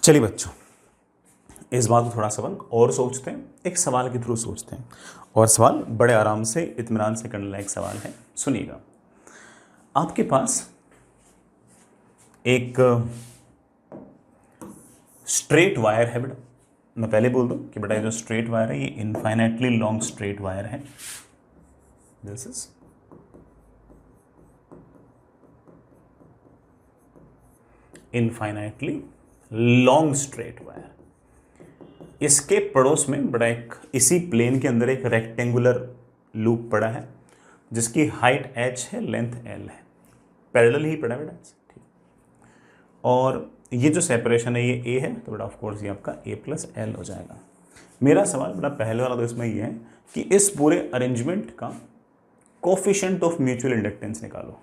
चलिए बच्चों, इस बात को थोड़ा सा अपन और सोचते हैं, एक सवाल के थ्रू सोचते हैं। और सवाल बड़े आराम से इत्मीनान से करने लायक सवाल है। सुनिएगा, आपके पास एक स्ट्रेट वायर है बेटा। मैं पहले बोल दूं कि बेटा ये जो स्ट्रेट वायर है ये इनफाइनाइटली लॉन्ग स्ट्रेट वायर है। This is infinitely long straight wire. इसके पड़ोस में बड़ा एक इसी प्लेन के अंदर एक रेक्टेंगुलर लूप पड़ा है जिसकी हाइट h है, लेंथ l है। पैरेलल ही पड़ा बेटा, ठीक। और ये जो सेपरेशन है ये a है, तो बेटा ऑफ कोर्स ये आपका a प्लस एल हो जाएगा। मेरा सवाल बेटा पहले वाला तो इसमें ये है कि इस पूरे अरेंजमेंट का कोफिशिएंट ऑफ म्यूचुअल इंडक्टेंस निकालो।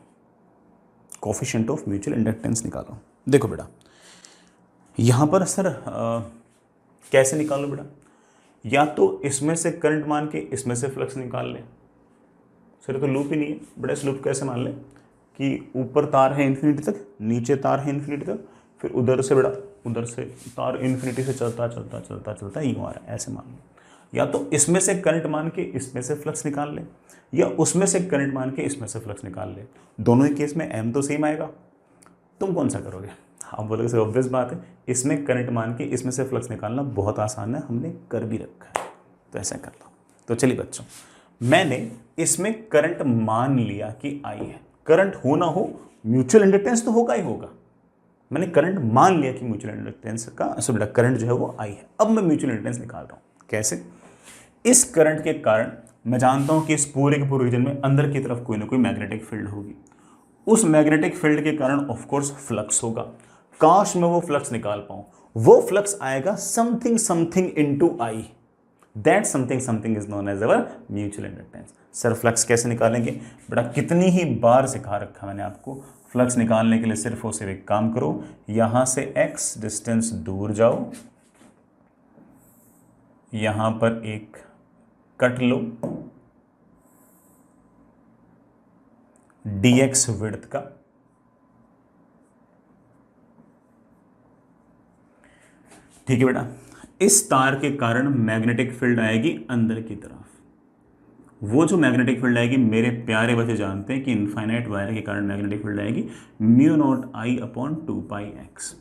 कोफिशिएंट ऑफ म्यूचुअल इंडक्टेंस निकालो। देखो बेटा यहां पर सर कैसे निकालो बेटा, या तो इसमें से करंट मान के इसमें से फ्लक्स निकाल ले। सर तो लूप ही नहीं है बेटा, इस लूप कैसे मान ले कि ऊपर तार है इन्फिनिटी तक, नीचे तार है इन्फिनिटी तक, फिर उधर से बेटा उधर से तार इन्फिनिटी से चलता चलता चलता चलता यूँ आ रहा है, ऐसे मान लो। या तो इसमें से करंट मान के इसमें से फ्लक्स निकाल ले, या उसमें से करंट मान के इसमें से फ्लक्स निकाल ले। दोनों ही केस में एम तो सेम आएगा। तुम कौन सा करोगे? आप बोलोगे सर ऑब्वियस बात है, इसमें करंट मान के इसमें से फ्लक्स निकालना बहुत आसान है, हमने कर भी रखा है, तो ऐसा कर लो। तो चलिए बच्चों, मैंने इसमें करंट मान लिया कि आई है। करंट हो ना हो म्यूचुअल इंडक्टेंस तो होगा ही होगा। मैंने करंट मान लिया कि म्यूचुअल इंडक्टेंस का बेटा करंट जो है वो आई है। अब मैं म्यूचुअल इंडक्टेंस निकाल रहा हूं। कैसे? इस करंट के कारण मैं जानता हूं कि इस पूरे के पूरे रीजन में अंदर की तरफ कोई ना कोई मैग्नेटिक फील्ड होगी। उस मैग्नेटिक फील्ड के कारण ऑफ कोर्स फ्लक्स होगा। काश मैं वो फ्लक्स निकाल पाऊं। वो फ्लक्स आएगा something something into I. That something something is known as our mutual inductance. Sir flux कैसे निकालेंगे? बेटा कितनी ही बार सिखा रखा मैंने आपको। फ्लक्स निकालने के लिए सिर्फ और सिर्फ एक काम करो, यहां से x डिस्टेंस दूर जाओ, यहां पर एक कट लो dx विड्थ का, ठीक है बेटा। इस तार के कारण मैग्नेटिक फील्ड आएगी अंदर की तरफ। वो जो मैग्नेटिक फील्ड आएगी, मेरे प्यारे बच्चे जानते हैं कि इनफाइनाइट वायर के कारण मैग्नेटिक फील्ड आएगी mu naught I upon 2πx।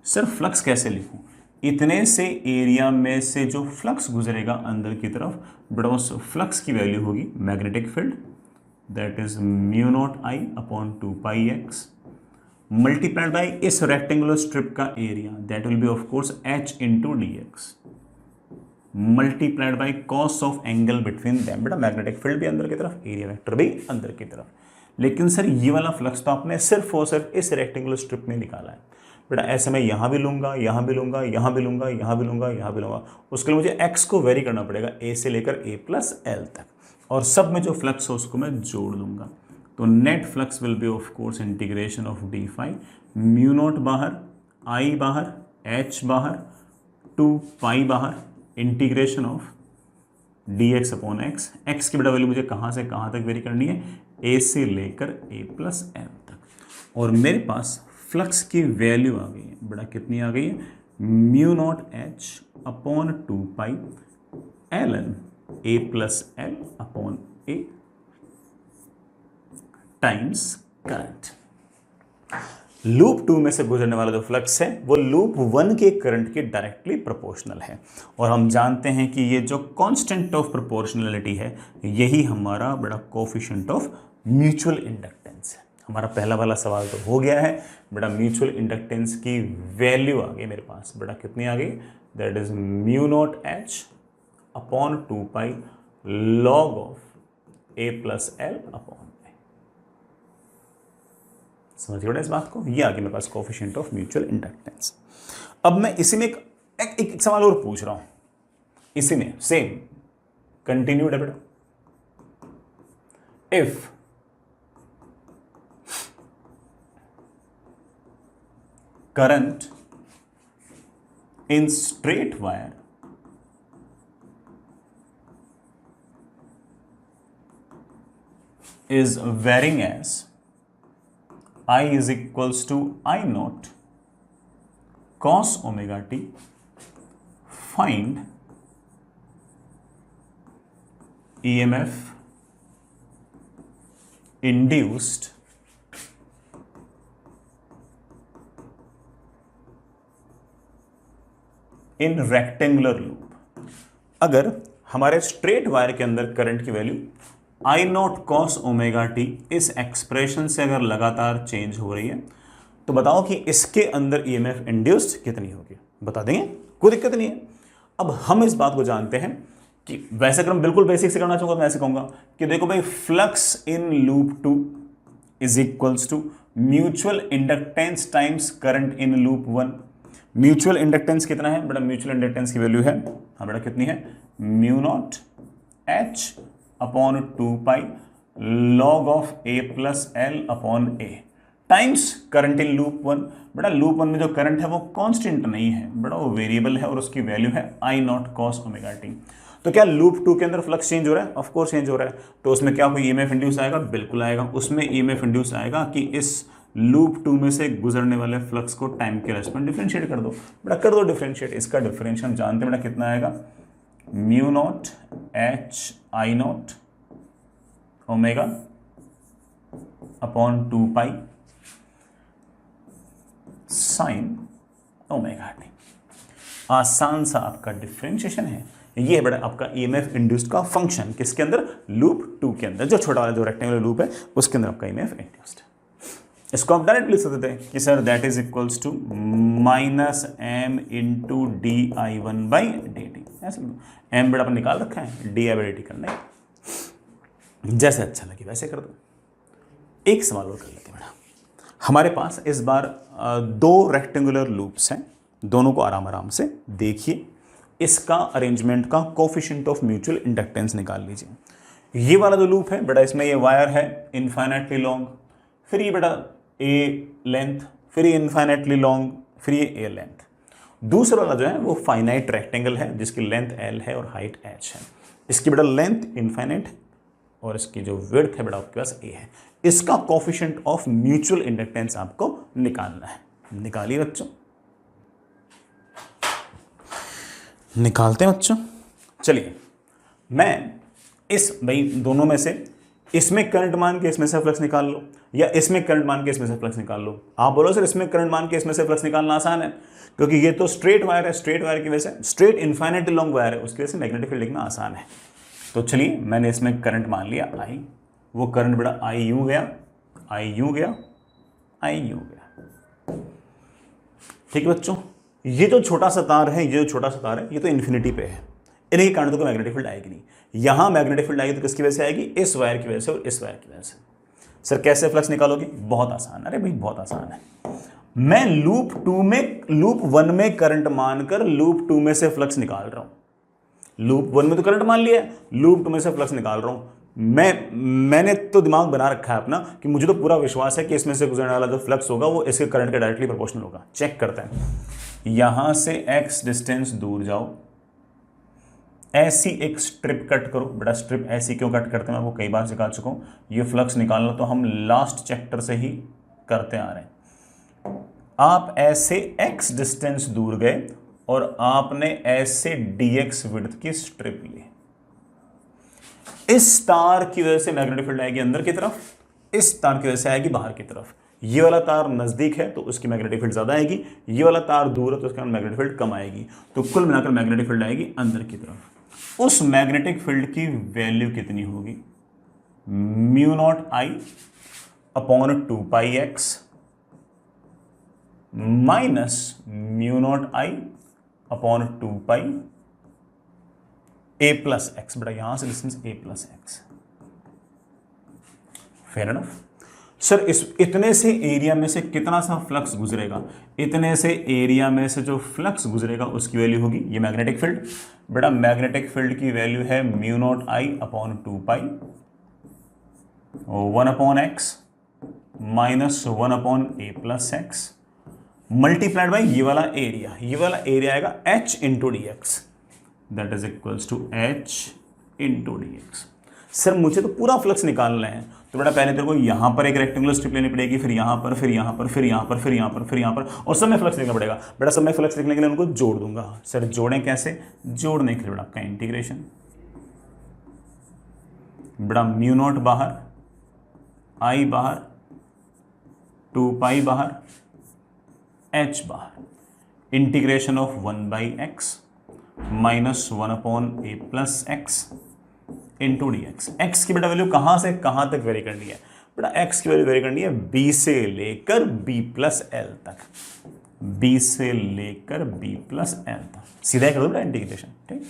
Sir flux कैसे लिखूं? इतने से एरिया में से जो फ्लक्स गुजरेगा अंदर की तरफ, बट उस फ्लक्स की वैल्यू होगी magnetic field, that is mu naught I upon 2πx multiplied by इस रेक्टेंगुलर स्ट्रिप का area, that will be of course h into D x multiplied by cos of angle between them. बेटा magnetic field भी अंदर की तरफ, area vector भी अंदर की तरफ। लेकिन सर ये वाला फ्लक्स तो आपने सिर्फ और सिर्फ इस रेक्टेंगुलर स्ट्रिप में निकाला है। बेटा ऐसे मैं यहां भी लूंगा, यहां भी लूंगा, यहां भी लूंगा, यहां भी लूंगा, यहां भी लूंगा। उसके लिए मुझे x को वेरी करना पड़ेगा a से लेकर a प्लस एल तक, और सब में जो फ्लक्स है उसको मैं जोड़ लूंगा। तो net flux will be of course integration of D phi, mu naught बाहर, आई बाहर, h बाहर, 2π बाहर, integration of dx upon X. X की बेटा वैल्यू मुझे कहां से कहां तक वेरी करनी है? a से लेकर a प्लस एल तक। और मेरे पास फ्लक्स की वैल्यू आ गई है बेटा, कितनी आ गई है? Mu naught h upon 2π ln a plus L upon a times current. Loop 2 में से गुजरने वाला जो फ्लक्स है वो लूप 1 के करंट के डायरेक्टली प्रोपोर्शनल है। और हम जानते हैं कि ये जो कांस्टेंट ऑफ प्रोपोर्शनलिटी है यही हमारा बड़ा कोफिशिएंट ऑफ म्यूचुअल इंडक्टेंस है। हमारा पहला वाला सवाल तो हो गया है बेटा। म्यूचुअल इंडक्टेंस की वैल्यू आ गई मेरे पास बेटा, कितनी आ गई? That is mu naught h upon 2π log of a plus L upon. समझिए बेटा इस बात को, ये आ गया मेरे पास कोफिशिएंट ऑफ म्यूचुअल इंडक्टेंस। अब मैं इसी में एक सवाल और पूछ रहा हूं, इसी में सेम कंटिन्यूड है बेटा। If current in straight wire is varying as I is equals to I naught cos omega t, find EMF induced in rectangular loop. अगर हमारे स्ट्रेट वायर के अंदर करंट की value I not cos omega T इस expression से अगर लगातार change हो रही है तो बताओ कि इसके अंदर ईएमएफ इंड्यूस्ड कितनी होगी, बता देंगे, कोई दिक्कत नहीं है। अब हम इस बात को जानते हैं कि वैसे अगर हम बिल्कुल बेसिक से करना चाहूंगा तो मैं ऐसे कहूंगा कि देखो भाई, flux in loop 2 is equals to mutual inductance times current in loop 1। Mutual inductance कितना है बेटा? म्यूचुअल इंडक्टेंस की वैल्यू है, हाँ बेटा, कितनी है? Mu not H upon 2 pi log of A plus L upon A times current in loop 1। बेटा लूप 1 में जो करंट है वो कांस्टेंट नहीं है बेटा, वो वेरिएबल है और उसकी वैल्यू है आई नॉट कॉस ओमेगा टी। तो क्या लूप 2 के अंदर फ्लक्स चेंज हो रहा है? ऑफ कोर्स चेंज हो रहा है। तो उसमें क्या कोई ईएमएफ इंड्यूस आएगा? बिल्कुल आएगा। उसमें ईएमएफ इंड्यूस आएगा कि इस लूप 2 में से गुजरने वाले फ्लक्स को टाइम के रेस्पेक्ट डिफरेंशिएट कर दो। बेटा कर दो डिफरेंशिएट। इसका डिफरेंशियल हम जानते हैं बेटा कितना आएगा? Mu naught H I not omega upon 2 pi sine omega T. आसान सा आपका डिफरेंशिएशन है। ये है बेटा आपका ईएमएफ इंड्यूस्ड का फंक्शन, किसके अंदर? लूप 2 के अंदर, जो छोटा वाला जो रेक्टेंगुलर लूप है उसके अंदर आपका ईएमएफ इंड्यूस्ड। इसको आप डायरेक्ट लिख सकते थे कि sir that is equals to minus M into D I one by D T. ऐसे एम बेटा अपन निकाल रखा है, D I by D T करना है, जैसे अच्छा लगे वैसे कर दो। एक सवाल और कर लेते हैं बेटा। हमारे पास इस बार 2 रेक्टेंगुलर लूप्स हैं, दोनों को आराम आराम से देखिए। इसका अरेंजमेंट का कोफिशिएंट ऑफ म्यूचुअल इंडक्टेंस निकाल लीजिए। ये वाला जो लूप है बेटा, इसमें ये वायर है इनफाइनाइटली लॉन्ग, फिर ये बेटा ए लेंथ, फिर ये इनफाइनाइटली लॉन्ग, फिर ये ए लेंथ। दूसरा वाला जो है वो फाइनाइट रेक्टेंगल है जिसकी लेंथ एल है और हाइट एच है। इसकी बेटा लेंथ इनफाइनाइट और इसकी जो विड्थ है बेटा आपके पास ए है। इसका कोफिशिएंट ऑफ म्यूचुअल इंडक्टेंस आपको निकालना है। निकालिए बच्चों, निकालते हैं बच्चों। चलिए मैं इस भाई दोनों में से इसमें करंट मान के इसमें से फ्लक्स निकाल लो, या इसमें करंट मान के इसमें से फ्लक्स निकाल लो। आप बोलो सर इसमें करंट मान के इसमें से फ्लक्स निकालना आसान है, क्योंकि ये तो स्ट्रेट वायर है, स्ट्रेट वायर की वजह से, स्ट्रेट इनफाइनाइट लॉन्ग वायर है, उसकी वजह से मैग्नेटिक फील्ड लिखना आसान है। तो चलिए मैंने इसमें करंट मान लिया आई। वो करंट बेटा आई यूं गया, आई यूं गया, आई यूं गया। ठीक है बच्चों, ये जो छोटा सा तार है, ये जो छोटा सा तार है, ये तो इन्फिनिटी पे है, इन्हीं के कारण तो कोई मैग्नेटिक फील्ड आएगी नहीं। यहां मैग्नेटिक फील्ड आएगी तो किसकी वजह से आएगी? इस वायर की वजह से और इस वायर की वजह से। सर कैसे फ्लक्स निकालोगे? बहुत आसान। अरे भाई बहुत आसान है। मैं लूप 1 में करंट मानकर लूप 2 में से फ्लक्स निकाल रहा हूं। लूप 1 में तो करंट मान लिया है, लूप 2 में से फ्लक्स निकाल रहा हूं। मैंने तो दिमाग बना रखा है अपना कि मुझे तो पूरा विश्वास है कि इसमें से गुजरने वाला जो फ्लक्स होगा वो इसके करंट के डायरेक्टली प्रोपोर्शनल होगा। चेक करते हैं। यहां से x डिस्टेंस दूर जाओ, ऐसी एक स्ट्रिप कट करो। बेटा स्ट्रिप ऐसी क्यों कट करते हैं मैं वो कई बार सिखा चुका हूं। ये फ्लक्स निकालना तो हम लास्ट चैप्टर से ही करते आ रहे हैं। आप ऐसे x डिस्टेंस दूर गए और आपने ऐसे dx विड्थ की स्ट्रिप ली। इस तार की वजह से मैग्नेटिक फील्ड आएगी अंदर की तरफ, इस तार की वजह से आएगी बाहर की तरफ। ये वाला तार नजदीक है तो उसकी मैग्नेटिक फील्ड ज्यादा आएगी, ये वाला तार दूर है तो उसका मैग्नेटिक फील्ड कम आएगी। तो कुल मिलाकर मैग्नेटिक फील्ड आएगी अंदर की तरफ। उस मैग्नेटिक फील्ड की वैल्यू कितनी होगी? Mu naught I upon 2 pi X minus mu naught I upon 2 pi A plus X. बेटा यहां से distance A plus X. Fair enough. Sir इस इतने से एरिया में से कितना सा फ्लक्स गुजरेगा? इतने से एरिया में से जो फ्लक्स गुजरेगा उसकी वैल्यू होगी ये मैग्नेटिक फील्ड। बेटा मैग्नेटिक फील्ड की वैल्यू है mu naught I upon 2 pi 1 upon X minus 1 upon A plus X multiplied by ये वाला एरिया। ये वाला एरिया आएगा h into D X, that is equals to h into D X. Sir मुझे तो पूरा फ्लक्स निकालना है, तो बेटा पहले तेरे को यहाँ पर एक रेक्टेंगुलर स्ट्रिप लेनी पड़ेगी, फिर यहाँ पर, फिर यहाँ पर, फिर यहाँ पर, फिर यहाँ पर, फिर यहाँ पर, और सब में फ्लक्स लिखना पड़ेगा। बेटा सब में फ्लक्स लिखने के लिए उनको जोड़ दूंगा। सर जोड़ें कैसे? जोड़ने के लिए बेटा आपका इंटीग्रेशन, बेटा म्यू नॉट बाहर, आई बाहर, 2 पाई बाहर, h बाहर, integration of 1/x minus 1/a plus x into D x. X की बेटा वैल्यू कहां से कहां तक वेरी करनी है? बेटा एक्स की वैल्यू वेरी करनी है b से लेकर b प्लस एल तक, b से लेकर b प्लस एल तक। सीधा कर दो बेटा इंटीग्रेशन। ठीक,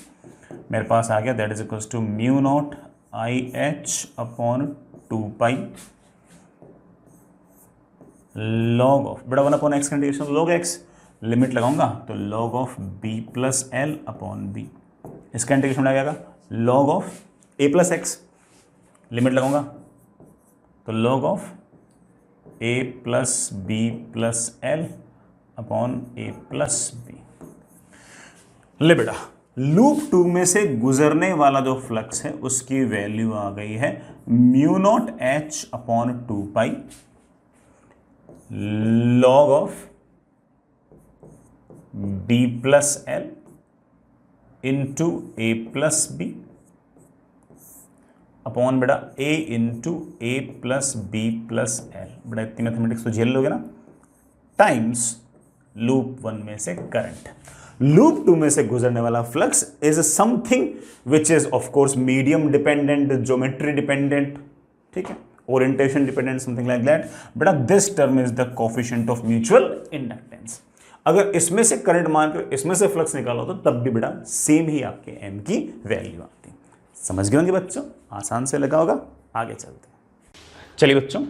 मेरे पास आ गया that is equals to mu naught I H upon 2 pi log of, बेटा 1/x का इंटीग्रेशन लॉग x, लिमिट लगाऊंगा तो log of b plus L upon b, इसका इंटीग्रेशन आ जाएगा log of a plus X, limit लगाऊंगा तो log of a plus b plus L upon a plus b। ले बेटा लूप 2 में से गुजरने वाला जो फ्लक्स है उसकी वैल्यू आ गई है mu naught h upon 2 pi log of b plus L into a plus b upon बेटा a into a plus b plus L. बेटा इतनी मैथमेटिक्स तो झेल लोगे ना, टाइम्स लूप 1 में से करंट। लूप 2 में से गुजरने वाला flux is something which is of course medium dependent, geometry dependent, ठीक है, orientation dependent, something like that. बेटा this term is the coefficient of mutual inductance. अगर इसमें से करंट मानकर इसमें से फ्लक्स निकालो तो तब भी बेटा सेम ही आपके m की वैल्यू आती है। समझ गए होंगे बच्चों, आसान से लगा होगा। आगे चलते हैं, चलिए बच्चों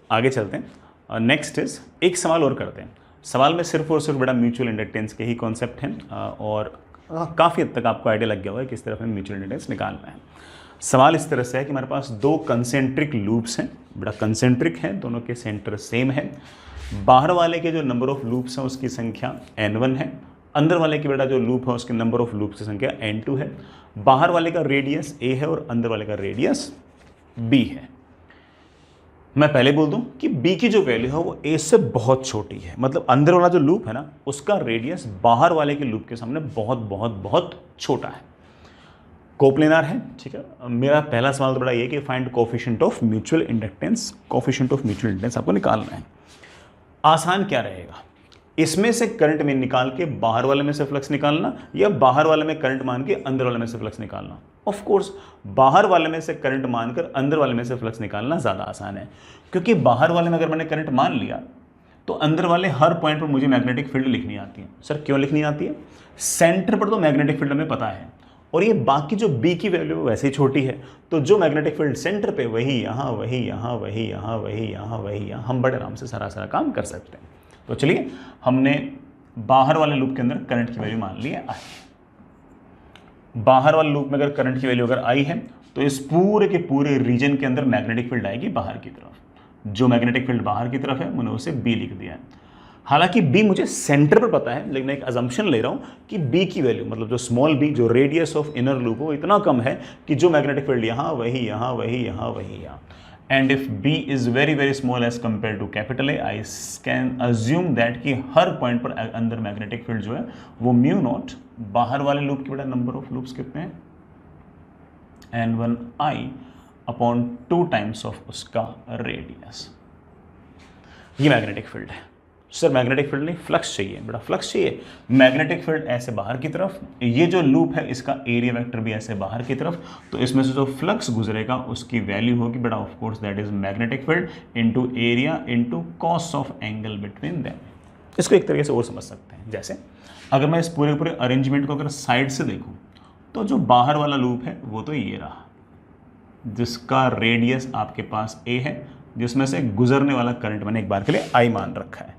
आगे चलते हैं। नेक्स्ट इज एक सवाल और करते हैं। सवाल में सिर्फ और सिर्फ बेटा म्यूचुअल इंडक्टेंस के ही कॉन्सेप्ट हैं और काफ़ी हद तक आपको आइडिया लग गया होगा किस तरह हमें म्यूचुअल इंडक्टेंस निकालना है। सवाल इस तरह से है कि हमारे पास 2 कंसेंट्रिक लूप्स हैं, बेटा कंसेंट्रिक हैं, दोनों के सेंटर सेम है। बाहर वाले के जो नंबर ऑफ लूप्स हैं उसकी संख्या n1 है, अंदर वाले की बेटा जो लूप है उसके नंबर ऑफ लूप्स की संख्या n2 है। बाहर वाले का रेडियस a है और अंदर वाले का रेडियस b है। मैं पहले बोल दूं कि b की जो वैल्यू है वो a से बहुत छोटी है, मतलब अंदर वाला जो लूप है ना उसका रेडियस बाहर वाले के लूप के सामने बहुत बहुत बहुत छोटा है, कोप्लेनार है। ठीक है, मेरा पहला सवाल तो बड़ा ये कि find coefficient of mutual inductance, coefficient of mutual inductance आपको निकालना है। आसान क्या रहेगा, इसमें से करंट में निकाल के बाहर वाले में से फ्लक्स निकालना या बाहर वाले में करंट मान के अंदर वाले में से फ्लक्स निकालना। ऑफ कोर्स बाहर वाले में से करंट मानकर अंदर वाले में से फ्लक्स निकालना ज़्यादा आसान है, क्योंकि बाहर वाले में अगर मैंने करंट मान लिया तो अंदर वाले हर पॉइंट पर मुझे मैग्नेटिक फील्ड लिखनी आती है। सर क्यों लिखनी आती है? सेंटर पर तो मैग्नेटिक फील्ड हमें पता है और ये बाकी जो बी की वैल्यू वैसे ही छोटी है, तो जो मैग्नेटिक फील्ड सेंटर पे वही यहाँ वही यहाँ वही यहाँ वही यहाँ वही यहाँ, हम बड़े आराम से सारा काम कर सकते हैं। तो चलिए हमने बाहर वाले लूप के अंदर करंट की वैल्यू मान ली है आई। बाहर वाले लूप में अगर करंट की वैल्यू अगर आई है तो इस पूरे के पूरे रीजन के अंदर मैग्नेटिक फील्ड आएगी बाहर की तरफ। जो मैग्नेटिक फील्ड बाहर की तरफ है मैंने उसे बी लिख दिया है। हालांकि बी मुझे सेंटर पर पता है, लेकिन एक अजम्पशन ले रहा हूं कि बी की वैल्यू मतलब जो स्मॉल बी, जो रेडियस ऑफ इनर लूप वो इतना कम है कि जो मैग्नेटिक फील्ड यहाँ वही यहाँ वही यहाँ वही यहाँ, and if b is very very small as compare to capital A, I can assume that कि हर पॉइंट पर अंदर मैग्नेटिक फील्ड जो है वो म्यू नॉट, बाहर वाले लूप की बेटा नंबर ऑफ लूप्स कितने हैं n1i अपॉन 2 टाइम्स ऑफ उसका रेडियस, ये मैग्नेटिक फील्ड है। सर मैग्नेटिक फील्ड नहीं, फ्लक्स चाहिए बेटा, फ्लक्स चाहिए। मैग्नेटिक फील्ड ऐसे बाहर की तरफ, ये जो लूप है इसका एरिया वेक्टर भी ऐसे बाहर की तरफ, तो इसमें से जो फ्लक्स गुजरेगा उसकी वैल्यू होगी बेटा of course that is magnetic field into area into cos of angle between them. इसको एक तरीके से और समझ सकते हैं, जैसे अगर मैं इस पूरे पूरे अरेंजमेंट को अगर साइड से देखूं तो जो बाहर वाला लूप है वो तो ये रहा, जिसका रेडियस आपके पास a है, जिसमें से गुजरने वाला करंट मैंने एक बार के लिए I मान रखा है।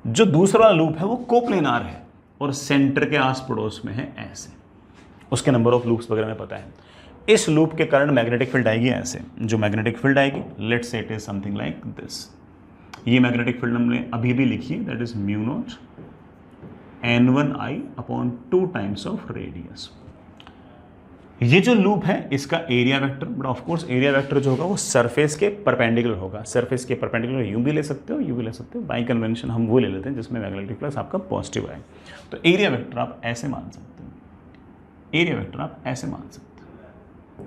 जो दूसरा वाला लूप है वो कोप्लेनार है और सेंटर के आस पड़ोस में है ऐसे, उसके नंबर ऑफ लूप्स वगैरह में पता है। इस लूप के करंट मैग्नेटिक फील्ड आएगी ऐसे, जो मैग्नेटिक फील्ड आएगी let's say it is something like this. ये मैग्नेटिक फील्ड हमने अभी भी लिखी है, that is mu not n1i upon 2 times of radius. ये जो लूप है इसका area vector, but of course area vector जो होगा वो सरफेस के परपेंडिकुलर होगा। सरफेस के परपेंडिकुलर यूं भी ले सकते हो, यूं भी ले सकते हो। बाई कन्वेंशन हम वो ले लेते हैं जिसमें मैग्नेटिक फ्लक्स आपका पॉजिटिव है। तो एरिया वेक्टर आप ऐसे मान सकते हो, एरिया वेक्टर आप ऐसे मान सकते हो।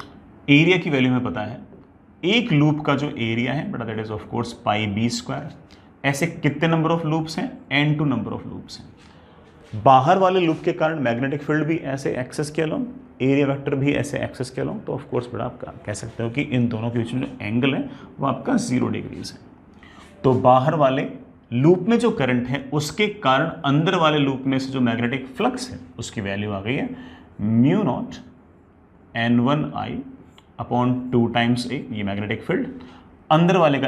एरिया की वैल्यू हमें पता है, एक लूप का जो एरिया है बटा that is of course pi B square. ऐसे कितने नंबर ऑफ लूप्स हैं? n2 नंबर ऑफ लूप्स हैं। बाहर वाले लूप के कारण मैग्नेटिक फील्ड भी ऐसे एक्सेस किया लो, एरिया वेक्टर भी ऐसे एक्सेस किया लो, तो ऑफ कोर्स बड़ा आप कह सकते हो कि इन दोनों के बीच में जो एंगल है वो आपका 0 डिग्रीज है। तो बाहर वाले लूप में जो करंट है उसके कारण अंदर वाले लूप में से जो मैग्नेटिक फ्लक्स है उसकी वैल्यू आ गई है mu not n1i upon 2 times a, ये मैग्नेटिक फील्ड। अंदर वाले का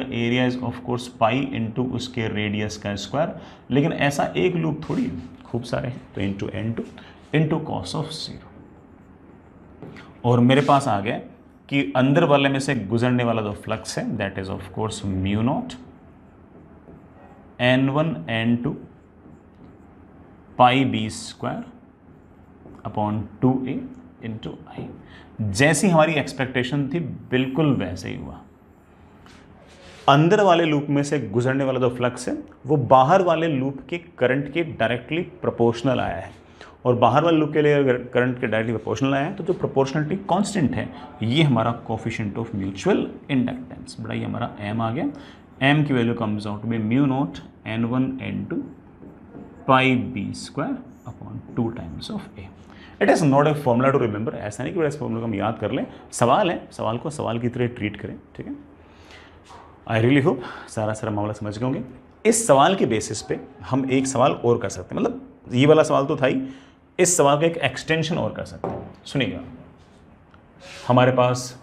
area is of course pi into उसके रेडियस का स्क्वायर। लेकिन ऐसा एक लूप थोड़ी है, खूब सारे हैं, तो into n2 into cos of 0। और मेरे पास आ गया कि अंदर वाले में से गुजरने वाला जो फ्लक्स है that is of course mu naught n1 n2 pi B square upon 2a into I. जैसी हमारी एक्सपेक्टेशन थी बिल्कुल वैसे ही हुआ। अंदर वाले लूप में से गुजरने वाला जो फ्लक्स है वो बाहर वाले लूप के करंट के डायरेक्टली प्रोपोर्शनल आया है। और बाहर वाले लूप के लिए अगर करंट के डायरेक्टली प्रोपोर्शनल आया है तो जो प्रोपोर्शनलिटी कांस्टेंट है ये हमारा कोफिशिएंट ऑफ म्यूचुअल इंडक्टेंस, बड़ा ये हमारा m आ गया। m की वैल्यू कम्स आउट में mu naught n1 n2 pi B square upon 2 times of a। It is not a formula to remember, ऐसा नहीं कि बड़ा इस फॉर्मूला को हम याद कर लें। सवाल है, सवाल को सवाल की तरह ट्रीट करें, ठीक है। आई रियली होप सारा मामला समझ गए होंगे। इस सवाल के बेसिस पे हम एक सवाल और कर सकते हैं, मतलब ये वाला सवाल तो था ही, इस सवाल का एक एक्सटेंशन और कर सकते हैं। सुनिएगा, हमारे पास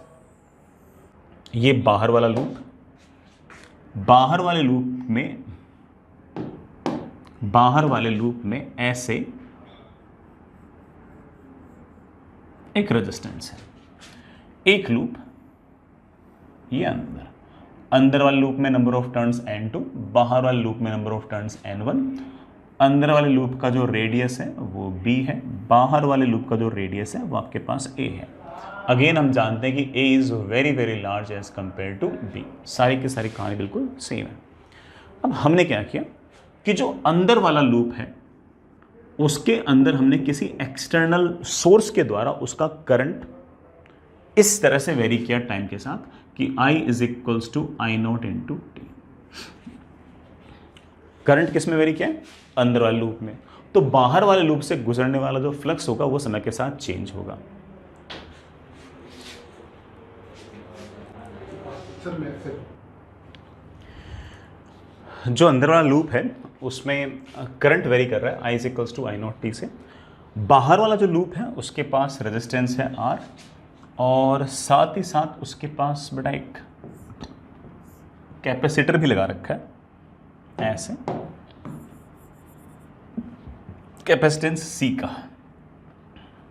ये बाहर वाला लूप, बाहर वाले लूप में ऐसे एक रेजिस्टेंस है, एक लूप ये अंदर वाले लूप में नंबर ऑफ टर्न्स n2, बाहर वाले लूप में नंबर ऑफ टर्न्स n1। अंदर वाले लूप का जो रेडियस है वो b है, बाहर वाले लूप का जो रेडियस है वो आपके पास a है। अगेन हम जानते हैं कि a is very very large as compare to b। सारी की सारी कहानी बिल्कुल सेम है। अब हमने क्या किया कि जो अंदर वाला लूप है उसके अंदर हमने किसी एक्सटर्नल सोर्स के द्वारा उसका करंट इस तरह से वेरी किया टाइम के साथ कि I is equals to I naught into T. Current किस में वेरी किया है? अंदर वाले लूप में। तो बाहर वाले लूप से गुजरने वाला जो फ्लक्स होगा वो समय के साथ चेंज होगा। जो अंदर वाला लूप है उसमें करंट वेरी कर रहा है I is equals to I naught T से। बाहर वाला जो लूप है उसके पास रेजिस्टेंस है R, और साथ ही साथ उसके पास बड़ा एक कैपेसिटर भी लगा रखा है ऐसे, कैपेसिटेंस C का,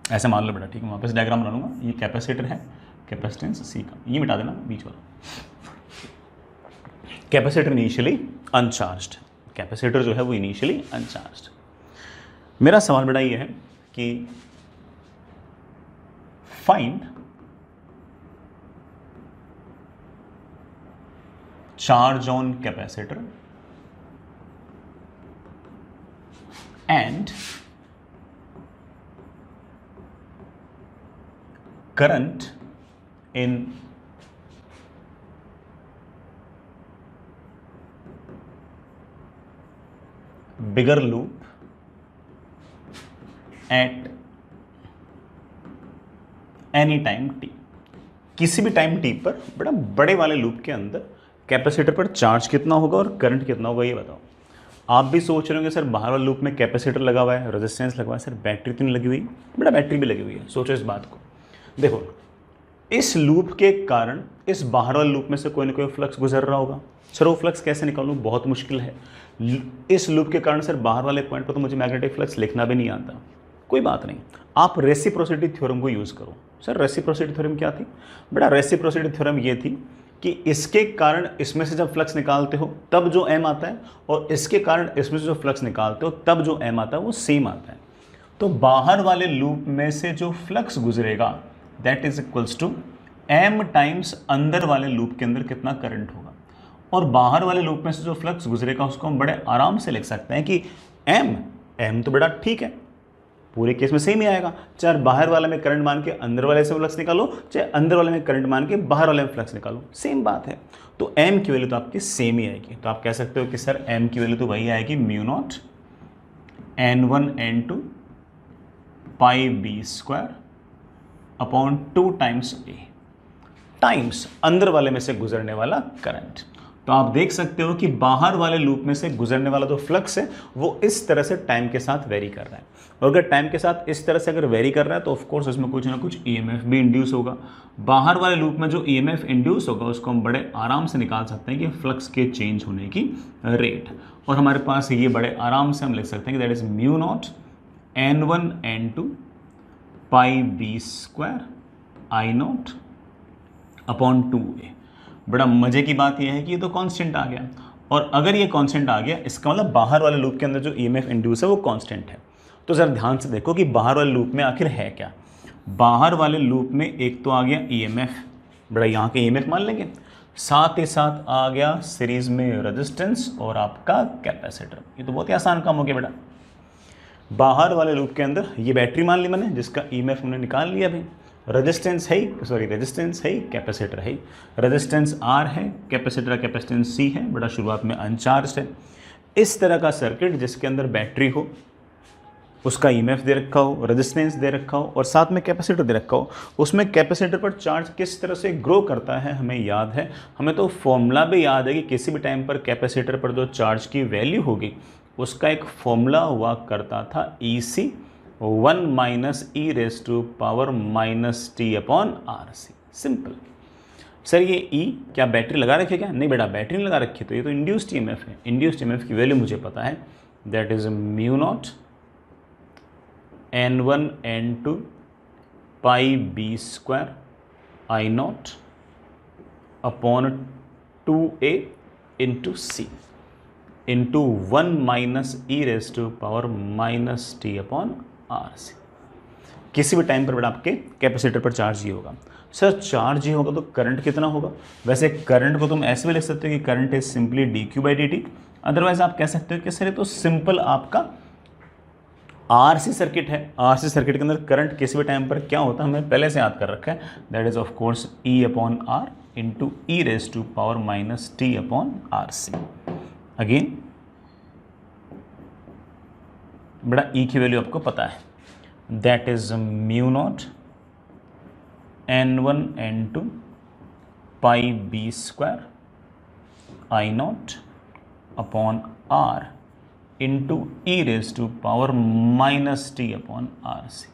ऐसे मान लो बेटा, ठीक है। वापस डायग्राम बना लूंगा, ये कैपेसिटर है, कैपेसिटेंस C का, ये मिटा देना बीच वाला। कैपेसिटर इनिशियली अनचार्ज्ड, कैपेसिटर जो है वो इनिशियली अनचार्ज्ड। मेरा सवाल बेटा ये है कि find charge on capacitor and current in bigger loop at any time T. किसी भी टाइम टी पर बड़ा बड़े वाले लूप के अंदर कैपेसिटर पर चार्ज कितना होगा और करंट कितना होगा ये बताओ। आप भी सोच रहे होंगे सर बाहर वाले लूप में कैपेसिटर लगा हुआ है, रेजिस्टेंस लगा हुआ है, सर बैटरी तो नहीं लगी हुई? बड़ा बैटरी भी लगी हुई है। सोचो इस बात को, देखो इस लूप के कारण इस बाहर वाले लूप में से कोई ना कोई फ्लक्स गुजर रहा होगा। सर वो फ्लक्स कैसे निकालूं? बहुत मुश्किल है। इस लूप के कारण सर बाहर वाले पॉइंट पर तो मुझे मैग्नेटिक फ्लक्स लिखना भी नहीं आता। कोई बात नहीं, आप रेसिप्रोसिटी थ्योरम को यूज़ करो। सर रेसिप्रोसिटी थ्योरम क्या थी? बेटा रेसिप्रोसिटी थ्योरम ये थी कि इसके कारण इसमें से जब फ्लक्स निकालते हो तब जो m आता है, और इसके कारण इसमें से जो फ्लक्स निकालते हो तब जो m आता है वो सेम आता है। तो बाहर वाले लूप में से जो फ्लक्स गुजरेगा that is equals to m times अंदर वाले लूप के अंदर कितना करंट होगा। और बाहर वाले लूप में से जो फ्लक्स गुजरेगा उसको हम बड़े आराम से लिख सकते हैं कि m तो बेटा ठीक है, पूरे केस में सेम ही आएगा, चाहे बाहर वाले में करंट मान के अंदर वाले से फ्लक्स निकालो, चाहे अंदर वाले में करंट मान के बाहर वाले में फ्लक्स निकालो, सेम बात है। तो m की वैल्यू तो आपकी सेम ही आएगी। तो आप कह सकते हो कि सर m की वैल्यू तो वही आएगी mu naught n1 n2 pi B square upon 2 times a times अंदर वाले में से गुजरने वाला करंट। तो आप देख सकते हो कि बाहर वाले लूप में से गुजरने वाला जो फ्लक्स है वो इस तरह से टाइम के साथ वेरी कर रहा है। और अगर टाइम के साथ इस तरह से अगर वेरी कर रहा है तो ऑफ कोर्स उसमें कुछ ना कुछ ईएमएफ भी इंड्यूस होगा। बाहर वाले लूप में जो ईएमएफ इंड्यूस होगा उसको हम बड़े आराम से निकाल सकते हैं कि फ्लक्स के चेंज होने की रेट। और हमारे पास ये बड़े आराम से हम लिख सकते हैं कि that is mu naught n1 n2 pi B square I naught upon 2a। बड़ा मजे की बात यह है कि ये तो कांस्टेंट आ गया, और अगर ये कांस्टेंट आ गया इसका मतलब बाहर वाले लूप के अंदर जो ईएमएफ इंड्यूस है वो कांस्टेंट है। तो जरा ध्यान से देखो कि बाहर वाले लूप में आखिर है क्या। बाहर वाले लूप में एक तो आ गया ईएमएफ, बड़ा यहाँ के ईएमएफ मान लेंगे, साथ ही साथ आ गया सीरीज में रेजिस्टेंस और आपका कैपेसिटर। ये तो बहुत ही आसान काम हो गया बेटा। बाहर वाले लूप के अंदर ये बैटरी मान ली मैंने जिसका ईएमएफ हमने निकाल लिया अभी, रेजिस्टेंस है, रेजिस्टेंस है, कैपेसिटर है, रेजिस्टेंस R है, कैपेसिटर कैपेसिटेंस C है, बड़ा शुरुआत में अनचार्ज है। इस तरह का सर्किट जिसके अंदर बैटरी हो, उसका ईएमएफ दे रखा हो, रेजिस्टेंस दे रखा हो और साथ में कैपेसिटर दे रखा हो, उसमें कैपेसिटर पर चार्ज किस तरह से ग्रो करता है हमें याद है। हमें तो फॉर्मूला भी याद है कि किसी भी टाइम पर कैपेसिटर पर जो चार्ज की वैल्यू होगी उसका एक फॉर्मूला हुआ करता था EC 1 minus E raise to power minus T upon RC। Simple. Sir ये E क्या बैटरी लगा रखी है क्या? नहीं बेटा, बैटरी नहीं लगा रखी, तो ये तो इंड्यूस्ड ईएमएफ है। इंड्यूस्ड ईएमएफ की वैल्यू मुझे पता है, that is mu naught n1 n2 pi B square I naught upon 2a into C into 1 minus E raise to power minus T upon RC। किसी भी टाइम पर बेटा आपके कैपेसिटर पर चार्ज ही होगा। सर चार्ज ही होगा तो करंट कितना होगा? वैसे करंट को तुम ऐसे भी लिख सकते हो कि current is simply dq/dt। Otherwise आप कह सकते हो कि सर ये तो सिंपल आपका RC सर्किट है। RC सर्किट के अंदर करंट किसी भी टाइम पर क्या होता है हमें पहले से याद कर रखा है, that is of course E upon R into E raise to power minus T upon RC। Again बड़ा E की वैल्यू आपको पता है, that is mu naught n1 n2 pi B square I naught upon R into E raise to power minus T upon RC।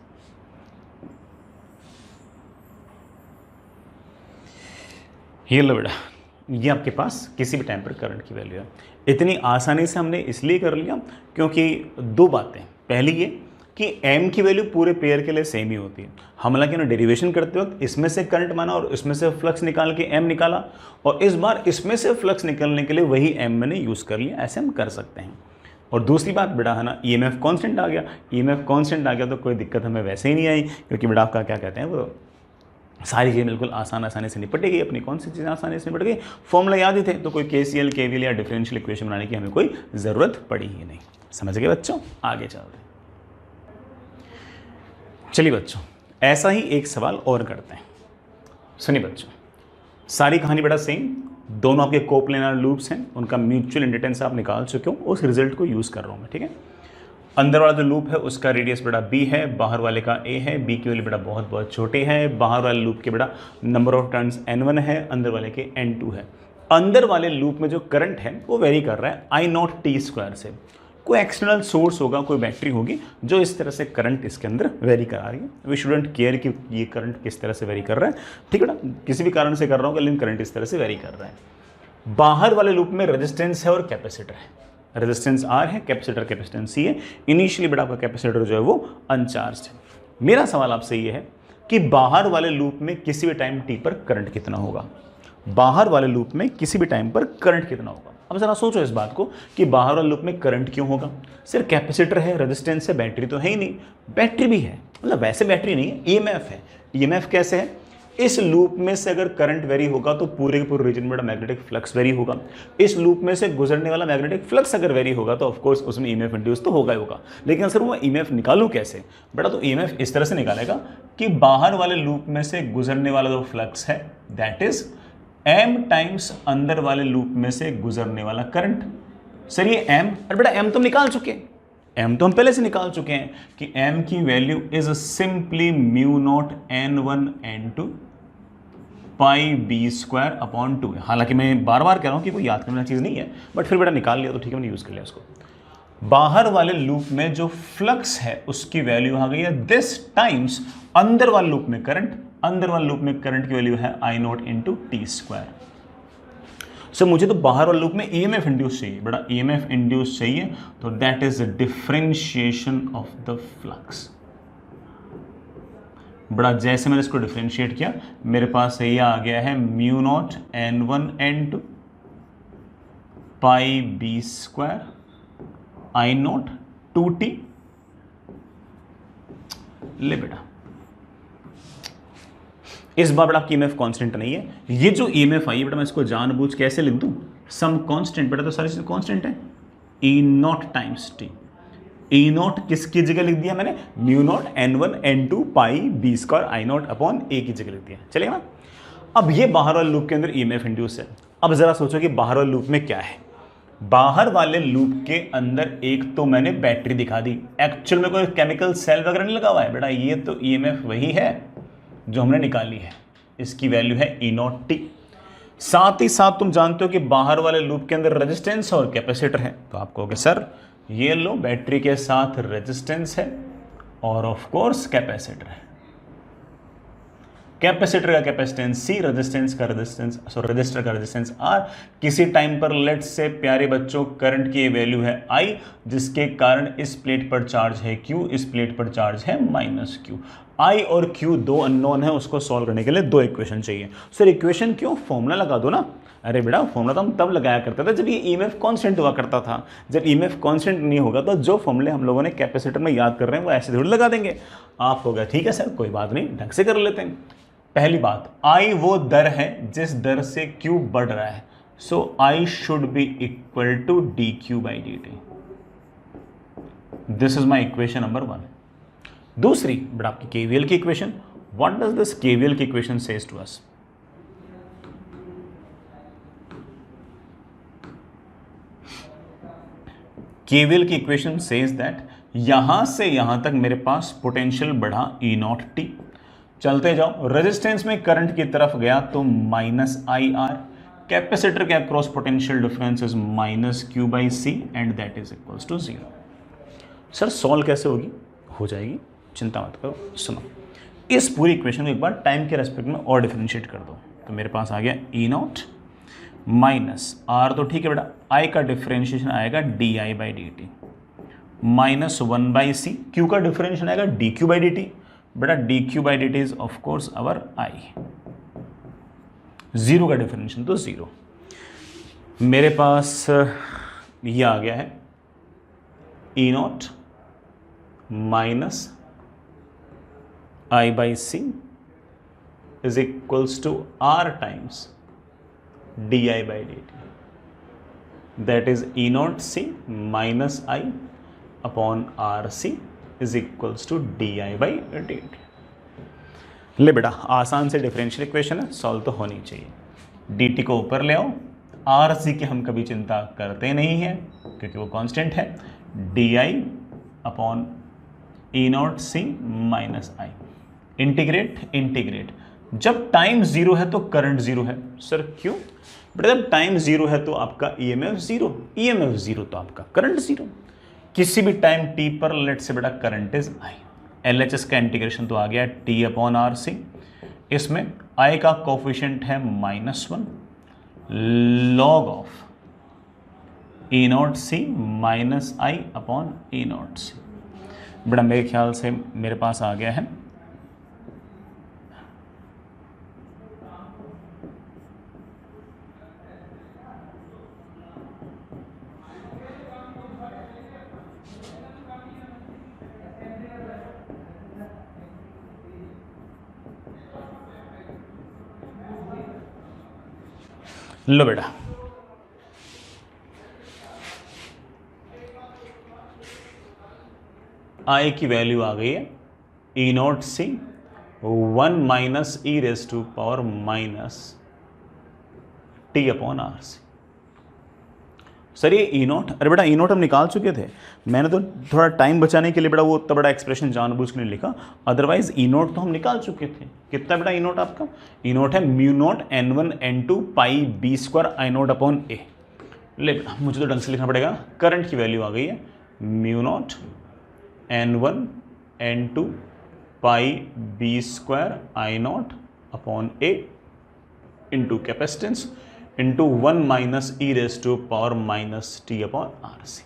ये लो बेटा, ये आपके पास किसी भी टाइम पर करंट की वैल्यू है। इतनी आसानी से हमने इसलिए कर लिया क्योंकि दो बातें। पहली ये कि m की वैल्यू पूरे पेयर के लिए सेम ही होती है। हम हालांकि ना डेरिवेशन करते वक्त इसमें से करंट माना और इसमें से फ्लक्स निकाल के m निकाला, और इस बार इसमें से फ्लक्स निकालने के लिए वही m मैंने यूज़ कर लिया। ऐसे हम कर सकते हैं। और दूसरी बात बेटा है ना, ईएमएफ कांस्टेंट आ गया। ईएमएफ कांस्टेंट आ गया तो कोई दिक्कत हमें वैसे ही नहीं आई, क्योंकि बेटा आपका क्या कहते हैं वो सारी चीज़ें बिल्कुल आसानी से निपट गई। अपनी कौन सी चीज़ें आसानी से निपट गई, फॉर्मूला याद ही थे, तो कोई KCL KVL या डिफरेंशियल इक्वेशन बनाने की हमें कोई ज़रूरत पड़ी ही नहीं। समझ गए बच्चों? आगे चलते हैं। चलिए बच्चों, ऐसा ही एक सवाल और करते हैं। सुनिए बच्चों, सारी कहानी बड़ा सेम, दोनों आपके कोप्लेनर लूप्स हैं, उनका म्यूचुअल इंडक्टेंस आप निकाल चुके हो, उस रिजल्ट को यूज़ कर रहा हूँ मैं। ठीक है, अंदर वाला जो लूप है उसका रेडियस बड़ा b है, बाहर वाले का a है। b की वैल्यू बड़ा बहुत छोटे है। बाहर वाले लूप के बड़ा नंबर ऑफ टर्न्स n1 है, अंदर वाले के n2 है। अंदर वाले लूप में जो करंट है वो वेरी कर रहा है I0t² से। कोई एक्सटर्नल सोर्स होगा, कोई बैटरी होगी जो इस तरह से करंट इसके अंदर वेरी करा रही है। वी शुडंट केयर कि ये करंट किस तरह से वेरी कर रहा है। ठीक है ना, किसी भी कारण से कर रहा हूँ लेकिन करंट इस तरह से वेरी कर रहा है। बाहर वाले लूप में रेजिस्टेंस है और कैपेसिटर है। रेजिस्टेंस R है, कैपेसिटर कैपेसिटेंस C है। इनिशियली बड़ा आपका कैपेसिटर जो है वो अनचार्ज है। मेरा सवाल आपसे ये है कि बाहर वाले लूप में किसी भी टाइम t पर करंट कितना होगा? बाहर वाले लूप में किसी भी टाइम पर करंट कितना होगा? अब जरा सोचो इस बात को कि बाहर वाले लूप में करंट क्यों होगा? सिर्फ कैपेसिटर है, रेजिस्टेंस है, बैटरी तो है ही नहीं। बैटरी भी है, मतलब वैसे बैटरी नहीं है, ईएमएफ है। ईएमएफ कैसे है? इस लूप में से अगर करंट वेरी होगा तो पूरे के पूरे रीजन में मैग्नेटिक फ्लक्स वेरी होगा। इस लूप में से गुजरने वाला मैग्नेटिक फ्लक्स अगर वेरी होगा तो ऑफकोर्स उसमें ईएमएफ इंड्यूस तो होगा ही होगा। लेकिन सर वो ईएमएफ निकालूं कैसे? बेटा तो ईएमएफ इस तरह से निकालेगा कि बाहर वाले लूप में से गुजरने वाला जो फ्लक्स है दैट इज m टाइम्स अंदर वाले लूप में से गुजरने वाला करंट। सर ये m, अरे बेटा m तो हम निकाल चुके हैं, m तो हम पहले से निकाल चुके हैं कि m की value is simply mu naught n1 n2 pi B square upon 2 है। हालांकि मैं बार बार कह रहा हूं कि कोई याद करने वाली चीज नहीं है, बट फिर बेटा निकाल लिया तो ठीक है, मैंने यूज कर लिया उसको। बाहर वाले लूप में जो फ्लक्स है उसकी वैल्यू आ गई है दिस टाइम्स अंदर वाले लूप में करंट। अंदर वाले लूप में करंट की वैल्यू है आई नॉट इंटू टी स्क्वायर। सो मुझे तो बाहर वाले लूप में ईएमएफ इंड्यूस चाहिए, बड़ा ईएमएफ इंड्यूस चाहिए, तो that is differentiation of the flux. बड़ा जैसे मैंने इसको डिफरेंशिएट किया मेरे पास ये आ गया है mu naught n1 n2 pi B square I naught 2t। ले बेटा इस बार बेटा आपकी ईएमएफ कांस्टेंट नहीं है, ये जो ईएमएफ आई है बेटा मैं इसको जानबूझ कैसे लिख दूं? सम कांस्टेंट, बेटा तो सारी चीज कांस्टेंट है, E naught times T. E naught किसकी जगह लिख दिया मैंने? Mu naught n1 n2 pi B square I naught upon A की जगह लिख दिया, चलेगा ना? अब ये बाहर वाले लूप के अंदर ईएमएफ इंड्यूस है। अब जरा सोचो कि बाहर वाले लूप में क्या है। बाहर वाले लूप के अंदर एक तो मैंने बैटरी दिखा दी, एक्चुअल में कोई केमिकल सेल वगैरह नहीं लगा हुआ है बेटा, ये तो ईएमएफ वही है जो हमने निकाली है, इसकी वैल्यू है ई नॉट टी। साथ ही साथ तुम जानते हो कि बाहर वाले लूप के अंदर रेजिस्टेंस और कैपेसिटर है, तो आप कहोगे सर ये लो बैटरी के साथ रेजिस्टेंस है और ऑफ कोर्स कैपेसिटर है। कैपेसिटर का कैपेसिटेंस C, रेजिस्टेंस का रेजिस्टेंस, सॉरी रजिस्टर का रेजिस्टेंस R। किसी टाइम पर लेट से प्यारे बच्चों करंट की वैल्यू है I, जिसके कारण इस प्लेट पर चार्ज है Q, इस प्लेट पर चार्ज है माइनस Q। I और Q दो अननोन है, उसको सॉल्व करने के लिए दो इक्वेशन चाहिए। सर इक्वेशन क्यों? फॉर्मूला लगा दो ना। अरे बेटा फॉर्मूला तो हम तब लगाया करते थे जब ये ईएमएफ कांस्टेंट हुआ करता था। जब ईएमएफ कांस्टेंट नहीं होगा तो जो फॉर्मूले हम लोगों ने कैपेसिटर में याद कर रहे हैं वो ऐसे थोड़ी लगा देंगे। आप होगा ठीक है सर कोई बात नहीं, ढंग से कर लेते हैं। पहली बात, I वो दर है जिस दर से Q बढ़ रहा है, so I should be equal to dQ by dt। This is my equation number 1। दूसरी बट आपकी केवीएल की इक्वेशन, व्हाट डज दिस केवीएल की इक्वेशन सेज टू अस? केवीएल की इक्वेशन सेज दैट यहां से यहां तक मेरे पास पोटेंशियल बढ़ा ई नॉट टी। चलते जाओ, रेजिस्टेंस में करंट की तरफ गया तो माइनस आई आर। कैपेसिटर के across potential difference is minus Q by C and that is equals to 0। Sir solve कैसे होगी? हो जाएगी, चिंता मत करो। सुनो इस पूरी इक्वेशन को एक बार टाइम के रेस्पेक्ट में और डिफरेंशिएट कर दो, तो मेरे पास आ गया ई नॉट माइनस आर, तो ठीक है बेटा आई का डिफरेंशिएशन आएगा d I by D t minus 1 by C. Q का डिफरेंशिएशन आएगा d Q by D t, बेटा d Q by D t is of course our I. Zero का डिफरेंशिएशन तो जीरो। मेरे पास ये आ गया है E naught minus I by C is equals to R times d I by D t, that is E naught C minus I upon R C is equals to D I by D T. ले बेटा आसान से differential equation है, solve तो होनी चाहिए। D T को ऊपर ले आओ, आर सी की हम कभी चिंता करते नहीं हैं क्योंकि वो कांस्टेंट है, D I upon E naught C minus I. Integrate integrate, जब टाइम जीरो है तो करंट जीरो है। सर क्यों? बेटा जब टाइम जीरो है तो आपका ईएमएफ जीरो, ईएमएफ जीरो तो आपका करंट जीरो। किसी भी टाइम टी पर लेट से बेटा करंट इज आई। एलएचएस का इंटीग्रेशन तो आ गया टी अपॉन आर सी। इसमें आई का कोफिशिएंट है -1 log of E naught C minus I upon E naught C. बेटा मेरे ख्याल से मेरे पास आ गया है लो बेटा, आई की वैल्यू आ गई है E naught C 1 minus E raise to power minus T upon R C. Sir ये ई नॉट, अरे बेटा ई नॉट हम निकाल चुके थे, मैंने तो थोड़ा टाइम बचाने के लिए बेटा वो उतना बड़ा एक्सप्रेशन जानबूझ के नहीं लिखा, अदरवाइज ई नॉट तो हम निकाल चुके थे। कितना बेटा ई नॉट आपका? ई नॉट है mu naught n1 n2 pi B square I naught upon A. ले बेटा मुझे तो ढंग से लिखना पड़ेगा, करंट की वैल्यू आ गई है mu naught n1 n2 pi B square I naught upon A into capacitance into 1 minus E raise to power minus T upon R C.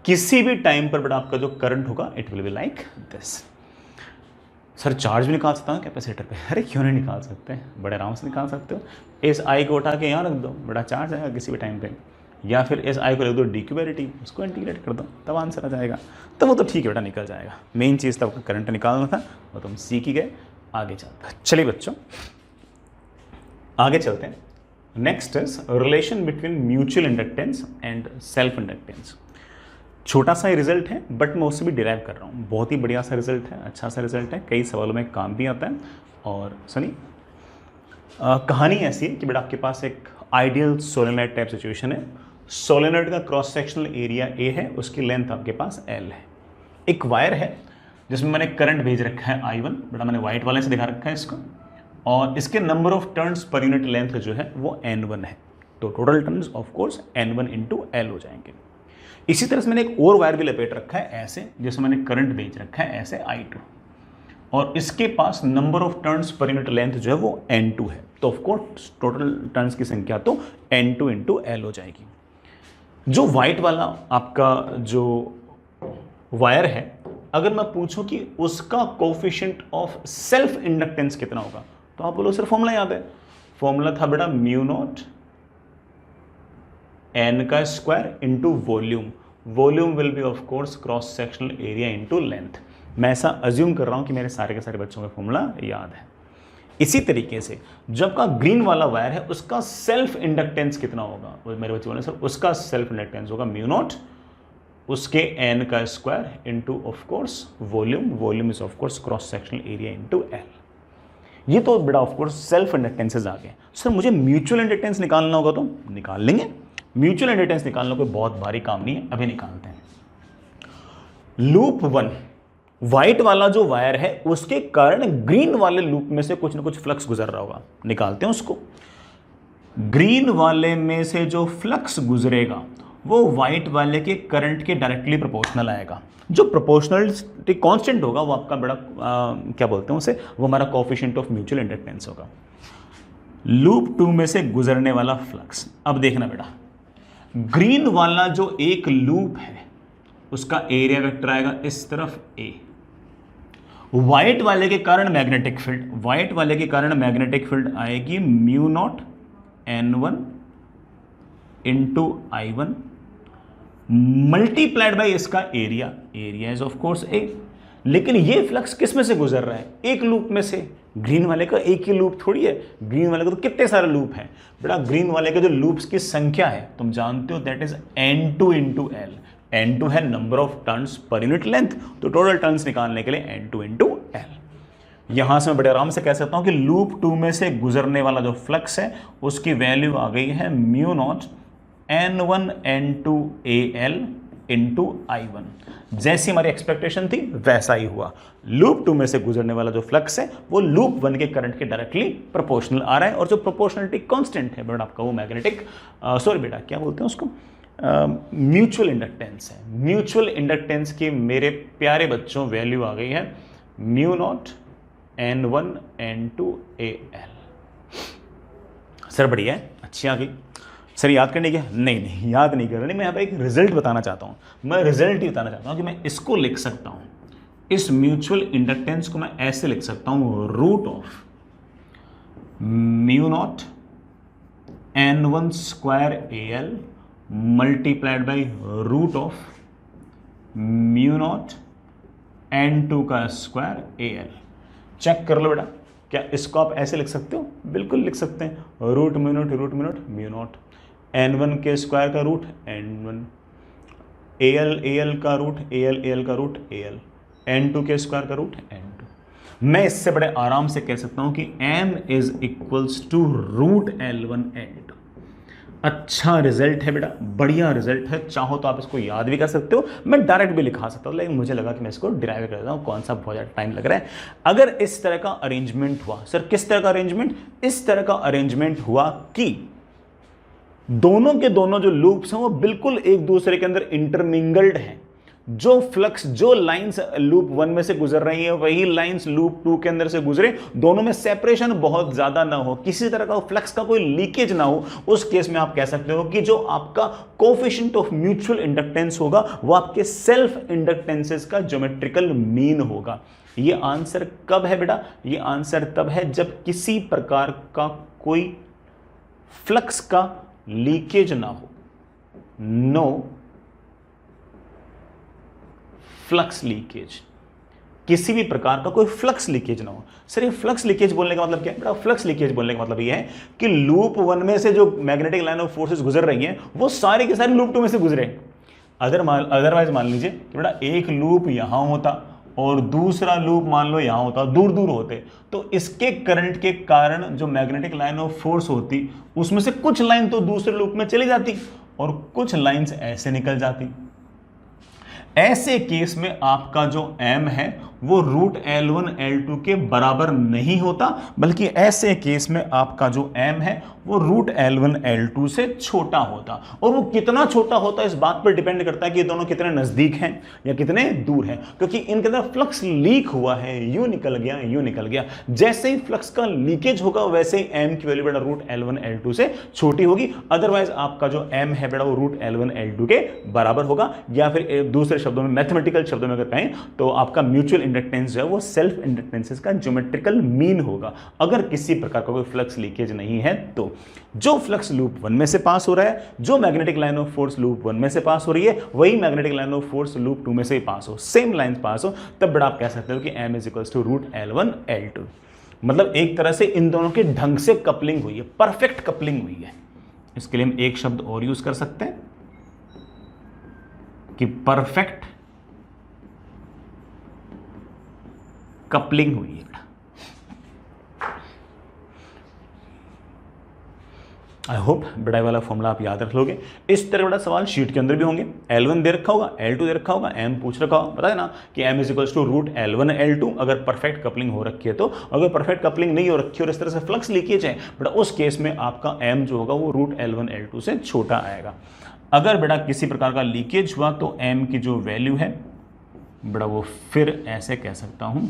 किसी भी टाइम पर बेटा आपका जो करंट होगा it will be like this. Sir charge भी निकाल सकता हूँ कैपेसिटर पे? अरे क्यों नहीं निकाल सकते, बड़े आराम से निकाल सकते हो। इस आई को उठा के यहाँ रख दो, बड़ा चार्ज आएगा किसी भी टाइम पे, या फिर इस आई को रख दो D Q by D T, उसको इंटीग्रेट कर दो तब आंसर आ जाएगा। तो वो तो ठीक है बेटा निकल जाएगा, मेन चीज़ तो आपका करंट निकालना था वो तुम सीख ही गए। आगे चलते हैं, चलिए बच्चों आगे चलते हैं। Next is relation between mutual inductance and self inductance. छोटा सा रिजल्ट है बट मैं उससे भी डिराइव कर रहा हूँ, बहुत ही बढ़िया सा रिजल्ट है, अच्छा सा रिजल्ट है, कई सवालों में काम भी आता है। और सुनिए कहानी ऐसी है कि बेटा आपके पास एक आइडियल सोलेनॉइड टाइप सिचुएशन है। सोलेनॉइड का क्रॉस सेक्शनल एरिया ए है, उसकी लेंथ आपके पास एल है। एक वायर है जिसमें मैंने करंट भेज रखा है I1, बेटा मैंने व्हाइट वाले से दिखा रखा है इसको, और इसके number of turns per unit length जो है वो N1 है। तो total turns of course N1 into L हो जाएंगे। इसी तरह से मैंने एक और वायर भी लपेट रखा है ऐसे, जिसमें मैंने करंट भेज रखा है ऐसे I2, और इसके पास number of turns per unit length जो है वो N2 है। तो ऑफ कोर्स टोटल टर्न्स की संख्या तो N2 इंटू एल हो जाएगी। जो व्हाइट वाला आपका जो वायर है, अगर मैं पूछूं कि उसका कोफिशिएंट ऑफ सेल्फ इंडक्टेंस कितना होगा, तो आप बोलो सर फॉर्मूला याद है। फॉर्मूला था बेटा म्यू नॉट एन का square into volume. Volume will be of course cross sectional area into length. मैं ऐसा अज्यूम कर रहा हूं कि मेरे सारे के सारे बच्चों का फॉर्मूला याद है। इसी तरीके से जब का ग्रीन वाला वायर है उसका सेल्फ इंडक्टेंस कितना होगा, मेरे बच्चे बोले सर उसका सेल्फ इंडक्टेंस होगा म्यू नॉट उसके एन का square into of course volume. Volume is of course cross sectional area into L. ये तो बेटा ऑफ कोर्स सेल्फ इंडक्टेंसेस आ गए। सर मुझे म्यूचुअल इंडक्टेंस निकालना होगा तो निकाल लेंगे। म्यूचुअल इंडक्टेंस निकालना कोई बहुत भारी काम नहीं है, अभी निकालते हैं। लूप 1 व्हाइट वाला जो वायर है उसके कारण ग्रीन वाले लूप में से कुछ ना कुछ फ्लक्स गुजर रहा होगा, निकालते हैं उसको। ग्रीन वाले में से जो फ्लक्स गुजरेगा वो व्हाइट वाले के करंट के डायरेक्टली प्रोपोर्शनल आएगा। जो प्रोपोर्शनलिटी कांस्टेंट होगा वो आपका बड़ा क्या बोलते हैं उसे, वो हमारा कोएफिशिएंट ऑफ म्यूचुअल इंडक्टेंस होगा। लूप 2 में से गुजरने वाला फ्लक्स, अब देखना बेटा ग्रीन वाला जो एक लूप है उसका एरिया वेक्टर आएगा इस तरफ ए। व्हाइट वाले के कारण मैग्नेटिक फील्ड, व्हाइट वाले के कारण मैग्नेटिक फील्ड आएगी mu naught N1 into I1 multiplied by इसका area, area is of course A. लेकिन ये फ्लक्स किस में से गुजर रहा है, एक लूप में से। ग्रीन वाले का एक ही लूप थोड़ी है, ग्रीन वाले का तो कितने सारे लूप हैं बेटा। ग्रीन वाले के जो लूप्स की संख्या है तुम जानते हो that is N2 into L. N2 है number of turns per unit length, तो टोटल टर्न्स निकालने के लिए N2 इंटू एल। यहां से मैं बड़े आराम से कह सकता हूं कि लूप 2 में से गुजरने वाला जो फ्लक्स है उसकी वैल्यू आ गई है mu naught N1 N2 AL into I1। जैसी हमारी एक्सपेक्टेशन थी वैसा ही हुआ। लूप 2 में से गुजरने वाला जो फ्लक्स है वो लूप 1 के करंट के डायरेक्टली प्रोपोर्शनल आ रहा है, और जो प्रोपोर्शनलिटी कांस्टेंट है बेटा आपका वो मैग्नेटिक सॉरी बेटा क्या बोलते हैं उसको, म्यूचुअल इंडक्टेंस है। म्यूचुअल इंडक्टेंस की मेरे प्यारे बच्चों वैल्यू आ गई है mu naught N1 N2 AL। Sir बढ़िया है, अच्छी आ गई। सर याद करने क्या? नहीं याद नहीं करनी, मैं यहाँ पर एक रिजल्ट बताना चाहता हूँ। मैं रिजल्ट ही बताना चाहता हूँ कि मैं इसको लिख सकता हूँ, इस म्यूचुअल इंडक्टेंस को मैं ऐसे लिख सकता हूँ root of mu naught N1 square AL multiplied by root of mu naught N2 का स्क्वायर AL। चेक कर लो बेटा क्या इसको आप ऐसे लिख सकते हो? बिल्कुल लिख सकते हैं, root mu naught mu naught, n1 के स्क्वायर का रूट n1, al का रूट al का रूट al, n2 के स्क्वायर का रूट n2। मैं इससे बड़े आराम से कह सकता हूं कि m is equals to root l1 l2। अच्छा रिजल्ट है बेटा, बढ़िया रिजल्ट है। चाहो तो आप इसको याद भी कर सकते हो, मैं डायरेक्ट भी लिखा सकता हूं, लेकिन मुझे लगा कि मैं इसको डिराइव कर देता हूं, कौन सा बहुत ज़्यादा टाइम लग रहा है। अगर इस तरह का अरेंजमेंट हुआ, सर किस तरह का अरेंजमेंट? इस तरह का अरेंजमेंट हुआ कि दोनों के दोनों जो लूप्स हैं वो बिल्कुल एक दूसरे के अंदर इंटरमिंगल्ड हैं। जो फ्लक्स, जो लाइंस लूप 1 में से गुजर रही है वही लाइंस लूप 2 के अंदर से गुजरे, दोनों में सेपरेशन बहुत ज्यादा ना हो, किसी तरह का फ्लक्स का कोई लीकेज ना हो, उस केस में आप कह सकते हो कि जो आपका कोएफिशिएंट ऑफ म्यूचुअल इंडक्टेंस होगा वो आपके सेल्फ इंडक्टेंसेस का ज्योमेट्रिकल मीन होगा। ये आंसर कब है बेटा? ये आंसर तब है जब किसी प्रकार का कोई फ्लक्स का लीकेज ना हो। नो फ्लक्स लीकेज, किसी भी प्रकार का कोई फ्लक्स लीकेज ना हो। सर ये फ्लक्स लीकेज बोलने का मतलब क्या है बेटा? फ्लक्स लीकेज बोलने का मतलब ये है कि लूप 1 में से जो मैग्नेटिक लाइन ऑफ फोर्सेस गुजर रही हैं वो सारे के सारे लूप 2 में से गुजरे। अदरवाइज मान लीजिए कि बेटा एक लूप यहां होता और दूसरा लूप मान लो यहां होता, दूर दूर होते, तो इसके करंट के कारण जो मैग्नेटिक लाइन ऑफ फोर्स होती उसमें से कुछ लाइन तो दूसरे लूप में चली जाती और कुछ लाइंस ऐसे निकल जाती। ऐसे केस में आपका जो m है वो रूट L1 L2 के बराबर नहीं होता, बल्कि ऐसे केस में आपका जो m है वो रूट L1 L2 से छोटा होता। और वो कितना छोटा होता इस बात पर डिपेंड करता है कि ये दोनों कितने नजदीक हैं या कितने दूर हैं, क्योंकि इनके अंदर फ्लक्स लीक हुआ है, यूं निकल गया, यूं निकल गया। जैसे ही फ्लक्स का लीकेज होगा वैसे ही m की वैल्यू बेटा रूट L1 L2 से छोटी होगी। अदरवाइज आपका जो m है बेटा वो रूट L1 L2 के बराबर होगा, या फिर दूसरे शब्दों में, मैथमेटिकल शब्दों में अगर कहें तो आपका म्यूचुअल इंडक्टेंस जो है वो सेल्फ इंडक्टेंसेस का ज्योमेट्रिकल मीन होगा। अगर किसी प्रकार का कोई फ्लक्स लीकेज नहीं है तो जो फ्लक्स लूप 1 में से पास हो रहा है, जो magnetic line of force loop 1 में से पास हो रही है, वही magnetic line of force loop 2 में से पास हो, सेम लाइन पास हो, तब बड़ा आप कह सकते हो कि m is equals to root L1 L2। मतलब एक तरह से इन दोनों के ढंग से कपलिंग हुई है, परफेक्ट कपलिंग हुई है। इसके लिए हम एक शब्द और यूज कर सकते हैं कि परफेक्ट कपलिंग हुई है। आई होप बड़ा वाला फॉर्मूला आप याद रख लोगे। इस तरह बड़ा सवाल शीट के अंदर भी होंगे। L1 दे रखा होगा, L2 दे रखा होगा, m पूछ रखा होगा, पता है ना कि m is equals to root L1 L2 अगर परफेक्ट कपलिंग हो रखी है तो। अगर परफेक्ट कपलिंग नहीं हो रखी और इस तरह से फ्लक्स लीकेज है बेटा, उस केस में आपका m जो होगा वो रूट L1 L2 से छोटा आएगा। अगर बेटा किसी प्रकार का लीकेज हुआ तो m की जो वैल्यू है बेटा वो फिर ऐसे कह सकता हूं,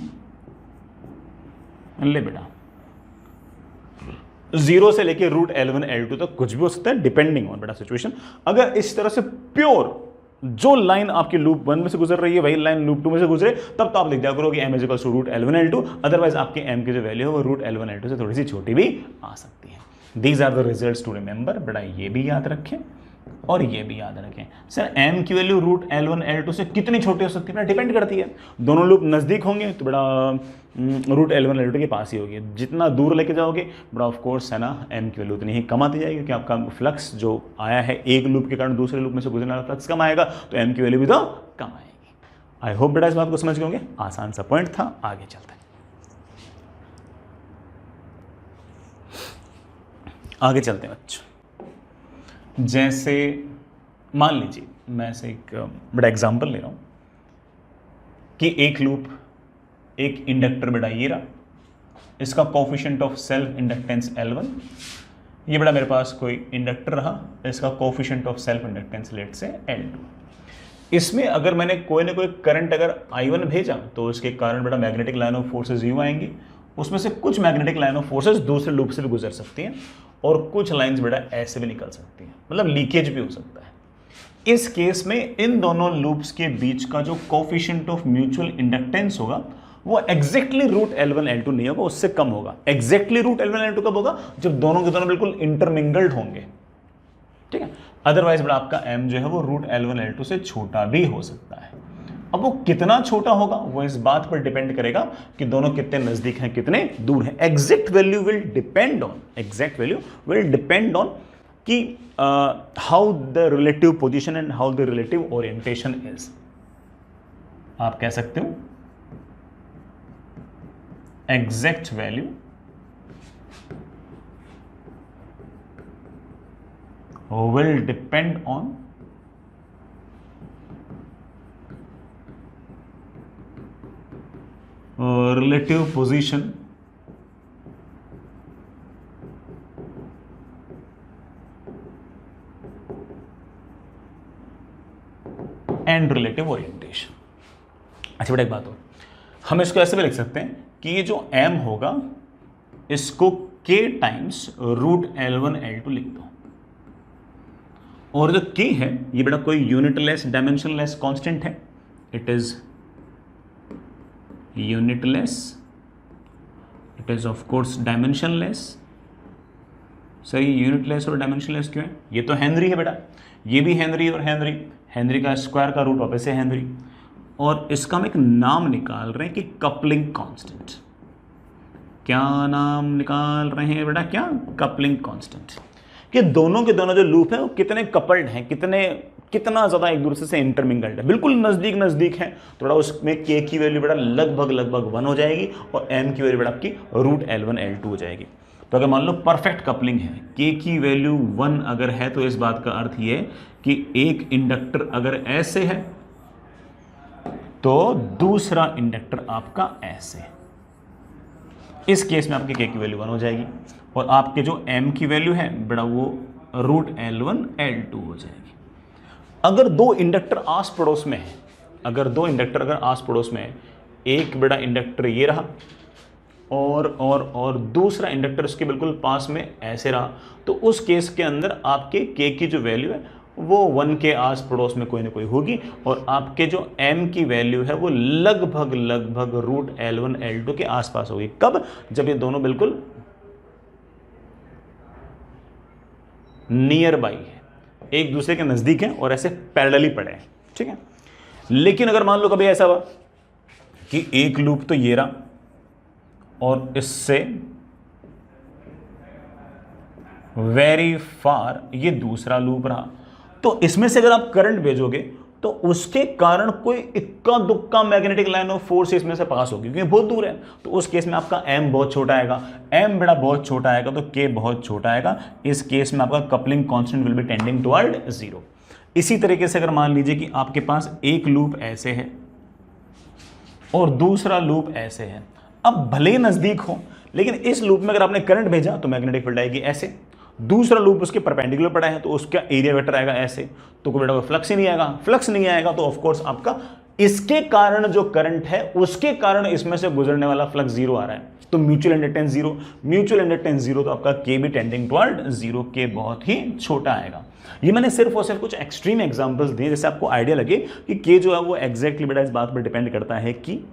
ले बेटा 0 से लेके रूट L1 L2 तक कुछ भी हो सकता है, डिपेंडिंग ऑन बेटा सिचुएशन। अगर इस तरह से प्योर जो लाइन आपकी लूप 1 में से गुजर रही है वही लाइन लूप 2 में से गुजरे, तब तो आप लिख दिया करो कि m is equal to root L1 L2। Otherwise आपके m की जो वैल्यू है वो रूट L1 L2 से थोड़ी सी छोटी भी आ सकती है। These are the results to remember. बेटा ये भी याद रखें और ये भी याद रखें। सर m की वैल्यू रूट L1 L2 से कितनी छोटी हो सकती है? डिपेंड करती है, दोनों लूप नज़दीक होंगे तो बड़ा रूट L1 L2 के पास ही होगी। जितना दूर लेके जाओगे बड़ा ऑफ कोर्स है ना m की वैल्यू उतनी ही कम आती जाएगी, क्योंकि आपका फ्लक्स जो आया है एक लूप के कारण दूसरे लूप में से गुजरने वाला फ्लक्स कम आएगा, तो m की वैल्यू भी तो कम आएगी। आई होप बेटा इस बात को समझ गए होंगे। आसान सा पॉइंट था, आगे चलते हैं। आगे चलते हैं बच्चों। जैसे मान लीजिए मैं ऐसे एक बड़ा एग्जांपल ले रहा हूं कि एक लूप, एक इंडक्टर बेटा ये रहा, इसका coefficient of self inductance L1, ये बेटा मेरे पास कोई इंडक्टर रहा, इसका coefficient of self inductance let say L2। इसमें अगर मैंने कोई ना कोई करंट अगर I1 भेजा तो उसके कारण बेटा मैग्नेटिक लाइन ऑफ फोर्सेस यूं आएंगी, उसमें से कुछ मैग्नेटिक लाइन ऑफ फोर्सेस दूसरे लूप से भी गुजर सकती हैं और कुछ लाइंस बेटा ऐसे भी निकल सकती हैं, मतलब लीकेज भी हो सकता है। इस केस में इन दोनों लूप्स के बीच का जो कोफिशिएंट ऑफ म्यूचुअल इंडक्टेंस होगा वो एग्जैक्टली रूट L1 L2 नहीं होगा, उससे कम होगा। एग्जैक्टली रूट L1 L2 कब होगा? जब दोनों के दोनों बिल्कुल इंटरमिंगल्ड होंगे, ठीक है। अदरवाइज बेटा आपका m जो है वो रूट L1 L2 से छोटा भी हो सकता है। अब वो कितना छोटा होगा वो इस बात पर डिपेंड करेगा कि दोनों कितने नजदीक हैं कितने दूर हैं। Exact value will depend on कि how the relative position and how the relative orientation is. आप कह सकते हो exact value will depend on relative position and relative orientation। अच्छा बेटा एक बात हो, हम इसको ऐसे भी लिख सकते हैं कि ये जो m होगा इसको k times root L1 L2 लिख दो, और जो k है ये बेटा कोई यूनिटलेस डायमेंशनलेस कांस्टेंट है, it is unitless, it is of course dimensionless. सही, यूनिटलेस और डायमेंशनलेस क्यों है? ये तो हेनरी है बेटा, ये भी हेनरी और हेनरी का स्क्वायर का रूट वापस है हेनरी, और इसका हम एक नाम निकाल रहे हैं कि कपलिंग कांस्टेंट। क्या नाम निकाल रहे हैं बेटा? क्या? Coupling constant. कि दोनों के दोनों जो लूप है वो कितने कपल्ड हैं, कितना ज़्यादा एक दूसरे से इंटरमिंगल्ड है, बिल्कुल नज़दीक है। थोड़ा उसमें k की वैल्यू बेटा लगभग 1 हो जाएगी और m की वैल्यू बेटा आपकी रूट L1 L2 हो जाएगी। तो अगर मान लो परफेक्ट कपलिंग है, k की वैल्यू 1 अगर है तो इस बात का अर्थ ये है कि एक इंडक्टर अगर ऐसे है तो दूसरा इंडक्टर आपका ऐसे। इस केस में आपकी k की वैल्यू 1 हो जाएगी और आपके जो m की वैल्यू है बेटा वो रूट L1 L2 हो जाएगी। अगर दो इंडक्टर आस पड़ोस में है, अगर आस पड़ोस में है, एक बेटा इंडक्टर ये रहा और दूसरा इंडक्टर उसके बिल्कुल पास में ऐसे रहा, तो उस केस के अंदर आपके k की जो वैल्यू है वो 1 के आस पड़ोस में कोई ना कोई होगी और आपके जो m की वैल्यू है वो लगभग रूट L1 L2 के आसपास होगी। कब? जब ये दोनों बिल्कुल नियर बाई है, एक दूसरे के नजदीक हैं और ऐसे पैरेलली पड़े हैं, ठीक है। लेकिन अगर मान लो कभी ऐसा हुआ कि एक लूप तो ये रहा और इससे वेरी फार ये दूसरा लूप रहा, तो इसमें से अगर आप करंट भेजोगे तो उसके कारण कोई इक्का दुक्का मैग्नेटिक लाइन ऑफ फोर्स इसमें से पास होगी क्योंकि बहुत दूर है। तो उस केस में आपका m बहुत छोटा आएगा, m बेटा बहुत छोटा आएगा तो k बहुत छोटा आएगा। इस केस में आपका coupling constant will be tending toward 0। इसी तरीके से अगर मान लीजिए कि आपके पास एक लूप ऐसे है और दूसरा लूप ऐसे है, अब भले नजदीक हो लेकिन इस लूप में अगर आपने करंट भेजा तो मैग्नेटिक फील्ड आएगी ऐसे, दूसरा लूप उसके परपेंडिकुलर पड़ा है तो उसका एरिया वेक्टर आएगा ऐसे, तो कोई बेटा फ्लक्स ही नहीं आएगा। फ्लक्स नहीं आएगा तो ऑफ कोर्स आपका इसके कारण जो करंट है उसके कारण इसमें से गुजरने वाला फ्लक्स 0 आ रहा है, तो म्यूचुअल इंडक्टेंस 0, तो आपका k भी टेंडिंग टुवर्ड 0, k बहुत ही छोटा आएगा। ये मैंने सिर्फ और सिर्फ कुछ एक्सट्रीम एग्जांपल्स दिए जैसे आपको आइडिया लगे कि k जो है वो एग्जैक्टली बेटा इस बात पर डिपेंड करता है कि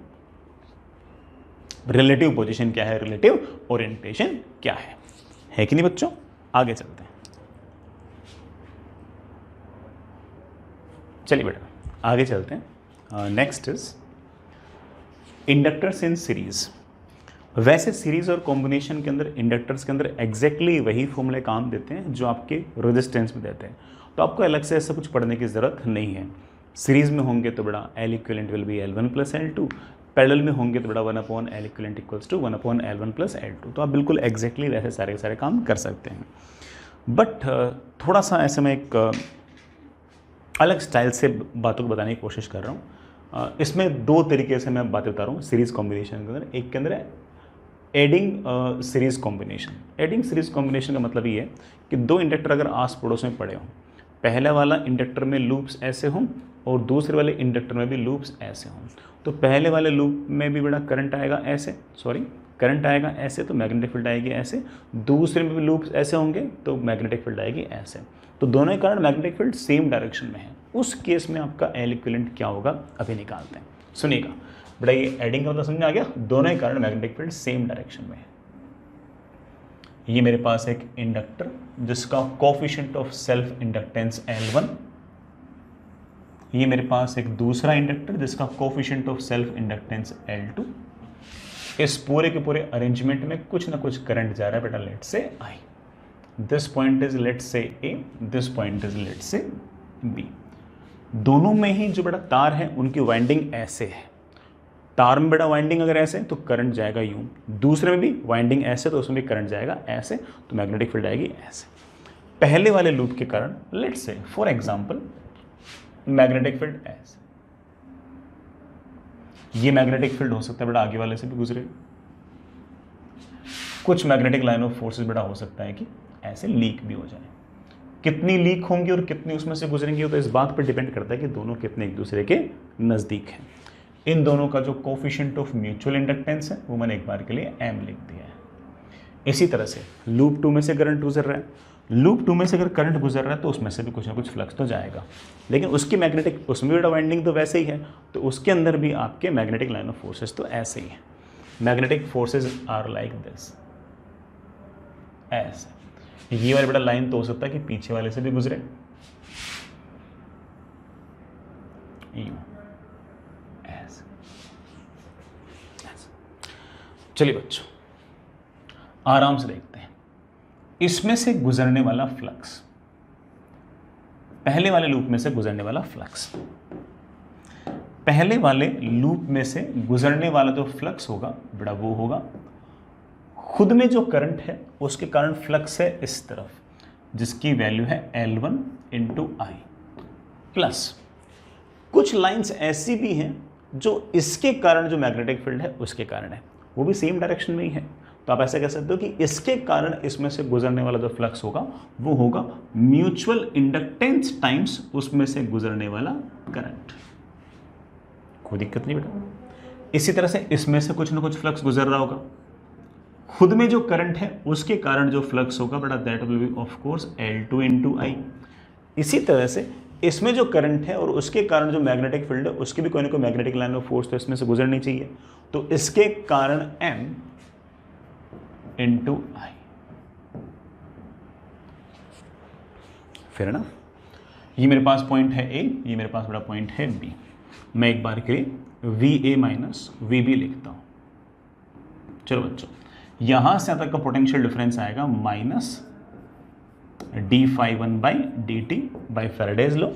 रिलेटिव पोजीशन क्या है, रिलेटिव ओरिएंटेशन क्या है कि नहीं बच्चों? आगे चलते हैं, चलिए बेटा आगे चलते हैं। Next is inductors in series. वैसे सीरीज और कॉम्बिनेशन के अंदर इंडक्टर्स के अंदर एग्जैक्टली वही फॉर्मूले काम देते हैं जो आपके रेजिस्टेंस में देते हैं, तो आपको अलग से ऐसा कुछ पढ़ने की ज़रूरत नहीं है। सीरीज में होंगे तो बेटा L equivalent will be L1 plus L2, parallel में होंगे तो बेटा 1/L equivalent equals to 1/L1 plus L2। तो आप बिल्कुल एग्जैक्टली वैसे सारे काम कर सकते हैं, बट थोड़ा सा ऐसे मैं एक अलग स्टाइल से बातों को बताने की कोशिश कर रहा हूँ। इसमें दो तरीके से मैं बातें बता रहा हूँ सीरीज़ कॉम्बिनेशन के अंदर। एक के अंदर है adding series combination. Adding series combination का मतलब ये है कि दो इंडक्टर अगर आस पड़ोस में पड़े हों, पहले वाला इंडक्टर में लूप्स ऐसे हों और दूसरे वाले इंडक्टर में भी लूप्स ऐसे हों, तो पहले वाले लूप में भी बड़ा करंट आएगा ऐसे, करंट आएगा ऐसे तो मैग्नेटिक फील्ड आएगी ऐसे, दूसरे में भी लूप्स ऐसे होंगे तो मैग्नेटिक फील्ड आएगी ऐसे, तो दोनों के कारण मैग्नेटिक फील्ड सेम डायरेक्शन में है। उस केस में आपका L इक्विवेलेंट क्या होगा अभी निकालते हैं, सुनिएगा बेटा। ये एडिंग का मतलब समझ में आ गया, दोनों के कारण मैग्नेटिक फील्ड सेम डायरेक्शन में है। ये मेरे पास एक इंडक्टर जिसका coefficient of self inductance L1, ये मेरे पास एक दूसरा इंडक्टर जिसका coefficient of self inductance L2। इस पूरे के पूरे अरेंजमेंट में कुछ ना कुछ करंट जा रहा है बेटा, let say I। This point is let say A, this point is let say B। दोनों में ही जो बेटा तार है उनकी वाइंडिंग ऐसे है। तार में बेटा वाइंडिंग अगर ऐसे तो करंट जाएगा यूं, दूसरे में भी वाइंडिंग ऐसे तो उसमें भी करंट जाएगा ऐसे, तो मैग्नेटिक फील्ड आएगी ऐसे। पहले वाले लूप के कारण लेट से फॉर एग्जांपल मैग्नेटिक फील्ड ऐसे, ये मैग्नेटिक फील्ड हो सकता है बेटा आगे वाले से भी गुजरे। कुछ मैग्नेटिक लाइन ऑफ फोर्सेस बेटा हो सकता है कि ऐसे लीक भी हो जाए। कितनी लीक होंगी और कितनी उसमें से गुजरेंगी तो इस बात पर डिपेंड करता है कि दोनों कितने एक दूसरे के नजदीक हैं। इन दोनों का जो कोफिशिएंट ऑफ म्यूचुअल इंडक्टेंस है वो मैंने एक बार के लिए m लिख दिया है। इसी तरह से लूप 2 में से करंट गुजर रहा है, लूप 2 में से अगर करंट गुजर रहा है तो उसमें से भी कुछ ना कुछ फ्लक्स तो जाएगा, लेकिन उसकी मैग्नेटिक उसमें भी वाइंडिंग तो वैसे ही है, तो उसके अंदर भी आपके मैग्नेटिक लाइन ऑफ फोर्सेस तो ऐसे ही है। Magnetic forces are like this, ऐसे। ये वाली बेटा लाइन तो हो सकता है कि पीछे वाले से भी गुजरे, यूं ऐसे। चलिए बच्चों आराम से देखते हैं इसमें से गुजरने वाला फ्लक्स, पहले वाले लूप में से गुजरने वाला फ्लक्स। पहले वाले लूप में से गुजरने वाला जो फ्लक्स होगा बेटा वो होगा खुद में जो करंट है उसके कारण फ्लक्स है इस तरफ, जिसकी वैल्यू है L1 इंटू आई, प्लस कुछ लाइंस ऐसी भी हैं जो इसके कारण जो मैग्नेटिक फील्ड है उसके कारण है, वो भी सेम डायरेक्शन में ही है। तो आप ऐसा कह सकते हो कि इसके कारण इसमें से गुजरने वाला जो फ्लक्स होगा वो होगा म्यूचुअल इंडक्टेंस टाइम्स उसमें से गुजरने वाला करंट। कोई दिक्कत नहीं बेटा। इसी तरह से इसमें से कुछ ना कुछ फ्लक्स गुजर रहा होगा, खुद में जो करंट है उसके कारण जो फ्लक्स होगा बेटा that will be of course L2 into I. इसी तरह से इसमें जो करंट है और उसके कारण जो मैग्नेटिक फील्ड है उसकी भी कोई ना कोई मैग्नेटिक लाइन ऑफ फोर्स तो इसमें से गुजरनी चाहिए, तो इसके कारण M इंटू आई। फिर ना ये मेरे पास पॉइंट है A, ये मेरे पास बड़ा पॉइंट है B। मैं एक बार के लिए VA माइनस VB लिखता हूं। चलो बच्चों यहां से तक का पोटेंशियल डिफरेंस आएगा minus d∅1 by dt by Faraday's law.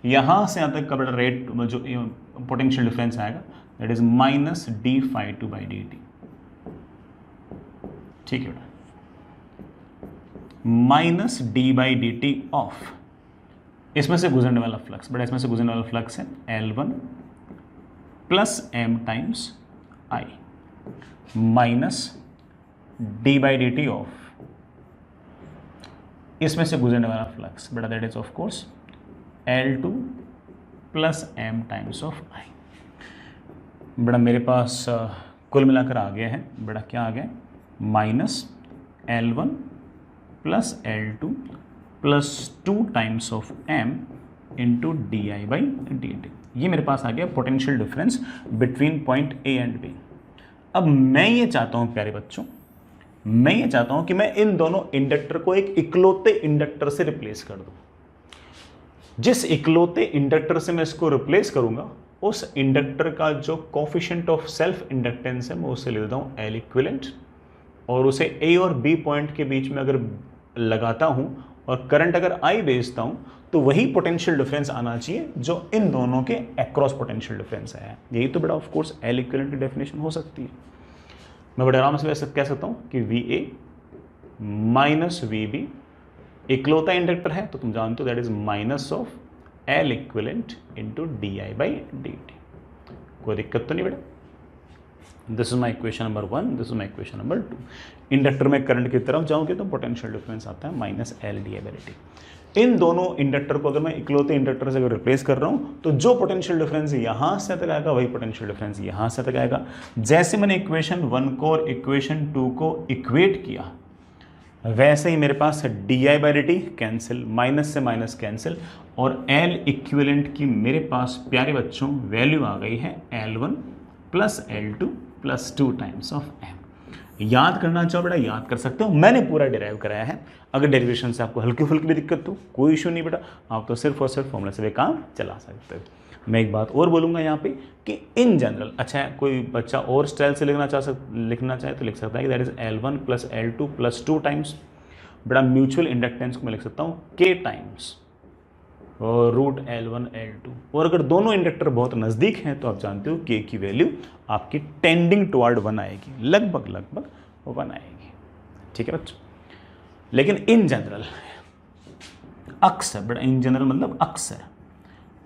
यहां से तक का बड़ा रेट जो पोटेंशियल डिफरेंस आएगा that is minus d∅2 by dt। ठीक है बेटा, minus d by dt of इसमें से गुजरने वाला फ्लक्स, बड़ा इसमें से गुजरने वाला फ्लक्स है L1 plus m times I minus d by dt of इसमें से गुजरने वाला फ्लक्स बेटा that is of course L2 plus m times of I। बेटा मेरे पास कुल मिलाकर आ गया है बेटा, क्या आ गया, minus L1 plus L2 plus 2 times of m into D I by D T. ये मेरे पास आ गया potential difference between point A and B। अब मैं ये चाहता हूं प्यारे बच्चों, मैं ये चाहता हूं कि मैं इन दोनों इंडक्टर को एक इकलौते इंडक्टर से रिप्लेस कर दूं। जिस इकलौते इंडक्टर से मैं इसको रिप्लेस करूंगा उस इंडक्टर का जो कोफिशिएंट ऑफ सेल्फ इंडक्टेंस है मैं उसे ले देता हूं L इक्विवेलेंट, और उसे A और B पॉइंट के बीच में अगर लगाता हूं और करंट अगर I भेजता हूं तो वही पोटेंशियल डिफरेंस आना चाहिए जो इन दोनों के अक्रॉस पोटेंशियल डिफरेंस है। यही तो बड़ा ऑफ कोर्स L इक्विवेलेंट की डेफिनेशन हो सकती है। मैं बड़े आराम से वैसे कह सकता हूं कि VA माइनस VB इकलौता इंडक्टर है तो तुम जानते हो that is minus of L equivalent into D I by D t. कोई दिक्कत तो नहीं बेटा। This is my equation number 1, this is my equation number 2। Inductor में करंट की तरफ जाओगे तो पोटेंशियल डिफरेंस आता है minus L d I by D t. इन दोनों इंडक्टर को अगर मैं इकलौते इंडक्टर से अगर रिप्लेस कर रहा हूं तो जो पोटेंशियल डिफरेंस यहां से तक आएगा वही पोटेंशियल डिफरेंस यहां से तक आएगा। जैसे मैंने इक्वेशन 1 को और इक्वेशन 2 को इक्वेट किया वैसे ही मेरे पास d I by D t cancel, minus से माइनस कैंसिल, और L इक्विवेलेंट की मेरे पास प्यारे बच्चों वैल्यू आ गई है L1 plus L2 plus 2 times of M। याद करना चाहो बेटा याद कर सकते हो, मैंने पूरा डिराइव कराया है। अगर डेरिवेशन से आपको हल्की फुल्की भी दिक्कत हो कोई इशू नहीं बेटा, आप तो सिर्फ और सिर्फ फॉर्मूला से भी काम चला सकते हो। मैं एक बात और बोलूँगा यहाँ पे कि इन जनरल, अच्छा कोई बच्चा और स्टाइल से लिखना चाहे तो लिख सकता है कि that is L1 + L2 + 2 times बेटा म्यूचुअल इंडक्टेंस को मैं लिख सकता हूँ K टाइम्स √L1 L2। और अगर दोनों इंडक्टर बहुत नज़दीक हैं तो आप जानते हो K की वैल्यू आपकी टेंडिंग टुवर्ड 1 आएगी, लगभग 1 आएगी। ठीक है बच्चों, लेकिन इन जनरल अक्सर बेटा, इन जनरल मतलब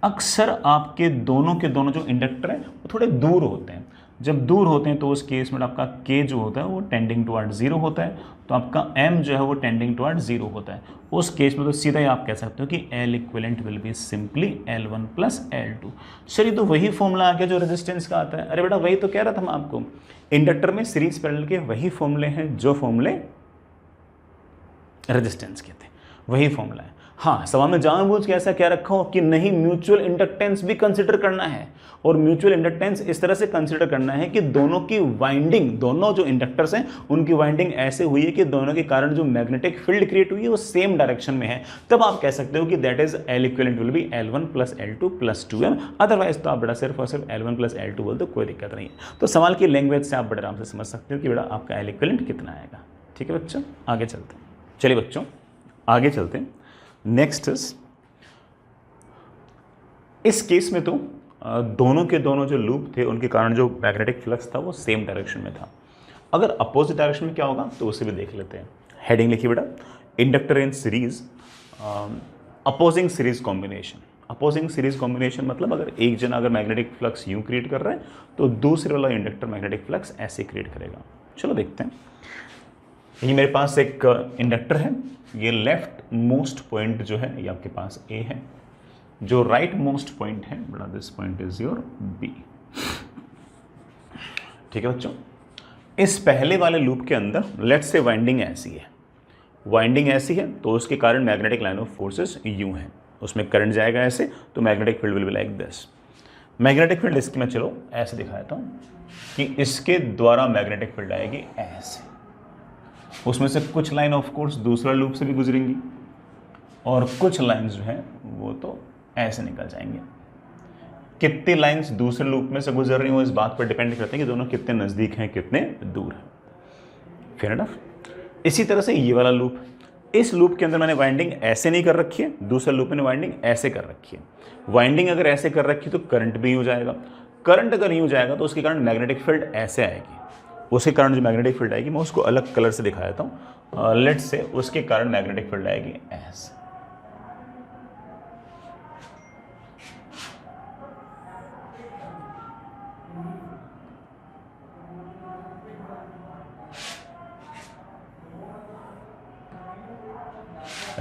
अक्सर आपके दोनों के दोनों जो इंडक्टर हैं वो थोड़े दूर होते हैं। जब दूर होते हैं तो उस केस में आपका K जो होता है वो टेंडिंग टुवर्ड 0 होता है, तो आपका M जो है वो टेंडिंग टुवर्ड 0 होता है। उस केस में तो सीधा ही आप कह सकते हो कि L equivalent will be simply L1 + L2। चलिए तो वही फॉर्मूला आ गया जो रेजिस्टेंस का आता है। अरे बेटा वही तो कह रहा था मैं आपको, इंडक्टर में सीरीज पैरेलल के वही फॉर्मूले हैं जो फॉर्मूले रेजिस्टेंस के थे, वही फॉर्मूला है। हाँ, सवाल में जानबूझ के ऐसा क्या रखा हो कि नहीं म्यूचुअल इंडक्टेंस भी कंसिडर करना है, और म्यूचुअल इंडक्टेंस इस तरह से कंसिडर करना है कि दोनों की वाइंडिंग, दोनों जो इंडक्टर्स हैं उनकी वाइंडिंग ऐसे हुई है कि दोनों के कारण जो मैग्नेटिक फील्ड क्रिएट हुई है वो सेम डायरेक्शन में है। तब आप कह सकते हो कि that is L equivalent will be L1 + L2 + 2M। Otherwise तो आप बेटा सिर्फ और सिर्फ L1 + L2 बोल दो, कोई दिक्कत नहीं है। तो सवाल की लैंग्वेज से आप बड़े आराम से समझ सकते हो कि बेटा आपका L इक्विवेलेंट कितना आएगा। ठीक है बच्चों, आगे चलते हैं। चलिए बच्चों आगे चलते हैं। नेक्स्ट इस केस में तो दोनों के दोनों जो लूप थे उनके कारण जो मैग्नेटिक फ्लक्स था वो सेम डायरेक्शन में था। अगर अपोजिट डायरेक्शन में क्या होगा तो उसे भी देख लेते हैं। हेडिंग लिखिए बेटा, inductor in series opposing series combination. Opposing series combination मतलब अगर एक जना अगर मैग्नेटिक फ्लक्स यूं क्रिएट कर रहा है तो दूसरे वाला इंडक्टर मैग्नेटिक फ्लक्स ऐसे क्रिएट करेगा। चलो देखते हैं। ये मेरे पास एक इंडक्टर है, ये लेफ्ट मोस्ट पॉइंट जो है ये आपके पास A है, जो राइट मोस्ट पॉइंट है बड़ा this point is your B। ठीक है बच्चों, इस पहले वाले लूप के अंदर लेट्स से वाइंडिंग ऐसी है, वाइंडिंग ऐसी है तो उसके कारण मैग्नेटिक लाइन ऑफ फोर्सेस यूं है, उसमें करंट जाएगा ऐसे तो magnetic field will be like this. Magnetic field इसकी मैं चलो ऐसे दिखाता हूँ कि इसके द्वारा मैग्नेटिक फील्ड आएगी ऐसे, उसमें से कुछ लाइन ऑफ कोर्स दूसरा लूप से भी गुजरेंगी और कुछ लाइंस जो है वो तो ऐसे निकल जाएंगे। कितनी लाइंस दूसरे लूप में से गुजर रही हो इस बात पर डिपेंड करते हैं कि दोनों कितने नज़दीक हैं कितने दूर हैं। Fair enough. इसी तरह से ये वाला लूप, इस लूप के अंदर मैंने वाइंडिंग ऐसे नहीं कर रखी है, दूसरे लूप में वाइंडिंग ऐसे कर रखी है। वाइंडिंग अगर ऐसे कर रखी तो करंट भी यूँ जाएगा, करंट अगर यूँ जाएगा तो उसके कारण मैग्नेटिक फील्ड ऐसे आएगी, उसके कारण जो मैग्नेटिक फील्ड आएगी मैं उसको अलग कलर से दिखा देता हूँ। लेट्स से उसके कारण मैग्नेटिक फील्ड आएगी ऐसे।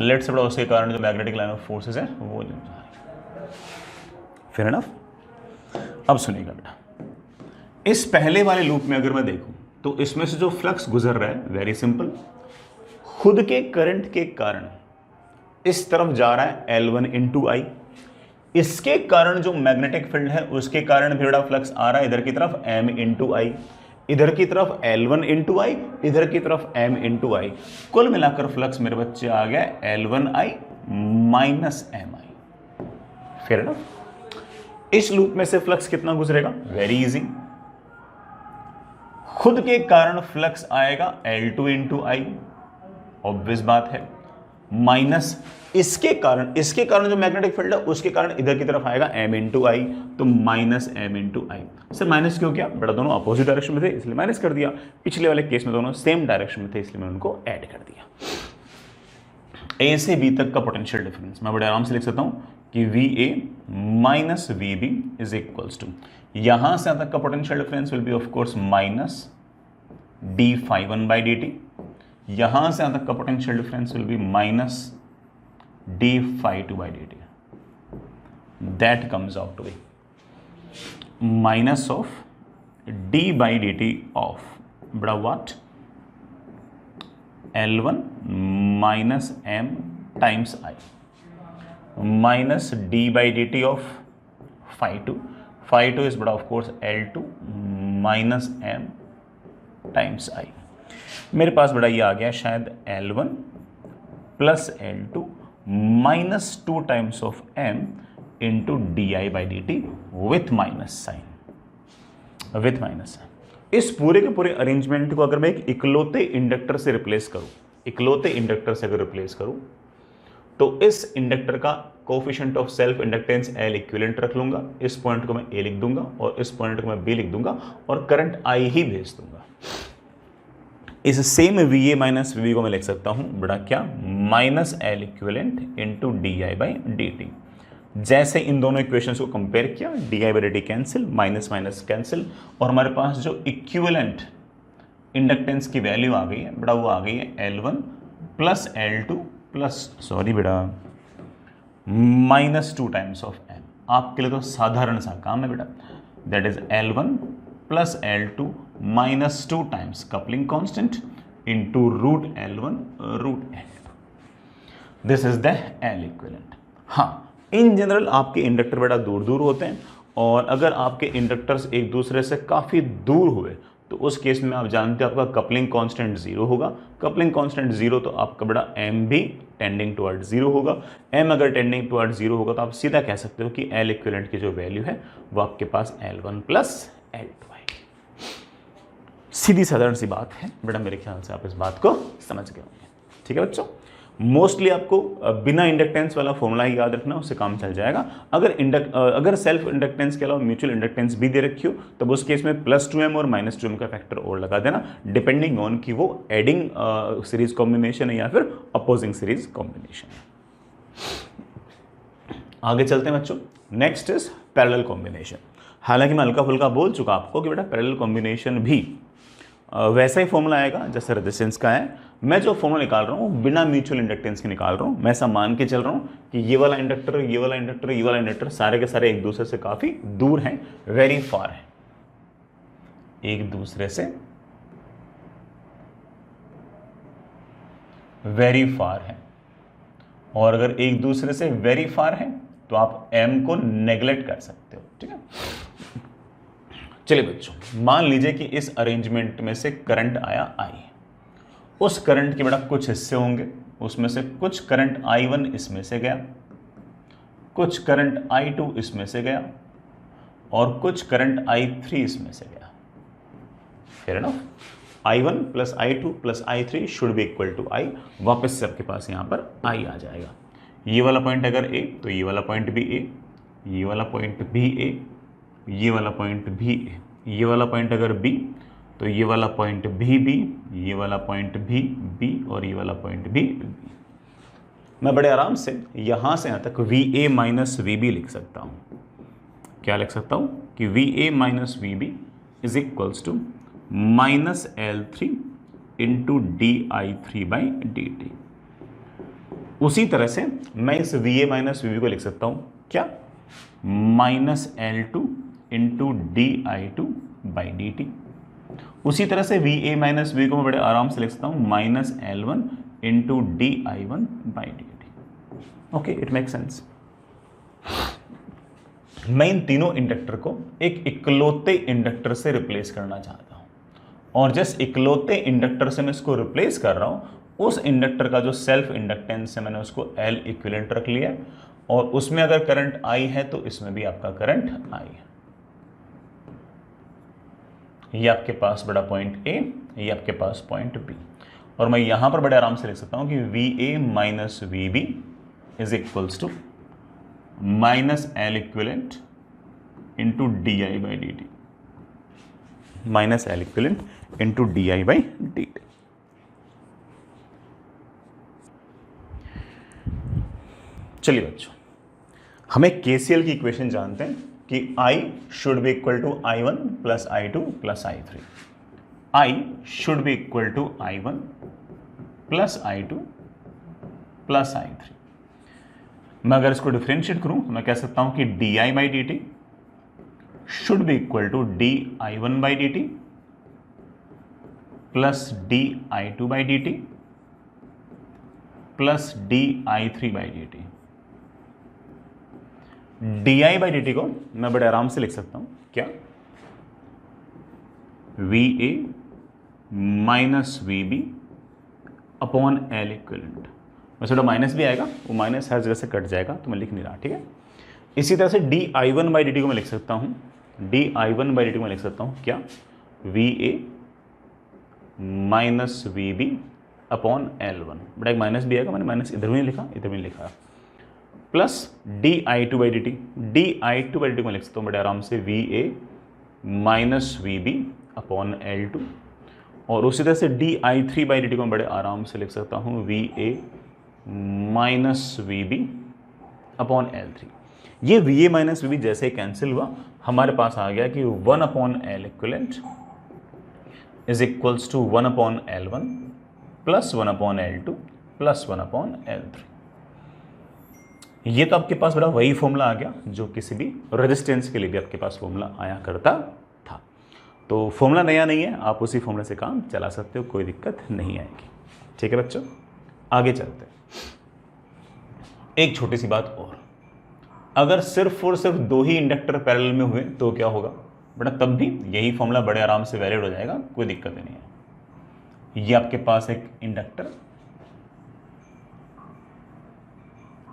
लेट्स से बड़ा उसके कारण जो मैग्नेटिक लाइन ऑफ फोर्सेस है वो नहीं जा रही। Fair enough. अब सुनिएगा बेटा, इस पहले वाले लूप में अगर मैं देखूं तो इसमें से जो फ्लक्स गुजर रहा है वेरी सिंपल, खुद के करंट के कारण इस तरफ जा रहा है L1 × I, इसके कारण जो मैग्नेटिक फील्ड है उसके कारण भी बड़ा फ्लक्स आ रहा है इधर की तरफ M × I, इधर की तरफ L1 × I, इधर की तरफ M × I। कुल मिलाकर फ्लक्स मेरे बच्चे आ गया L1I - MI। Fair enough. इस लूप में से फ्लक्स कितना गुजरेगा, वेरी इजी, खुद के कारण फ्लक्स आएगा L2 × I, ऑब्वियस बात है, माइनस इसके कारण जो मैग्नेटिक फील्ड है उसके कारण इधर की तरफ आएगा M × I, तो -M × I। सर माइनस क्यों किया बेटा, दोनों अपोजिट डायरेक्शन में थे इसलिए माइनस कर दिया, पिछले वाले केस में दोनों सेम डायरेक्शन में थे इसलिए मैंने उनको ऐड कर दिया। A से B तक का पोटेंशियल डिफरेंस मैं बड़े आराम से लिख सकता हूं कि VA - VB is equals to, यहां से तक का potential difference will be of course -dφ1/dt, यहां से तक का potential difference will be -dφ2/dt। That comes out to be minus of d/dt of बड़ा what L1 - M times I minus d/dt of φ2, φ2 is बड़ा of course L2 - M times I। मेरे पास बड़ा ये आ गया शायद L1 plus L2 minus 2 times of M into di/dt with minus sign, with minus sign. इस पूरे के पूरे अरेंजमेंट को अगर मैं एक इकलौते इंडक्टर से रिप्लेस करूं, इकलौते इंडक्टर से अगर रिप्लेस करूं, तो इस इंडक्टर का coefficient of self inductance L equivalent रख लूंगा, इस पॉइंट को मैं A लिख दूंगा और इस पॉइंट को मैं B लिख दूंगा और करंट I ही भेज दूंगा। इस सेम VA माइनस VB को मैं लिख सकता हूं बड़ा क्या, minus L equivalent into di/dt। जैसे इन दोनों इक्वेशंस को कंपेयर किया, di/dt cancel, minus minus cancel, और हमारे पास जो इक्विवेलेंट इंडक्टेंस की वैल्यू आ गई है बड़ा, वो आ गई है L1 plus L2 plus, sorry बेटा, माइनस 2 टाइम्स ऑफ M। आपके लिए तो साधारण सा काम है बेटा, that is L1 plus L2 minus 2 times coupling constant into root L1 root L2। This is the L equivalent. हाँ, इन जनरल आपके इंडक्टर बेटा दूर दूर होते हैं, और अगर आपके इंडक्टर्स एक दूसरे से काफ़ी दूर हुए तो उस केस में आप जानते हैं आपका कपलिंग कांस्टेंट 0 होगा। कपलिंग कांस्टेंट 0 तो आपका बड़ा M भी टेंडिंग टुवर्ड 0 होगा। M अगर टेंडिंग टुवर्ड 0 होगा तो आप सीधा कह सकते हो कि L इक्विवेलेंट की जो वैल्यू है वो आपके पास L1 प्लस L2 है। सीधी साधारण सी बात है बेटा, मेरे ख्याल से आप इस बात को समझ गए होंगे। ठीक है बच्चों, मोस्टली आपको बिना इंडक्टेंस वाला फॉर्मूला ही याद रखना, उससे काम चल जाएगा। अगर सेल्फ इंडक्टेंस के अलावा म्यूचुअल इंडक्टेंस भी दे रखी हो तब उस केस में प्लस 2M और माइनस 2M का फैक्टर और लगा देना, डिपेंडिंग ऑन कि वो एडिंग सीरीज कॉम्बिनेशन है या फिर अपोजिंग सीरीज कॉम्बिनेशन है। आगे चलते हैं बच्चों, नेक्स्ट इज पैरेलल कॉम्बिनेशन। हालांकि मैं हल्का फुल्का बोल चुका आपको कि बेटा पैरेलल कॉम्बिनेशन भी वैसा ही फॉर्मूला आएगा जैसे रेजिस्टेंस का है। मैं जो फॉर्मूला निकाल रहा हूँ बिना म्यूचुअल इंडक्टेंस के निकाल रहा हूँ। मैं ऐसा मान के चल रहा हूँ कि ये वाला इंडक्टर, ये वाला इंडक्टर, ये वाला इंडक्टर सारे के सारे एक दूसरे से काफी दूर हैं, वेरी फार है, एक दूसरे से वेरी फार है। और अगर एक दूसरे से वेरी फार है तो आप M को नेग्लेक्ट कर सकते हो। ठीक है, चलिए बच्चों, मान लीजिए कि इस अरेंजमेंट में से करंट आया I। उस करंट के बेटा कुछ हिस्से होंगे, उसमें से कुछ करंट I1 इसमें से गया, कुछ करंट I2 इसमें से गया और कुछ करंट I3 इसमें से गया। Fair enough, I1 plus I2 plus I3 should be equal to I। वापस से आपके पास यहां पर I आ जाएगा। ये वाला पॉइंट अगर A तो ये वाला पॉइंट भी A, ये वाला पॉइंट भी A, ये वाला पॉइंट भी A, ये वाला पॉइंट अगर B तो ये वाला पॉइंट भी B, ये वाला पॉइंट भी B और ये वाला पॉइंट भी B। मैं बड़े आराम से यहां से यहां तक VA माइनस VB लिख सकता हूं। क्या लिख सकता हूं कि VA minus VB is equals to minus L3 into di3/dt। उसी तरह से मैं इस VA माइनस VB को लिख सकता हूं क्या, माइनस L2 इंटू di2/dt। उसी तरह से VA माइनस VB को मैं बड़े आराम से लिख सकता हूं minus L1 into di1/dt। Okay, it make sense. मैं इन तीनों इंडक्टर को एक इकलौते इंडक्टर से रिप्लेस करना चाहता हूं, और जिस इकलौते इंडक्टर से मैं इसको रिप्लेस कर रहा हूं उस इंडक्टर का जो सेल्फ इंडक्टेंस है मैंने उसको L इक्विवेलेंट रख लिया, और उसमें अगर करंट I है तो इसमें भी आपका करंट I है। ये आपके पास बड़ा पॉइंट A, ये आपके पास पॉइंट B, और मैं यहां पर बड़े आराम से लिख सकता हूं कि VA minus VB is equals to minus L equivalent into di/dt, minus L equivalent into di/dt। चलिए बच्चों, हमें KCL की इक्वेशन जानते हैं कि I should be equal to I1 plus I2 plus I3। I should be equal to I1 plus I2 plus I3। मैं अगर इसको डिफरेंशिएट करूं तो मैं कह सकता हूं कि di/dt should be equal to di1/dt plus di2/dt plus di3/dt। di/dt को मैं बड़े आराम से लिख सकता हूं क्या, VA minus V B upon L equivalent. वैसे थोड़ा माइनस भी आएगा, वो माइनस हर जगह से कट जाएगा तो मैं लिख नहीं रहा, ठीक है। इसी तरह से D I one by D T को मैं लिख सकता हूँ, D I one by D T को मैं लिख सकता हूँ क्या, V A minus V B upon L one. बड़ा एक माइनस भी आएगा, मैंने माइनस इधर भी लिखा, इधर भी लिखा, plus d I two by D t, d I two by D T को मैं लिख सकता हूँ बड़े आराम से V A minus V B upon L two. और उसी तरह से D I three by D T को मैं बड़े आराम से लिख सकता हूँ V A minus V B upon L three. ये V A minus V B जैसे ही कैंसिल हुआ, हमारे पास आ गया कि 1 upon L equivalent is equals to 1 upon L one plus 1 upon L two plus 1 upon L three. ये तो आपके पास बड़ा वही फॉर्मूला आ गया जो किसी भी रेजिस्टेंस के लिए भी आपके पास फॉर्मूला आया करता था। तो फॉर्मूला नया नहीं है, आप उसी फॉर्मूला से काम चला सकते हो, कोई दिक्कत नहीं आएगी। ठीक है बच्चों, आगे चलते हैं। एक छोटी सी बात और, अगर सिर्फ और सिर्फ दो ही इंडक्टर पैरेलल में हुए तो क्या होगा बेटा, तब भी यही फॉर्मूला बड़े आराम से वैलिड हो जाएगा, कोई दिक्कत नहीं है। ये आपके पास एक इंडक्टर,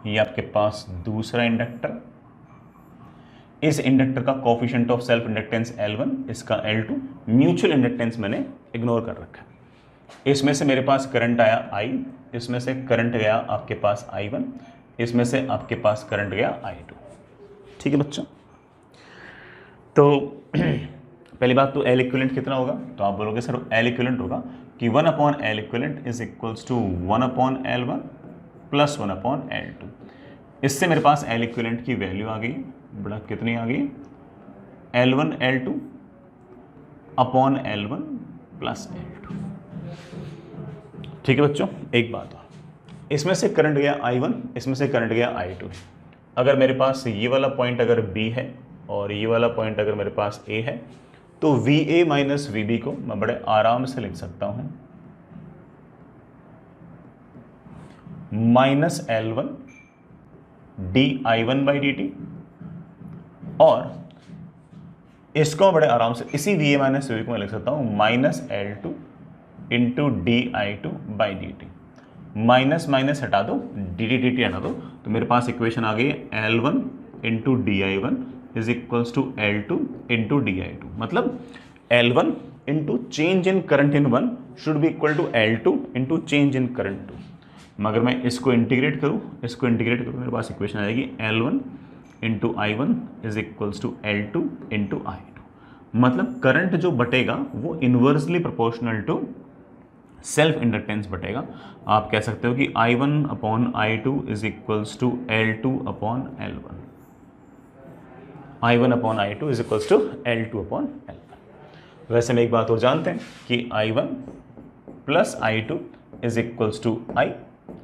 ये आपके पास दूसरा इंडक्टर, इस इंडक्टर का coefficient of self inductance L1, इसका L2, म्यूचुअल इंडक्टेंस मैंने इग्नोर कर रखा है। इसमें से मेरे पास करंट आया I, इसमें से करंट गया आपके पास I1, इसमें से आपके पास करंट गया I2। ठीक है बच्चों, तो पहली बात तो L इक्विवेलेंट कितना होगा, तो आप बोलोगे सर L इक्विवेलेंट होगा कि 1 upon L equivalent is equals to 1 upon L1 plus 1 upon L2। इससे मेरे पास L इक्विवेलेंट की वैल्यू आ गई, बड़ा कितनी आ गई, L1 L2 upon L1 plus L2। ठीक है बच्चों, एक बात और, इसमें से करंट गया I1, इसमें से करंट गया I2। अगर मेरे पास ये वाला पॉइंट अगर B है और ये वाला पॉइंट अगर मेरे पास A है, तो VA माइनस VB को मैं बड़े आराम से लिख सकता हूं minus L1 DI1 by dt, और इसको बड़े आराम से इसी VA माइनस VB को मैं लिख सकता हूं minus L2 into DI2 by dt। Minus minus हटा दो, dt हटा दो, तो मेरे पास इक्वेशन आ गई L1 into DI1 is equals to L2 into DI2। मतलब L1 into change in current in 1 should be equal to L2 into change in current 2। मगर मैं इसको इंटीग्रेट करूँ, इसको इंटीग्रेट करूँ, मेरे पास इक्वेशन आएगी L1 into I1 is equals to L2 into I2। मतलब करंट जो बटेगा वो inversely proportional to self inductance बटेगा। आप कह सकते हो कि I1 upon I2 is equals to L2 upon L1, I1 upon I2 is equals to L2 upon L1। वैसे में एक बात और जानते हैं कि I1 plus I2 is equals to I,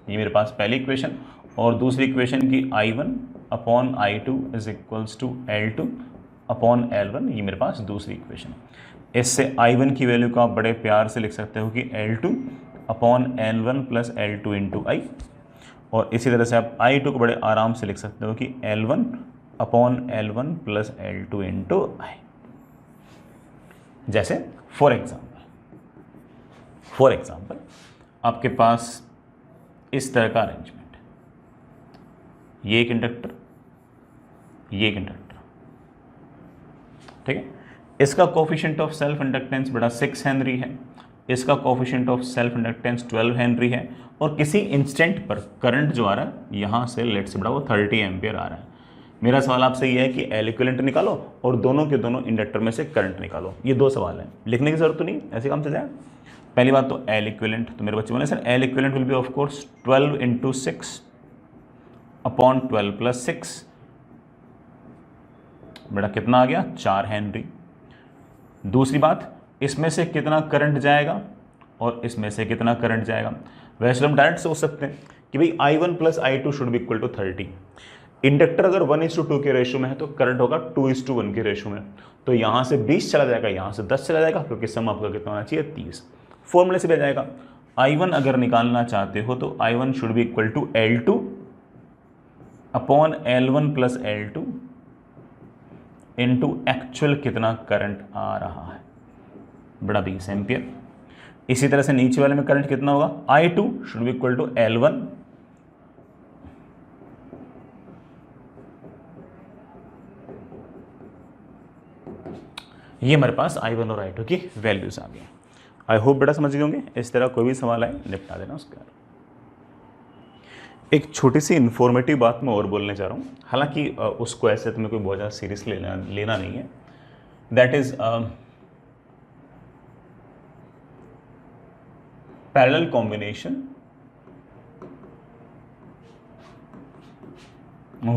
ये मेरे पास पहली इक्वेशन, और दूसरी इक्वेशन की I1 upon I2 is equals to L2 upon L1, ये मेरे पास दूसरी इक्वेशन। इससे I1 की वैल्यू को आप बड़े प्यार से लिख सकते हो कि L2 upon L1 plus L2 into I, और इसी तरह से आप I2 को बड़े आराम से लिख सकते हो कि L1 upon L1 plus L2 into I। जैसे फॉर एग्जाम्पल आपके पास इस तरह का अरेंजमेंट है, ये एक इंडक्टर, ये एक इंडक्टर, ठीक है। इसका कोफिशिएंट ऑफ सेल्फ इंडक्टेंस बड़ा 6 हेनरी है, इसका coefficient of self inductance 12 Henry है, और किसी इंस्टेंट पर करंट जो आ रहा है यहाँ से लेट से बड़ा वो 30 एम्पियर आ रहा है। मेरा सवाल आपसे ये है कि L इक्विवेलेंट निकालो और दोनों के दोनों इंडक्टर में से करंट निकालो। ये दो सवाल हैं, लिखने की जरूरत तो नहीं, ऐसे काम चल जाए। पहली बात तो L इक्विवेलेंट, तो मेरे बच्चे बोले sir L equivalent will be of course 12 into 6 upon 12 plus 6, बेटा कितना आ गया, 4 हेनरी। दूसरी बात, इसमें से कितना करंट जाएगा और इसमें से कितना करंट जाएगा। वैसे हम डायरेक्ट सोच सकते हैं कि भाई I1 plus I2 should be equal to 30। Inductor अगर 1:2 के रेशो में है तो करंट होगा 2:1 के रेशो में, तो यहाँ से 20 चला जाएगा, यहाँ से 10 चला जाएगा, क्योंकि सम आपका कितना होना चाहिए, 30। फॉर्मूले से भी आ जाएगा। I1 अगर निकालना चाहते हो तो I1 should be equal to L2 upon L1 plus L2 into actual कितना करंट आ रहा है, बड़ा 20 एम्पियर। इसी तरह से नीचे वाले में करंट कितना होगा, I2 should be equal to L1 ये हमारे पास I1 और I2 की वैल्यूज आ गई। आई होप बेटा समझ गए होंगे। इस तरह कोई भी सवाल आए निपटा देना उसका। एक छोटी सी इन्फॉर्मेटिव बात मैं और बोलने जा रहा हूँ, हालांकि उसको ऐसे तुम्हें कोई बहुत ज़्यादा सीरियस लेना नहीं है। That is parallel combination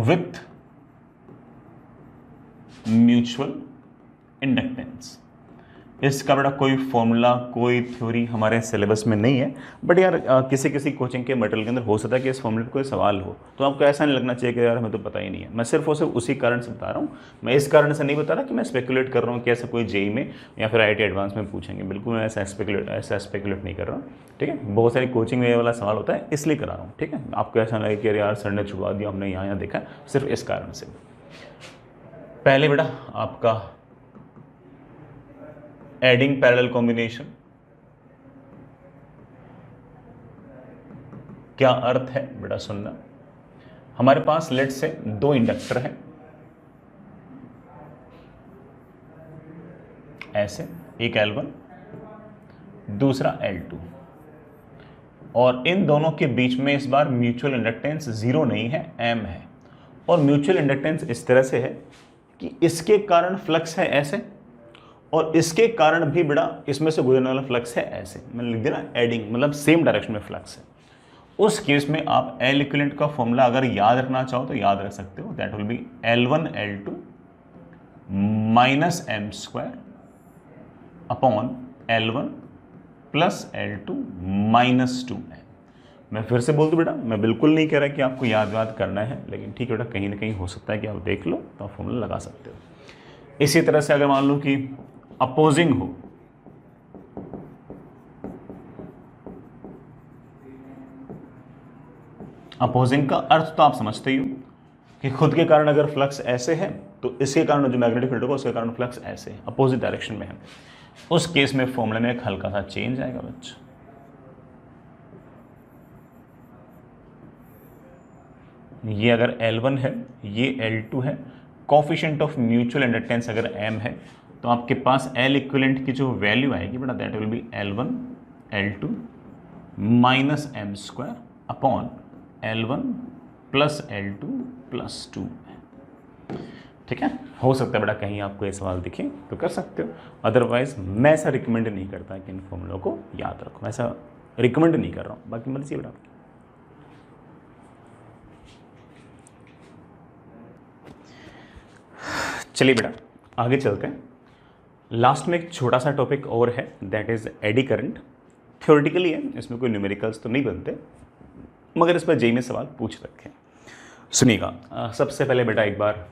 with mutual inductance. इसका बड़ा कोई फॉर्मूला, कोई थ्योरी हमारे सिलेबस में नहीं है, बट यार किसी किसी कोचिंग के मटेरियल के अंदर हो सकता है कि इस फॉर्मूले पर कोई सवाल हो, तो आपको ऐसा नहीं लगना चाहिए कि यार हमें तो पता ही नहीं है। मैं सिर्फ और सिर्फ उसी कारण से बता रहा हूँ। मैं इस कारण से नहीं बता रहा कि मैं स्पेकुलेट कर रहा हूँ कि ऐसा कोई जेई में या फिर IIT एडवांस में पूछेंगे, बिल्कुल मैं ऐसा स्पेकुलेट नहीं कर रहा हूँ। ठीक है, बहुत सारी कोचिंग में ये वाला सवाल होता है, इसलिए करा रहा हूँ। ठीक है, आपको ऐसा लगे कि यार सर ने छुड़वा दिया, हमने यहाँ देखा, सिर्फ इस कारण से। पहले बेटा आपका एडिंग पैरेलल कॉम्बिनेशन, क्या अर्थ है बेटा सुनना। हमारे पास लेट से दो इंडक्टर हैं, ऐसे, एक L1 दूसरा L2, और इन दोनों के बीच में इस बार म्यूचुअल इंडक्टेंस 0 नहीं है, M है। और म्यूचुअल इंडक्टेंस इस तरह से है कि इसके कारण फ्लक्स है ऐसे, और इसके कारण भी बेटा इसमें से गुजरने वाला फ्लक्स है ऐसे। मैंने लिख दिया ना एडिंग, मतलब सेम डायरेक्शन में फ्लक्स है। उस केस में आप L इक्विवेलेंट का फॉर्मूला अगर याद रखना चाहो तो याद रख सकते हो। That will B L1 L2 minus M square upon L1 plus L2 minus 2M। मैं फिर से बोल दूं बेटा, मैं बिल्कुल नहीं कह रहा कि आपको याद करना है, लेकिन ठीक है बेटा, कहीं ना कहीं हो सकता है कि आप देख लो तो आप फॉर्मूला लगा सकते हो। इसी तरह से अगर मान लो कि अपोजिंग हो, अपोजिंग का अर्थ तो आप समझते ही हो कि खुद के कारण अगर फ्लक्स ऐसे है तो इसके कारण जो मैग्नेटिक फील्ड होगा उसके कारण फ्लक्स ऐसे है, अपोजिट डायरेक्शन में है। उस केस में फॉर्मूले में एक हल्का सा चेंज आएगा बच्चा। ये अगर L1 है, ये L2 है, कोफिशिएंट ऑफ म्यूचुअल इंडक्टेंस अगर M है, तो आपके पास L इक्विवेलेंट की जो वैल्यू आएगी बेटा that will B L1 L2 minus M square upon L1 plus L2 plus 2। ठीक है, हो सकता है बेटा कहीं आपको ये सवाल दिखे तो कर सकते हो, अदरवाइज मैं ऐसा रिकमेंड नहीं करता कि इन फॉर्मूलों को याद रखो, मैं ऐसा रिकमेंड नहीं कर रहा हूँ, बाकी मर्जी बेटा। चलिए बेटा आगे चलते हैं। लास्ट में एक छोटा सा टॉपिक और है, that is eddy current. Theoretically है, इसमें कोई न्यूमेरिकल्स तो नहीं बनते, मगर इस पर जेई में सवाल पूछ रखे। सुनिएगा, सबसे पहले बेटा एक बार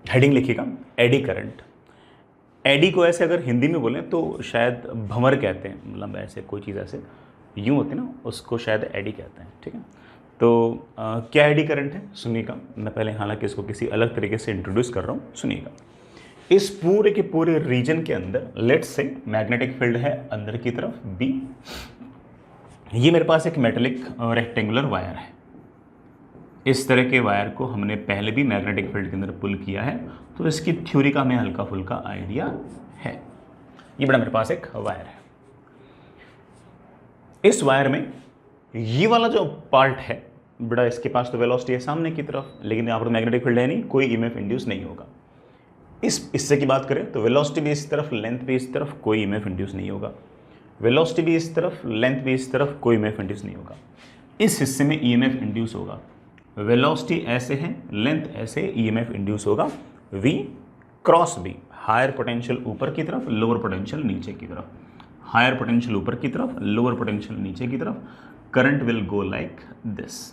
हेडिंग लिखिएगा, एडी करंट। एडी को ऐसे अगर हिंदी में बोलें तो शायद भंवर कहते हैं, मतलब ऐसे कोई चीज़ ऐसे यूँ होती है ना, उसको शायद एडी कहते हैं। ठीक है, तो क्या एडी करंट है सुनिएगा। मैं पहले हालांकि इसको किसी अलग तरीके से इंट्रोड्यूस कर रहा हूँ, सुनिएगा। इस पूरे के पूरे रीजन के अंदर लेट्स से मैग्नेटिक फील्ड है अंदर की तरफ B, ये मेरे पास एक मेटेलिक रेक्टेंगुलर वायर है। इस तरह के वायर को हमने पहले भी मैग्नेटिक फील्ड के अंदर पुल किया है, तो इसकी थ्योरी का हमें हल्का फुल्का आइडिया है। ये बड़ा मेरे पास एक वायर है। इस वायर में ये वाला जो पार्ट है बड़ा, इसके पास तो वेलोसिटी है सामने की तरफ, लेकिन यहाँ पर मैग्नेटिक फील्ड है नहीं, कोई ईएमएफ इंड्यूस नहीं होगा। इस हिस्से की बात करें तो वेलोसिटी भी इस तरफ, लेंथ भी इस तरफ, कोई ईएमएफ इंड्यूस नहीं होगा। वेलोसिटी भी इस तरफ, लेंथ भी इस तरफ, कोई ईएमएफ इंड्यूस नहीं होगा। इस हिस्से में ईएमएफ इंड्यूस होगा। वेलोसिटी ऐसे है, लेंथ ऐसे, ईएमएफ इंड्यूस होगा V cross B। Higher potential ऊपर की तरफ, लोअर पोटेंशियल नीचे की तरफ। हायर पोटेंशियल ऊपर की तरफ, लोअर पोटेंशियल नीचे की तरफ। Current will go like this.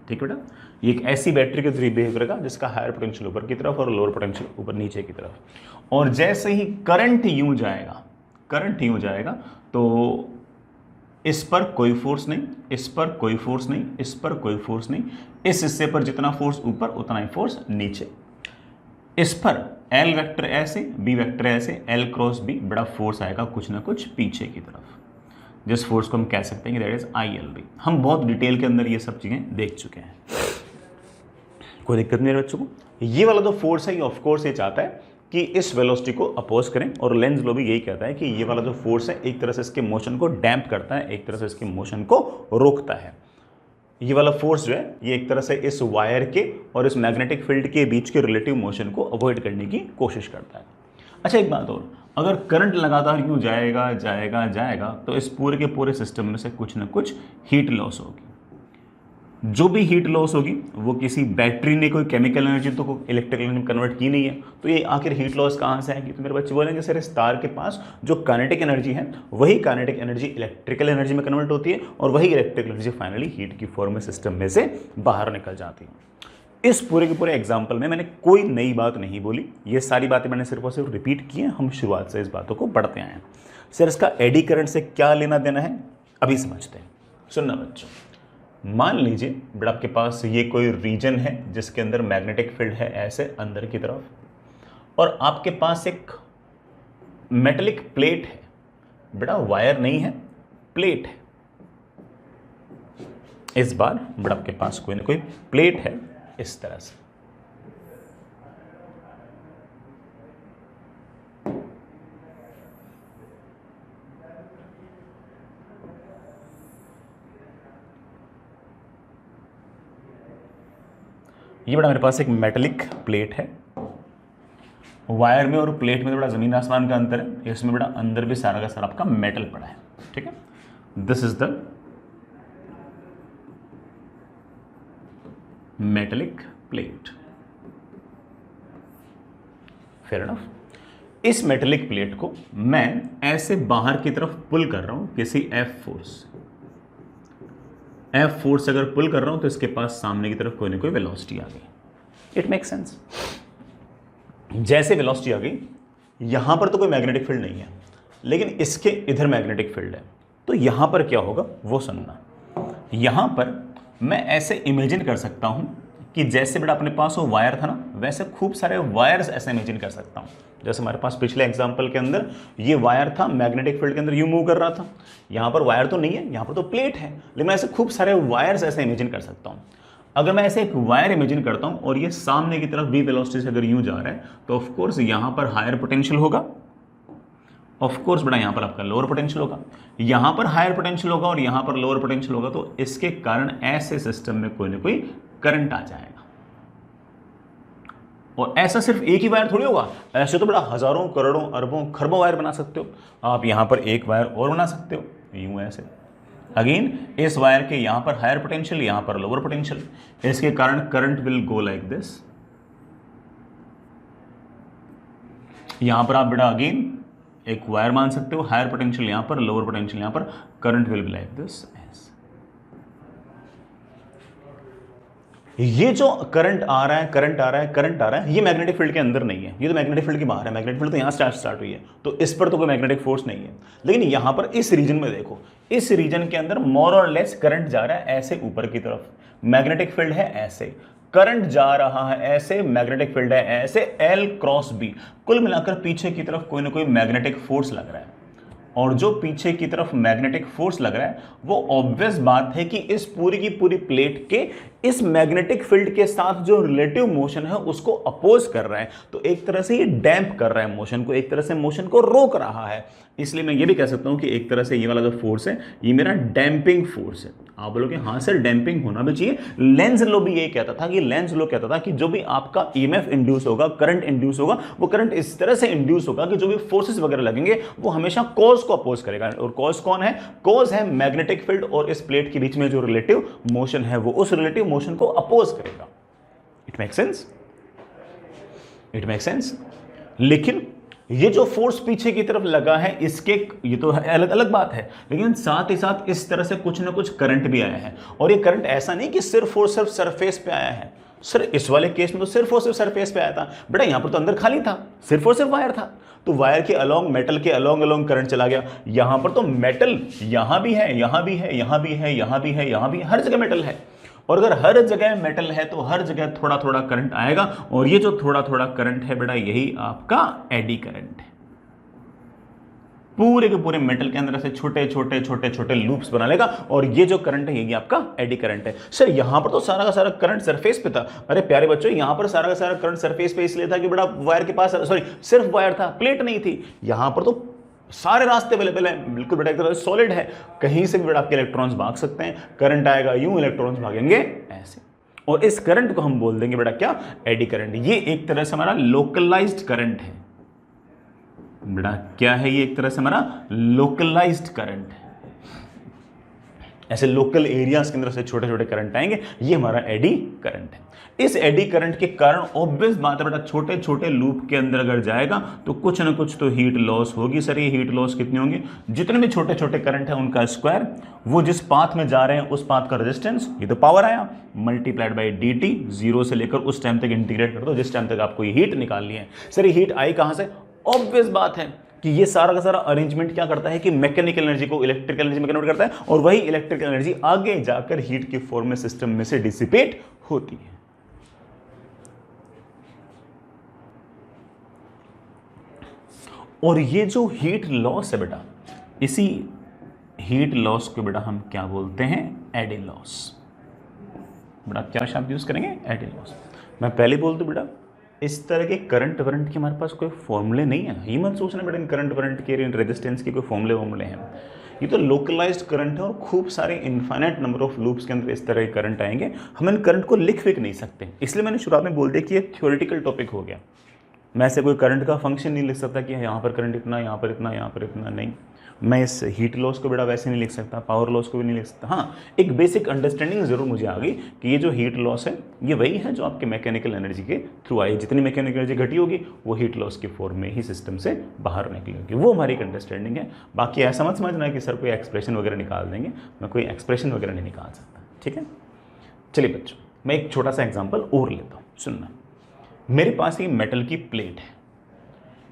ठीक है बेटा, ये एक ऐसी बैटरी के थ्रू बिहेव करेगा जिसका हायर पोटेंशियल ऊपर की तरफ और लोअर पोटेंशियल ऊपर नीचे की तरफ। और जैसे ही करंट यूं जाएगा, करंट यूं जाएगा, तो इस पर कोई फोर्स नहीं, इस पर कोई फोर्स नहीं, इस पर कोई फोर्स नहीं। इस हिस्से पर जितना फोर्स ऊपर उतना ही फोर्स नीचे। इस पर एल वेक्टर ऐसे, बी वेक्टर ऐसे, एल क्रॉस बी, बड़ा फोर्स आएगा कुछ ना कुछ पीछे की तरफ, जिस फोर्स को हम कह सकते हैं कि that is I L B. हम बहुत डिटेल के अंदर ये सब चीज़ें देख चुके हैं, कोई दिक्कत नहीं है बच्चों को। ये वाला जो फोर्स है ये ऑफ कोर्स ये चाहता है कि इस वेलोसिटी को अपोज करें, और लेंज लॉ भी यही कहता है कि ये वाला जो फोर्स है एक तरह से इसके मोशन को डैम्प करता है, एक तरह से इसके मोशन को रोकता है। ये वाला फोर्स जो है ये एक तरह से इस वायर के और इस मैग्नेटिक फील्ड के बीच के रिलेटिव मोशन को अवॉइड करने की कोशिश करता है। अच्छा एक बात और, अगर करंट लगातार यूँ जाएगा जाएगा जाएगा तो इस पूरे के पूरे सिस्टम में से कुछ ना कुछ हीट लॉस होगी। जो भी हीट लॉस होगी वो किसी बैटरी ने कोई केमिकल एनर्जी तो इलेक्ट्रिकल एनर्जी में कन्वर्ट की नहीं है, तो ये आखिर हीट लॉस कहाँ से आएगी? तो मेरे बच्चे बोलेंगे सर इस तार के पास जो काइनेटिक एनर्जी है वही काइनेटिक एनर्जी इलेक्ट्रिकल एनर्जी में कन्वर्ट होती है, और वही इलेक्ट्रिकल एनर्जी फाइनली हीट की फॉर्म में सिस्टम में से बाहर निकल जाती है। इस पूरे के पूरे एग्जाम्पल में मैंने कोई नई बात नहीं बोली, ये सारी बातें मैंने सिर्फ और सिर्फ रिपीट की हैं। हम शुरुआत से इस बातों को पढ़ते आए हैं। सर इसका एडी करंट से क्या लेना देना है अभी समझते हैं। सुनना बच्चों, मान लीजिए बट आपके पास ये कोई रीजन है जिसके अंदर मैग्नेटिक फील्ड है ऐसे अंदर की तरफ, और आपके पास एक मेटेलिक प्लेट है, बड़ा वायर नहीं है प्लेट है। इस बार बट आपके पास कोई ना कोई प्लेट है इस तरह से, ये बड़ा मेरे पास एक मेटेलिक प्लेट है। वायर में और प्लेट में तो बड़ा ज़मीन आसमान का अंतर है, इसमें बड़ा अंदर भी सारा का सारा आपका मेटल पड़ा है, ठीक है। This is the metallic plate, fair enough. इस मेटेलिक प्लेट को मैं ऐसे बाहर की तरफ पुल कर रहा हूं किसी एफ फोर्स, एफ फोर्स अगर पुल कर रहा हूं तो इसके पास सामने की तरफ कोई ना कोई वेलोसिटी आ गई। It make sense. जैसे वेलोसिटी आ गई, यहां पर तो कोई मैग्नेटिक फील्ड नहीं है, लेकिन इसके इधर मैग्नेटिक फील्ड है, तो यहां पर क्या होगा वो सुनना। यहां पर मैं ऐसे इमेजिन कर सकता हूं कि जैसे बेटा अपने पास वो वायर था ना, वैसे खूब सारे वायर्स ऐसे इमेजिन कर सकता हूं। जैसे हमारे पास पिछले एग्जांपल के अंदर ये वायर था, मैग्नेटिक फील्ड के अंदर यूं मूव कर रहा था। यहां पर वायर तो नहीं है, यहां पर तो प्लेट है, लेकिन मैं ऐसे खूब सारे वायर्स ऐसे इमेजिन कर सकता हूं। अगर मैं ऐसे एक वायर इमेजिन करता हूं और ये सामने की तरफ v वेलोसिटी से अगर यूं जा रहा है, तो ऑफ कोर्स यहां पर हायर पोटेंशियल होगा, ऑफ कोर्स बेटा यहां पर आपका लोअर पोटेंशियल होगा, यहां पर हायर पोटेंशियल होगा और यहां पर लोअर पोटेंशियल होगा, तो इसके कारण ऐसे सिस्टम में कोई ना कोई करंट आ जाएगा। और ऐसा सिर्फ एक ही वायर थोड़ी होगा, ऐसे तो बड़ा हजारों करोड़ों अरबों खरबों वायर बना सकते हो आप। यहां पर एक वायर और बना सकते हो यूं ऐसे, अगेन इस वायर के यहां पर हायर पोटेंशियल, यहां पर लोअर पोटेंशियल, इसके कारण current will go like this. यहां पर आप बेटा अगेन एक वायर मान सकते हो, हायर पोटेंशियल यहां पर, लोअर पोटेंशियल यहां पर, current will be like this. ये जो करंट आ रहा है, करंट आ रहा है, करंट आ रहा है, ये मैग्नेटिक फील्ड के अंदर नहीं है, ये तो मैग्नेटिक फील्ड के बाहर है। मैग्नेटिक फील्ड तो यहां स्टार्ट हुई है, तो इस पर तो कोई मैग्नेटिक फोर्स नहीं है। लेकिन यहां पर इस रीजन में देखो, इस रीजन के अंदर मोर और लेस करंट जा रहा है ऐसे ऊपर की तरफ, मैग्नेटिक फील्ड है ऐसे, करंट जा रहा है ऐसे, मैग्नेटिक फील्ड है ऐसे, एल क्रॉस बी। कुल मिलाकर पीछे की तरफ कोई ना कोई मैग्नेटिक फोर्स लग रहा है, और जो पीछे की तरफ मैग्नेटिक फोर्स लग रहा है वो ऑब्वियस बात है कि इस पूरी की पूरी प्लेट के इस मैग्नेटिक फील्ड के साथ जो रिलेटिव मोशन है उसको अपोज कर रहा है। तो एक तरह से ये डैम्प कर रहा है मोशन को, एक तरह से मोशन को रोक रहा है। इसलिए मैं ये भी कह सकता हूं कि एक तरह से ये वाला जो फोर्स है ये मेरा डैम्पिंग फोर्स है। आप बोलोगे हाँ सर डैम्पिंग होना भी चाहिए। लेंज लो भी ये कहता था कि लेंज लो कहता था कि जो भी आपका ईएमएफ इंड्यूस होगा, करंट इंड्यूस होगा, वो करंट इस तरह से इंड्यूस होगा कि जो भी फोर्सेस वगैरह लगेंगे वो हमेशा कॉज को अपोज करेगा। और कॉज कौन है? कॉज है मैग्नेटिक फील्ड, और इस प्लेट के बीच में जो रिलेटिव मोशन है वो उस रिलेटिव मोशन को अपोज करेगा। It make sense? It make sense. लेकिन ये जो फोर्स पीछे की तरफ लगा है इसके, ये तो अलग अलग बात है, लेकिन साथ ही साथ इस तरह से कुछ ना कुछ करंट भी आया है। और ये करंट ऐसा नहीं कि सिर्फ और सिर्फ सरफेस पे आया है। सर इस वाले केस में तो सिर्फ और सिर्फ सरफेस पे आया था बेटा, यहां पर तो अंदर खाली था, सिर्फ और सिर्फ वायर था, तो वायर के अलोंग, मेटल के अलोंग अलोंग करंट चला गया। यहां पर तो मेटल यहां भी है, यहां भी है, यहां भी है, यहां भी है, यहां भी है, हर जगह मेटल है। और अगर हर जगह मेटल है तो हर जगह थोड़ा थोड़ा करंट आएगा, और ये जो थोड़ा थोड़ा करंट है बेटा यही आपका एडी करंट है। पूरे के पूरे मेटल के अंदर से छोटे छोटे छोटे छोटे लूप्स बना लेगा, और ये जो करंट है ये आपका एडी करंट है। सर यहां पर तो सारा का सारा करंट सरफेस पे था। अरे प्यारे बच्चों, यहां पर सारा का सारा करंट सरफेस पे इसलिए था कि बड़ा वायर के पास, सॉरी सिर्फ वायर था, प्लेट नहीं थी। यहां पर तो सारे रास्ते अवेलेबल हैं, बिल्कुल बेटा एकदम सॉलिड है, कहीं से भी बेटा आपके इलेक्ट्रॉन्स भाग सकते हैं। करंट आएगा यूं, इलेक्ट्रॉन्स भागेंगे ऐसे, और इस करंट को हम बोल देंगे बेटा क्या, एडी करंट। ये एक तरह से हमारा लोकलाइज्ड करंट है बेटा। क्या है ये? एक तरह से हमारा लोकलाइज्ड करंट है। ऐसे लोकल एरियाज के अंदर से छोटे छोटे करंट आएंगे, ये हमारा एडी करंट है। इस एडी करंट के कारण ऑब्वियस बात है बेटा, छोटे छोटे लूप के अंदर अगर जाएगा तो कुछ ना कुछ तो हीट लॉस होगी। सर ये हीट लॉस कितनी होंगी? जितने भी छोटे छोटे करंट है उनका स्क्वायर, वो जिस पाथ में जा रहे हैं उस पाथ का रेजिस्टेंस, ये तो पावर आया, multiplied by D T, zero से लेकर उस टाइम तक इंटीग्रेट कर दो जिस टाइम तक आपको ये हीट निकालनी है। सर ये हीट आई कहां से? ऑब्वियस बात है कि ये सारा का सारा अरेंजमेंट क्या करता है कि मैकेनिकल एनर्जी को इलेक्ट्रिकल एनर्जी में कन्वर्ट करता है, और वही इलेक्ट्रिकल एनर्जी आगे जाकर हीट के फॉर्म में सिस्टम में से डिसिपेट होती है। और ये जो हीट लॉस है बेटा, इसी हीट लॉस को बेटा हम क्या बोलते हैं? Eddy loss. बेटा क्या शब्द यूज करेंगे? Eddy loss. मैं पहले बोल दूं बेटा, इस तरह के करंट वरंट के हमारे पास कोई फॉर्मूले नहीं है। ये मत सोचना बेटा इन करंट वरंट के, इन रेजिस्टेंस के कोई फॉर्मूले हैं। ये तो लोकलाइज्ड करंट है, और खूब सारे इनफाइनाइट नंबर ऑफ लूप्स के अंदर इस तरह के करंट आएंगे। हम इन करंट को लिख भी नहीं सकते, इसलिए मैंने शुरुआत में बोल दिया कि ये थ्योरेटिकल टॉपिक हो गया। मैं ऐसे कोई करंट का फंक्शन नहीं लिख सकता कि यहाँ पर करंट इतना, यहाँ पर इतना, यहाँ पर इतना, नहीं। मैं इस हीट लॉस को बेटा वैसे नहीं लिख सकता, पावर लॉस को भी नहीं लिख सकता। हाँ, एक बेसिक अंडरस्टैंडिंग जरूर मुझे आ गई कि ये जो हीट लॉस है ये वही है जो आपके मैकेनिकल एनर्जी के थ्रू आई। जितनी मैकेनिकल एनर्जी घटी होगी वो हीट लॉस के फॉर्म में ही सिस्टम से बाहर निकली होगी। वो हमारी एक अंडरस्टैंडिंग है। बाकी ऐसा मत समझना है कि सर कोई एक्सप्रेशन वगैरह निकाल देंगे, मैं कोई एक्सप्रेशन वगैरह नहीं निकाल सकता। ठीक है, चलिए बच्चों, मैं एक छोटा सा एग्जाम्पल और लेता हूँ, सुनना। मेरे पास ये मेटल की प्लेट है।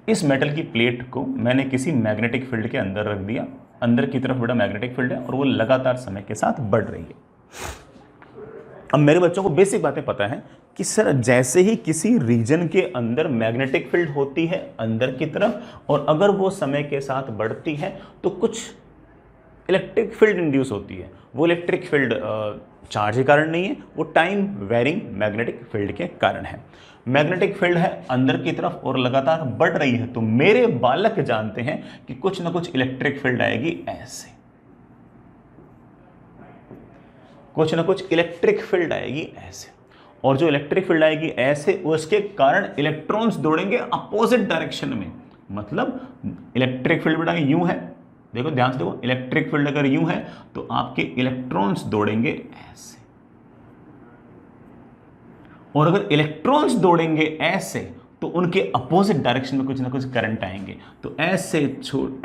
इस मेटल की प्लेट को मैंने किसी मैग्नेटिक फील्ड के अंदर रख दिया। अंदर की तरफ बड़ा मैग्नेटिक फील्ड है और वो लगातार समय के साथ बढ़ रही है। अब मेरे बच्चों को बेसिक बातें पता है कि सर जैसे ही किसी रीजन के अंदर मैग्नेटिक फील्ड होती है अंदर की तरफ, और अगर वो समय के साथ बढ़ती है तो कुछ इलेक्ट्रिक फील्ड इंड्यूस होती है। वो इलेक्ट्रिक फील्ड चार्ज के कारण नहीं है, वो टाइम वेरिंग मैग्नेटिक फील्ड के कारण है। मैग्नेटिक फील्ड है अंदर की तरफ और लगातार बढ़ रही है, तो मेरे बालक जानते हैं कि कुछ ना कुछ इलेक्ट्रिक फील्ड आएगी ऐसे, कुछ ना कुछ इलेक्ट्रिक फील्ड आएगी ऐसे, और जो इलेक्ट्रिक फील्ड आएगी ऐसे उसके कारण इलेक्ट्रॉन्स दौड़ेंगे अपोजिट डायरेक्शन में। मतलब इलेक्ट्रिक फील्ड बेटा यूं है, देखो ध्यान से देखो, इलेक्ट्रिक फील्ड अगर यूं है तो आपके इलेक्ट्रॉन्स दौड़ेंगे ऐसे, और अगर इलेक्ट्रॉन्स दौड़ेंगे ऐसे तो उनके अपोजिट डायरेक्शन में कुछ ना कुछ करंट आएंगे। तो ऐसे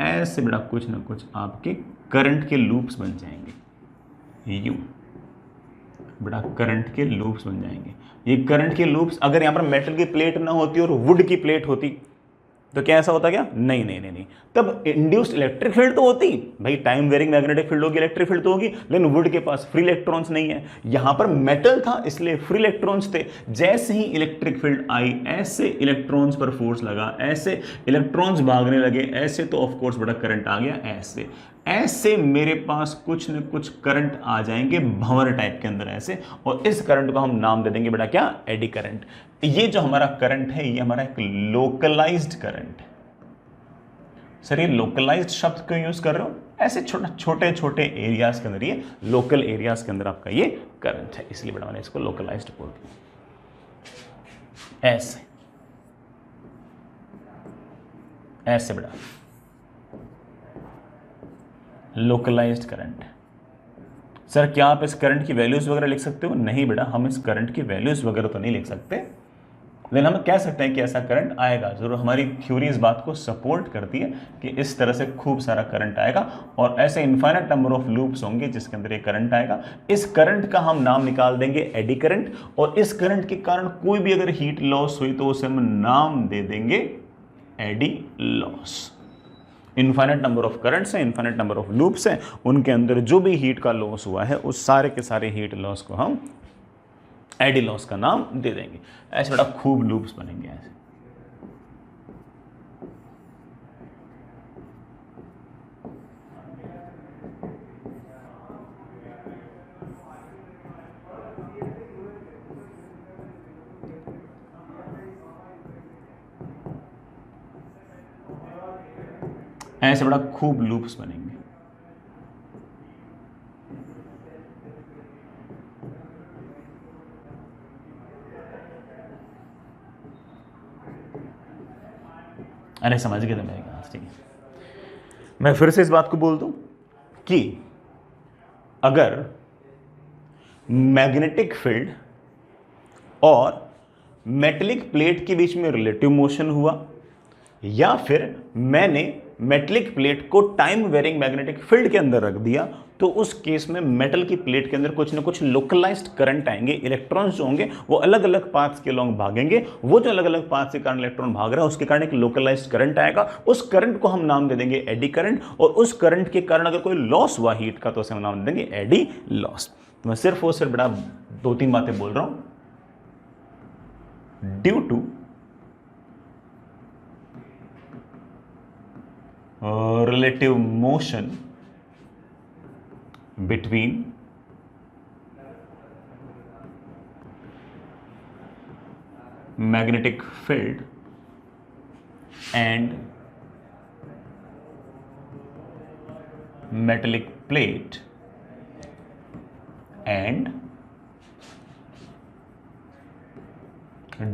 ऐसे बेटा कुछ ना कुछ आपके करंट के लूप्स बन जाएंगे। यूं बेटा करंट के लूप्स बन जाएंगे। ये करंट के लूप्स, अगर यहां पर मेटल की प्लेट ना होती और वुड की प्लेट होती तो क्या ऐसा होता? क्या नहीं नहीं नहीं नहीं, तब इंड्यूस्ड इलेक्ट्रिक फील्ड तो होती भाई, टाइम वेरिंग मैग्नेटिक फील्ड होगी, इलेक्ट्रिक फील्ड तो होगी, लेकिन वुड के पास फ्री इलेक्ट्रॉन्स नहीं है। यहां पर मेटल था इसलिए फ्री इलेक्ट्रॉन्स थे। जैसे ही इलेक्ट्रिक फील्ड आई ऐसे इलेक्ट्रॉन्स पर फोर्स लगा, ऐसे इलेक्ट्रॉन्स भागने लगे ऐसे, तो ऑफ कोर्स बड़ा करंट आ गया ऐसे। ऐसे मेरे पास कुछ न कुछ करंट आ जाएंगे भंवर टाइप के अंदर ऐसे, और इस करंट को हम नाम दे देंगे बेटा क्या? Eddy current. ये जो हमारा करंट है ये हमारा एक लोकलाइज्ड करंट है। सर ये लोकलाइज्ड शब्द क्यों यूज कर रहे हो? ऐसे छोटे छोटे एरियाज के अंदर, ये लोकल एरियाज के अंदर आपका ये करंट है, इसलिए बेटा मैंने इसको लोकलाइज्ड बोल दिया। ऐसे ऐसे बेटा लोकलाइज्ड करंट। सर क्या आप इस करंट की वैल्यूज वगैरह लिख सकते हो? नहीं बेटा, हम इस करंट की वैल्यूज वगैरह तो नहीं लिख सकते, लेकिन हम कह सकते हैं कि ऐसा करंट आएगा जरूर। हमारी थ्योरी इस बात को सपोर्ट करती है कि इस तरह से खूब सारा करंट आएगा, और ऐसे इनफाइनाइट नंबर ऑफ लूप्स होंगे जिसके अंदर ये करंट आएगा। इस करंट का हम नाम निकाल देंगे एडी करंट, और इस करंट के कारण कोई भी अगर हीट लॉस हुई तो उसे हम नाम दे देंगे eddy loss. Infinite number of currents हैं, इनफाइनाइट नंबर ऑफ लूप्स हैं, उनके अंदर जो भी हीट का लॉस हुआ है उस सारे के सारे हीट लॉस को हम एडी लॉस का नाम दे देंगे। ऐसे बड़ा खूब लूप्स बनेंगे ऐसे। ऐसे बड़ा खूब लूप्स बनेंगे। अरे समझ गए थे मेरे पास, ठीक है। मैं फिर से इस बात को बोल दूं कि अगर मैग्नेटिक फील्ड और मेटेलिक प्लेट के बीच में रिलेटिव मोशन हुआ, या फिर मैंने मेटेलिक प्लेट को टाइम वेरिंग मैग्नेटिक फील्ड के अंदर रख दिया, तो उस केस में मेटल की प्लेट के अंदर कुछ ना कुछ लोकलाइज्ड करंट आएंगे। इलेक्ट्रॉन्स जो होंगे वो अलग अलग पाथ्स के लॉन्ग भागेंगे। वो जो अलग अलग पाथ के कारण इलेक्ट्रॉन भाग रहा है उसके कारण एक लोकलाइज्ड करंट आएगा। उस करंट को हम नाम दे देंगे एडी करंट, और उस करंट के कारण अगर कोई लॉस हुआ हीट का तो उसे हम नाम दे देंगे एडी लॉस। तो मैं सिर्फ और सिर्फ बड़ा 2-3 बातें बोल रहा हूं। Due to relative motion between magnetic field and metallic plate and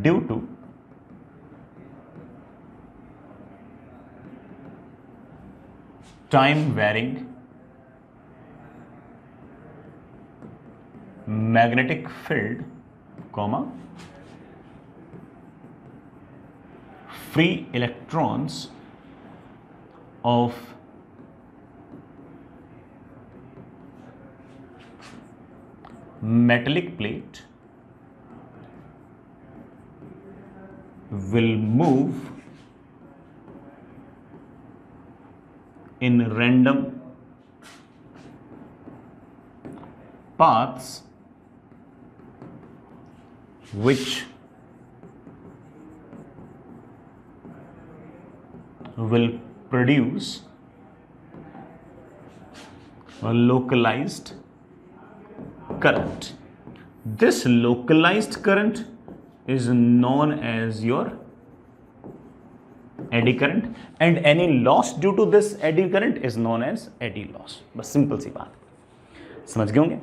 due to time varying magnetic field, comma, free electrons of metallic plate will move in random paths which will produce a localized current. This localized current is known as your eddy current, and any loss due to this eddy current is known as eddy loss। बस simple सी बात, समझ गए होंगे।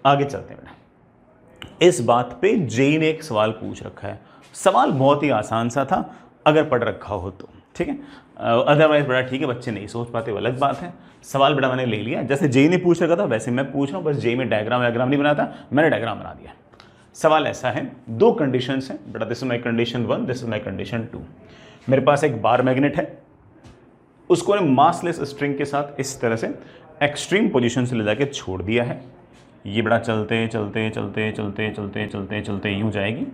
आगे चलते हैं बेटा। इस बात पे जेई ने एक सवाल पूछ रखा है। सवाल बहुत ही आसान सा था अगर पढ़ रखा हो तो, ठीक है। अदरवाइज बड़ा ठीक है, बच्चे नहीं सोच पाते वो अलग बात है। सवाल बड़ा मैंने ले लिया, जैसे जेई ने पूछ रखा था वैसे मैं पूछ रहा हूँ। बस जेई में डायग्राम नहीं बनाता, मैंने डायग्राम बना दिया। सवाल ऐसा है, 2 कंडीशंस हैं बेटा। This is my condition 1, this is my condition 2। मेरे पास एक बार मैग्नेट है, उसको ने मासलेस स्ट्रिंग के साथ इस तरह से एक्सट्रीम पोजीशन से ले जाके छोड़ दिया है। ये बड़ा चलते चलते चलते चलते चलते चलते चलते यूं जाएगी,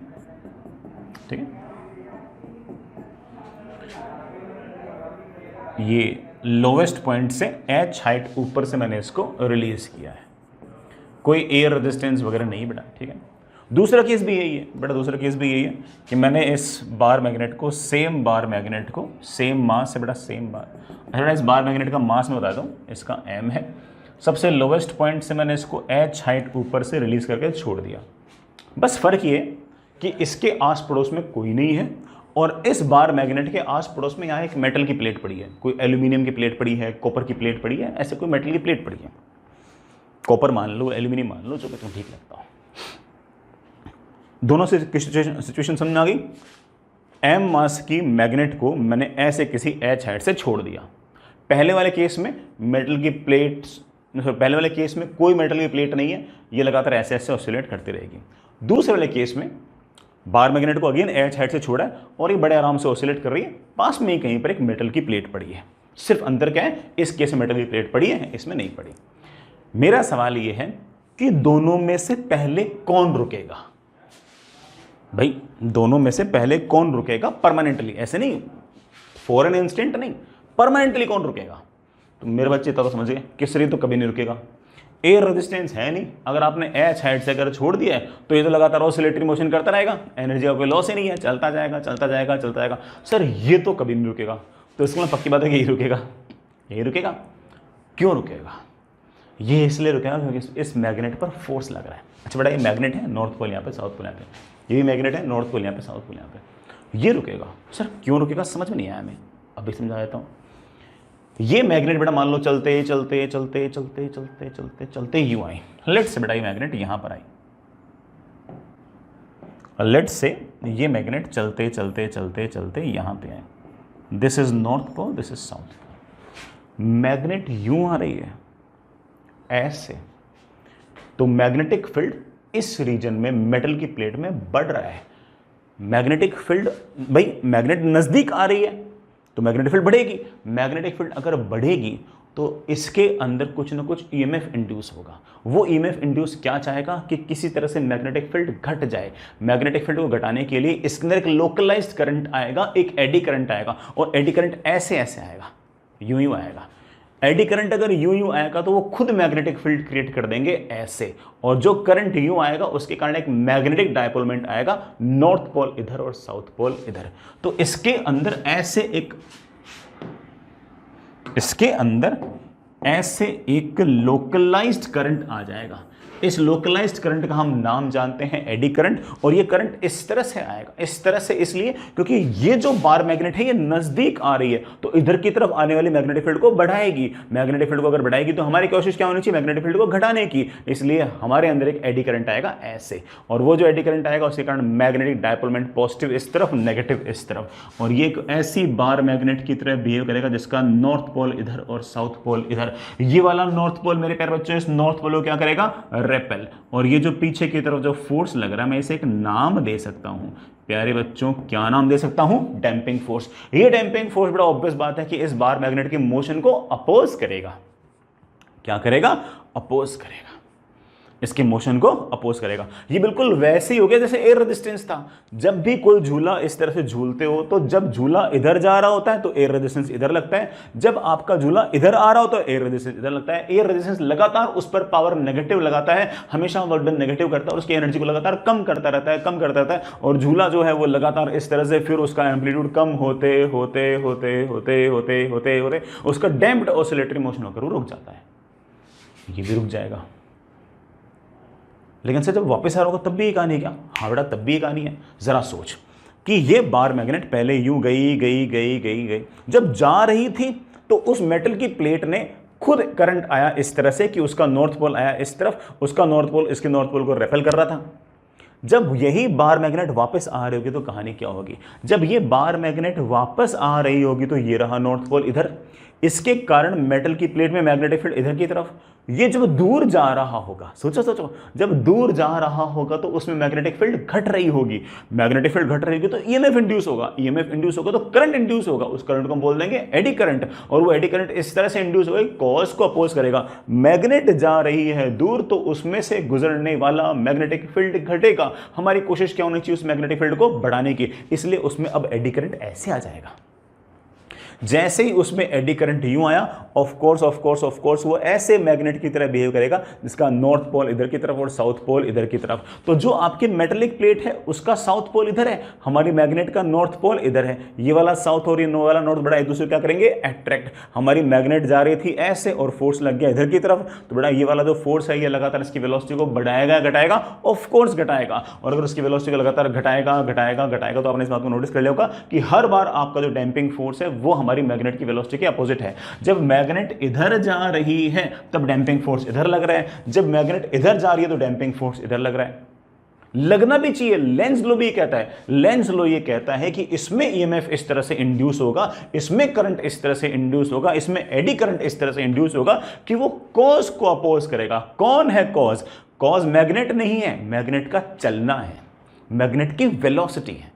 ठीक है। ये लोवेस्ट पॉइंट से h हाइट ऊपर से मैंने इसको रिलीज किया है। कोई एयर रेजिस्टेंस वगैरह नहीं बेटा, ठीक है। दूसरा केस भी यही है बेटा, दूसरा केस भी यही है कि मैंने इस बार मैग्नेट को सेम मास से बेटा सेम बार, अच्छा इस बार मैग्नेट का मास मैं बता दूं, इसका m है। सबसे लोवेस्ट पॉइंट से मैंने इसको h हाइट ऊपर से रिलीज करके छोड़ दिया। बस फर्क ये कि इसके आस पड़ोस में कोई नहीं है, और इस बार मैग्नेट के आस पड़ोस में यहाँ एक मेटल की प्लेट पड़ी है। कोई एल्यूमिनियम की प्लेट पड़ी है, कॉपर की प्लेट पड़ी है, ऐसे कोई मेटल की प्लेट पड़ी है। कॉपर मान लो, एल्यूमिनियम मान लो, जो कि तुम ठीक लगता हो। दोनों से सिचुएशन समझ आ गई। m मास की मैग्नेट को मैंने ऐसे किसी h हाइट से छोड़ दिया। पहले वाले केस में मेटल की प्लेट, पहले वाले केस में कोई मेटल की प्लेट नहीं है, ये लगातार ऐसे ऐसे ऑसिलेट करती रहेगी। दूसरे वाले केस में बार मैग्नेट को अगेन h हाइट से छोड़ा है और ये बड़े आराम से ऑसिलेट कर रही है। पास में ही कहीं पर एक मेटल की प्लेट पड़ी है। सिर्फ अंतर क्या है, इस केस में मेटल की प्लेट पड़ी है, इसमें नहीं पड़ी। मेरा सवाल ये है कि दोनों में से पहले कौन रुकेगा। भाई दोनों में से पहले कौन रुकेगा परमानेंटली, ऐसे नहीं फॉर एन इंस्टेंट नहीं, परमानेंटली कौन रुकेगा। तो मेरे बच्चे तो समझ गए, किसरी तो कभी नहीं रुकेगा। एयर रेजिस्टेंस है नहीं। अगर आपने एच हाइट से अगर छोड़ दिया है तो ये तो लगातार ऑसिलेटरी मोशन करता रहेगा, एनर्जी का कोई लॉस ही नहीं है, चलता जाएगा चलता जाएगा चलता जाएगा। सर ये तो कभी नहीं रुकेगा, तो इसके मतलब पक्की बात है कि यही रुकेगा, यही रुकेगा। क्यों रुकेगा? ये इसलिए रुकेगा क्योंकि इस मैग्नेट पर फोर्स लग रहा है। अच्छा बेटा, ये मैग्नेट है, नॉर्थ पोल यहाँ पे, साउथ पोल यहाँ पे, ये भी मैग्नेट है, नॉर्थ पोल यहाँ पे, साउथ पोल यहाँ पे, ये रुकेगा। सर क्यों रुकेगा समझ में नहीं आया हमें, अभी समझा देता हूँ। ये मैग्नेट बेटा मान लो चलते चलते चलते चलते चलते चलते चलते यूं आई, लेट से बेटा ये मैग्नेट यहां पर आई, लेट से ये मैग्नेट चलते चलते चलते चलते यहां पे आए। This is north pole, this is south pole. Magnet यूं आ रही है ऐसे, तो मैग्नेटिक फील्ड इस रीजन में मेटल की प्लेट में बढ़ रहा है। मैग्नेटिक फील्ड भाई, मैग्नेट नजदीक आ रही है तो मैग्नेटिक फील्ड बढ़ेगी। मैग्नेटिक फील्ड अगर बढ़ेगी तो इसके अंदर कुछ ना कुछ ईएमएफ इंड्यूस होगा। वो ईएमएफ इंड्यूस क्या चाहेगा कि किसी तरह से मैग्नेटिक फील्ड घट जाए। मैग्नेटिक फील्ड को घटाने के लिए इसके अंदर एक लोकलाइज्ड करंट आएगा, एक एडी करंट आएगा, और एडी करंट ऐसे ऐसे आएगा, यूं यूं आएगा। एडी करंट अगर यूं यूं आएगा तो वो खुद मैग्नेटिक फील्ड क्रिएट कर देंगे ऐसे, और जो करंट यूं आएगा उसके कारण एक मैग्नेटिक डायपोलमेंट आएगा, नॉर्थ पोल इधर और साउथ पोल इधर। तो इसके अंदर ऐसे एक, इसके अंदर ऐसे एक लोकलाइज्ड करंट आ जाएगा। इस लोकलाइज्ड करंट का हम नाम जानते हैं एडी करंट, और ये करंट इस तरह से आएगा, इस तरह से इसलिए क्योंकि ये जो बार मैग्नेट है ये नजदीक आ रही है, तो इधर की तरफ आने वाली मैग्नेटिक फील्ड को बढ़ाएगी। मैग्नेटिक फील्ड को अगर बढ़ाएगी तो हमारी कोशिश क्या होनी चाहिए, मैग्नेटिक फील्ड को घटाने की। इसलिए हमारे अंदर एक एडी करंट आएगा ऐसे, और वो जो एडी करंट आएगा उसके कारण मैग्नेटिक डायपोलमेंट पॉजिटिव इस तरफ, नेगेटिव इस तरफ, और ये एक ऐसी बार मैग्नेट की तरह बिहेव करेगा जिसका नॉर्थ पोल इधर और साउथ पोल इधर। ये वाला नॉर्थ पोल मेरे प्यारे बच्चों, इस नॉर्थ पोल को क्या करेगा, रेपेल। और ये जो पीछे की तरफ जो फोर्स लग रहा है, मैं इसे एक नाम दे सकता हूं प्यारे बच्चों, क्या नाम दे सकता हूं, डैम्पिंग फोर्स। ये डैम्पिंग फोर्स बड़ा ऑब्वियस बात है कि इस बार मैग्नेट के मोशन को अपोज करेगा। क्या करेगा, अपोज करेगा, इसके मोशन को अपोज करेगा। ये बिल्कुल वैसे ही हो गया जैसे एयर रेजिस्टेंस था। जब भी कोई झूला इस तरह से झूलते हो तो जब झूला इधर जा रहा होता है तो एयर रेजिस्टेंस इधर लगता है, जब आपका झूला इधर आ रहा हो तो एयर रेजिस्टेंस इधर लगता है। एयर रेजिस्टेंस लगातार उस पर पावर नेगेटिव लगाता है, हमेशा वर्क डन नेगेटिव करता है और उसकी एनर्जी को लगातार कम करता रहता है, कम करता रहता है, और झूला जो है वो लगातार इस तरह से फिर उसका एम्पलीट्यूड कम होते होते होते होते होते होते होते उसका डैम्प्ड ऑसिलेटरी मोशन होकर वो रुक जाता है। ये भी रुक जाएगा, लेकिन सर जब वापस आ रहा होगा तब भी ये कहानी क्या? हाँ बेटा तब भी ये कहानी है। जरा सोच कि ये बार मैग्नेट पहले यूं गई गई गई गई गई, जब जा रही थी तो उस मेटल की प्लेट ने खुद करंट आया इस तरह से कि उसका नॉर्थ पोल आया इस तरफ, उसका नॉर्थ पोल इसके नॉर्थ पोल को रेपेल कर रहा था। जब यही बार मैग्नेट वापस आ रही होगी तो कहानी क्या होगी? जब ये बार मैग्नेट वापस आ रही होगी तो ये रहा नॉर्थ पोल इधर, इसके कारण मेटल की प्लेट में मैग्नेटिक फील्ड इधर की तरफ। ये जब दूर जा रहा होगा, सोचो सोचो, जब दूर जा रहा होगा तो उसमें मैग्नेटिक फील्ड घट रही होगी। मैग्नेटिक फील्ड घट रही होगी तो ईएमएफ इंड्यूस होगा, ईएमएफ इंड्यूस होगा तो करंट इंड्यूस होगा। उस करंट को हम बोल देंगे एडी करंट, और वो एडी करंट इस तरह से इंड्यूस होगा, कॉज को अपोज करेगा। मैग्नेट जा रही है दूर तो उसमें से गुजरने वाला मैग्नेटिक फील्ड घटेगा। हमारी कोशिश क्या होनी चाहिए, उस मैग्नेटिक फील्ड को बढ़ाने की, इसलिए उसमें अब एडी करंट ऐसे आ जाएगा। जैसे ही उसमें एडी करंट यूं आया, ऑफ कोर्स वो ऐसे मैग्नेट की तरह बिहेव करेगा जिसका नॉर्थ पोल इधर की तरफ और साउथ पोल इधर की तरफ। तो जो आपकी मेटेलिक प्लेट है उसका साउथ पोल इधर है, हमारी मैग्नेट का नॉर्थ पोल इधर है। ये वाला साउथ और ये वाला नॉर्थ बड़ा एक दूसरे क्या करेंगे, अट्रैक्ट। हमारी मैग्नेट जा रही थी ऐसे और फोर्स लग गया इधर की तरफ, तो बड़ा ये वाला जो फोर्स है ये लगातार इसकी वेलोसिटी को बढ़ाएगा घटाएगा, ऑफ कोर्स घटाएगा। और अगर उसकी वेलोसिटी को लगातार घटाएगा घटाएगा घटाएगा तो आपने इस बात को नोटिस कर लिया होगा कि हर बार आपका जो डैम्पिंग फोर्स है वो हमारी मैग्नेट की वेलोसिटी के अपोजिट है। जब मैग्नेट इधर जा रही है तब डैम्पिंग फोर्स इधर लग रहा है, जब मैग्नेट इधर जा रही है तो डैम्पिंग फोर्स इधर लग रहा है। लगना भी चाहिए, लेंज लो भी कहता है, लेंज लो ये कहता है कि इसमें ईएमएफ इस तरह से इंड्यूस होगा, इसमें करंट इस तरह से इंड्यूस होगा, इसमें एडी करंट इस तरह से इंड्यूस होगा कि वो कॉज को अपोज करेगा। कौन है कॉज? कॉज मैग्नेट नहीं है, मैग्नेट का चलना है, मैग्नेट की वेलोसिटी है।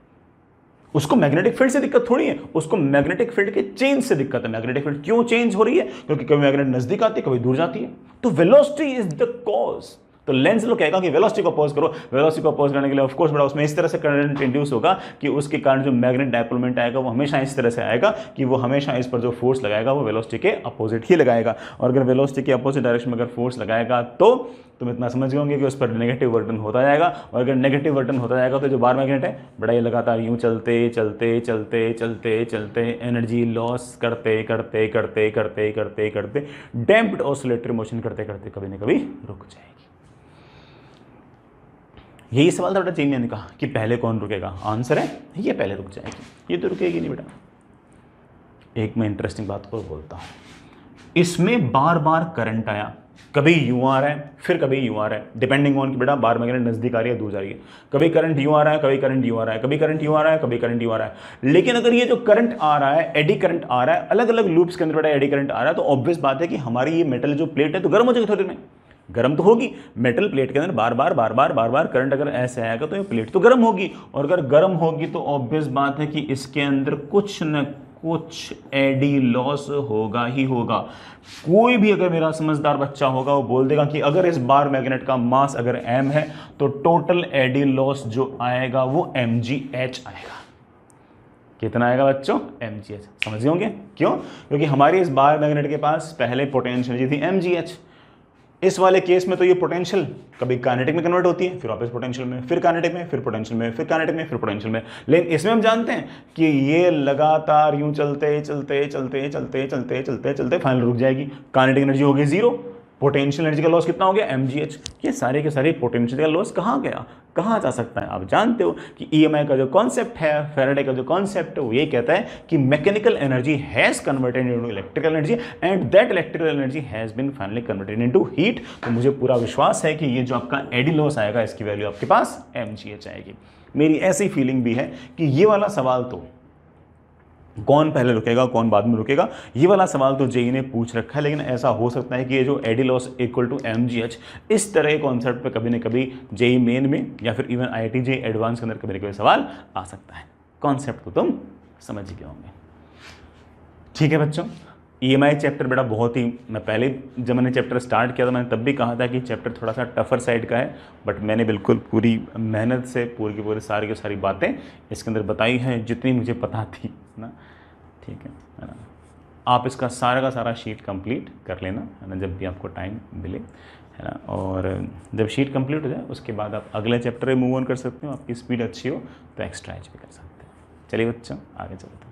उसको मैग्नेटिक फील्ड से दिक्कत थोड़ी है, उसको मैग्नेटिक फील्ड के चेंज से दिक्कत है। मैग्नेटिक फील्ड क्यों चेंज हो रही है? क्योंकि कभी मैग्नेट नजदीक आती है, कभी दूर जाती है। तो वेलोसिटी इज द कॉज, तो लेंज लो कहेगा कि वेलोसिटी को अपोज करो, वेलोसिटी को अपोज करने के लिए ऑफ कोर्स बेटा उसमें इस तरह से करंट इंड्यूस होगा कि उसके कारण जो मैग्नेट डायपोल मोमेंट आएगा वो हमेशा इस तरह से आएगा कि वो हमेशा इस पर जो फोर्स लगाएगा वो वेलोसिटी के अपोजिट ही लगाएगा। और अगर वेलोसिटी के अपोजिट डायरेक्शन में अगर फोर्स लगाएगा तो तुम इतना समझ गए होंगे कि उस पर नेगेटिव वर्टन होता जाएगा, और अगर नेगेटिव वर्टन होता जाएगा तो जो बार मैग्नेट है बड़ा ये लगातार यूं चलते चलते चलते चलते चलते एनर्जी लॉस करते करते करते करते करते करते डैम्प्ड ऑसिलेटरी मोशन करते करते कभी ना कभी रुक जाएगी। यही सवाल था बेटा चेन ने कहा कि पहले कौन रुकेगा, आंसर है ये पहले रुक जाएगी, ये तो रुकेगी नहीं बेटा। एक मैं इंटरेस्टिंग बात और बोलता हूँ, इसमें बार बार करंट आया, कभी यूं आ रहा है फिर कभी यूं आ रहा है, डिपेंडिंग ऑन कि बेटा बार मैग्नेट नजदीक आ रही है दूर जा रही है, कभी करंट यूं आ रहा है कभी करंट यूं आ रहा है, कभी करंट यूं आ रहा है कभी करंट यूं आ रहा है। लेकिन अगर ये जो करंट आ रहा है एडी करंट आ रहा है, अलग अलग लूप्स के अंदर बेटा एडी करंट आ रहा है, तो ऑब्वियस बात है कि हमारी ये मेटल जो प्लेट है तो गर्म हो जाएगी थोड़ी देर में, गर्म तो होगी। मेटल प्लेट के अंदर बार बार करंट अगर ऐसे आएगा तो ये प्लेट तो गर्म होगी, और अगर गर्म होगी तो ऑब्वियस बात है कि इसके अंदर कुछ न कुछ एडी लॉस होगा ही होगा। कोई भी अगर मेरा समझदार बच्चा होगा वो बोल देगा कि अगर इस बार मैग्नेट का मास अगर m है तो टोटल एडी लॉस जो आएगा वो mgh आएगा। कितना आएगा बच्चों? mgh। समझ होंगे क्यों? क्योंकि हमारी इस बार मैग्नेट के पास पहले पोटेंशियल एनर्जी थी mgh। इस वाले केस में तो ये पोटेंशियल कभी काइनेटिक में कन्वर्ट होती है, फिर वापस पोटेंशियल में, फिर काइनेटिक में, फिर पोटेंशियल में, फिर काइनेटिक में, फिर पोटेंशियल में। लेकिन इसमें हम जानते हैं कि ये लगातार यूं चलते चलते चलते चलते चलते चलते चलते फाइनल रुक जाएगी। काइनेटिक एनर्जी हो गई जीरो, पोटेंशियल एनर्जी का लॉस कितना हो गया? mgh। ये सारे के सारे पोटेंशियल का लॉस कहाँ गया, कहाँ जा सकता है? आप जानते हो कि EMI का जो कॉन्सेप्ट है, फैराडे का जो कॉन्सेप्ट है वो ये कहता है कि mechanical energy has converted into electrical energy and that electrical energy has been finally converted into heat. तो मुझे पूरा विश्वास है कि ये जो आपका एडी लॉस आएगा इसकी वैल्यू आपके पास mgh आएगी। मेरी ऐसी फीलिंग भी है कि ये वाला सवाल तो कौन पहले रुकेगा कौन बाद में रुकेगा, ये वाला सवाल तो जेई ने पूछ रखा है, लेकिन ऐसा हो सकता है कि ये जो eddy loss equal to mgh इस तरह के कॉन्सेप्ट पे कभी न कभी जेई मेन में या फिर इवन IIT जेई एडवांस के अंदर कभी न कभी सवाल आ सकता है। कॉन्सेप्ट तो तुम समझ ही गए होंगे। ठीक है बच्चों, EMI चैप्टर बेटा बहुत ही, मैं पहले जब मैंने चैप्टर स्टार्ट किया था मैंने तब भी कहा था कि चैप्टर थोड़ा सा टफर साइड का है, बट मैंने बिल्कुल पूरी मेहनत से पूरी की पूरी सारी की सारी बातें इसके अंदर बताई हैं जितनी मुझे पता थी ना। ठीक है ना, आप इसका सारा का सारा शीट कंप्लीट कर लेना है ना जब भी आपको टाइम मिले, है ना। और जब शीट कंप्लीट हो जाए उसके बाद आप अगले चैप्टर में मूव ऑन कर सकते हो, आपकी स्पीड अच्छी हो तो एक्स्ट्रा एच भी कर सकते हो। चलिए बच्चों आगे चलते हैं।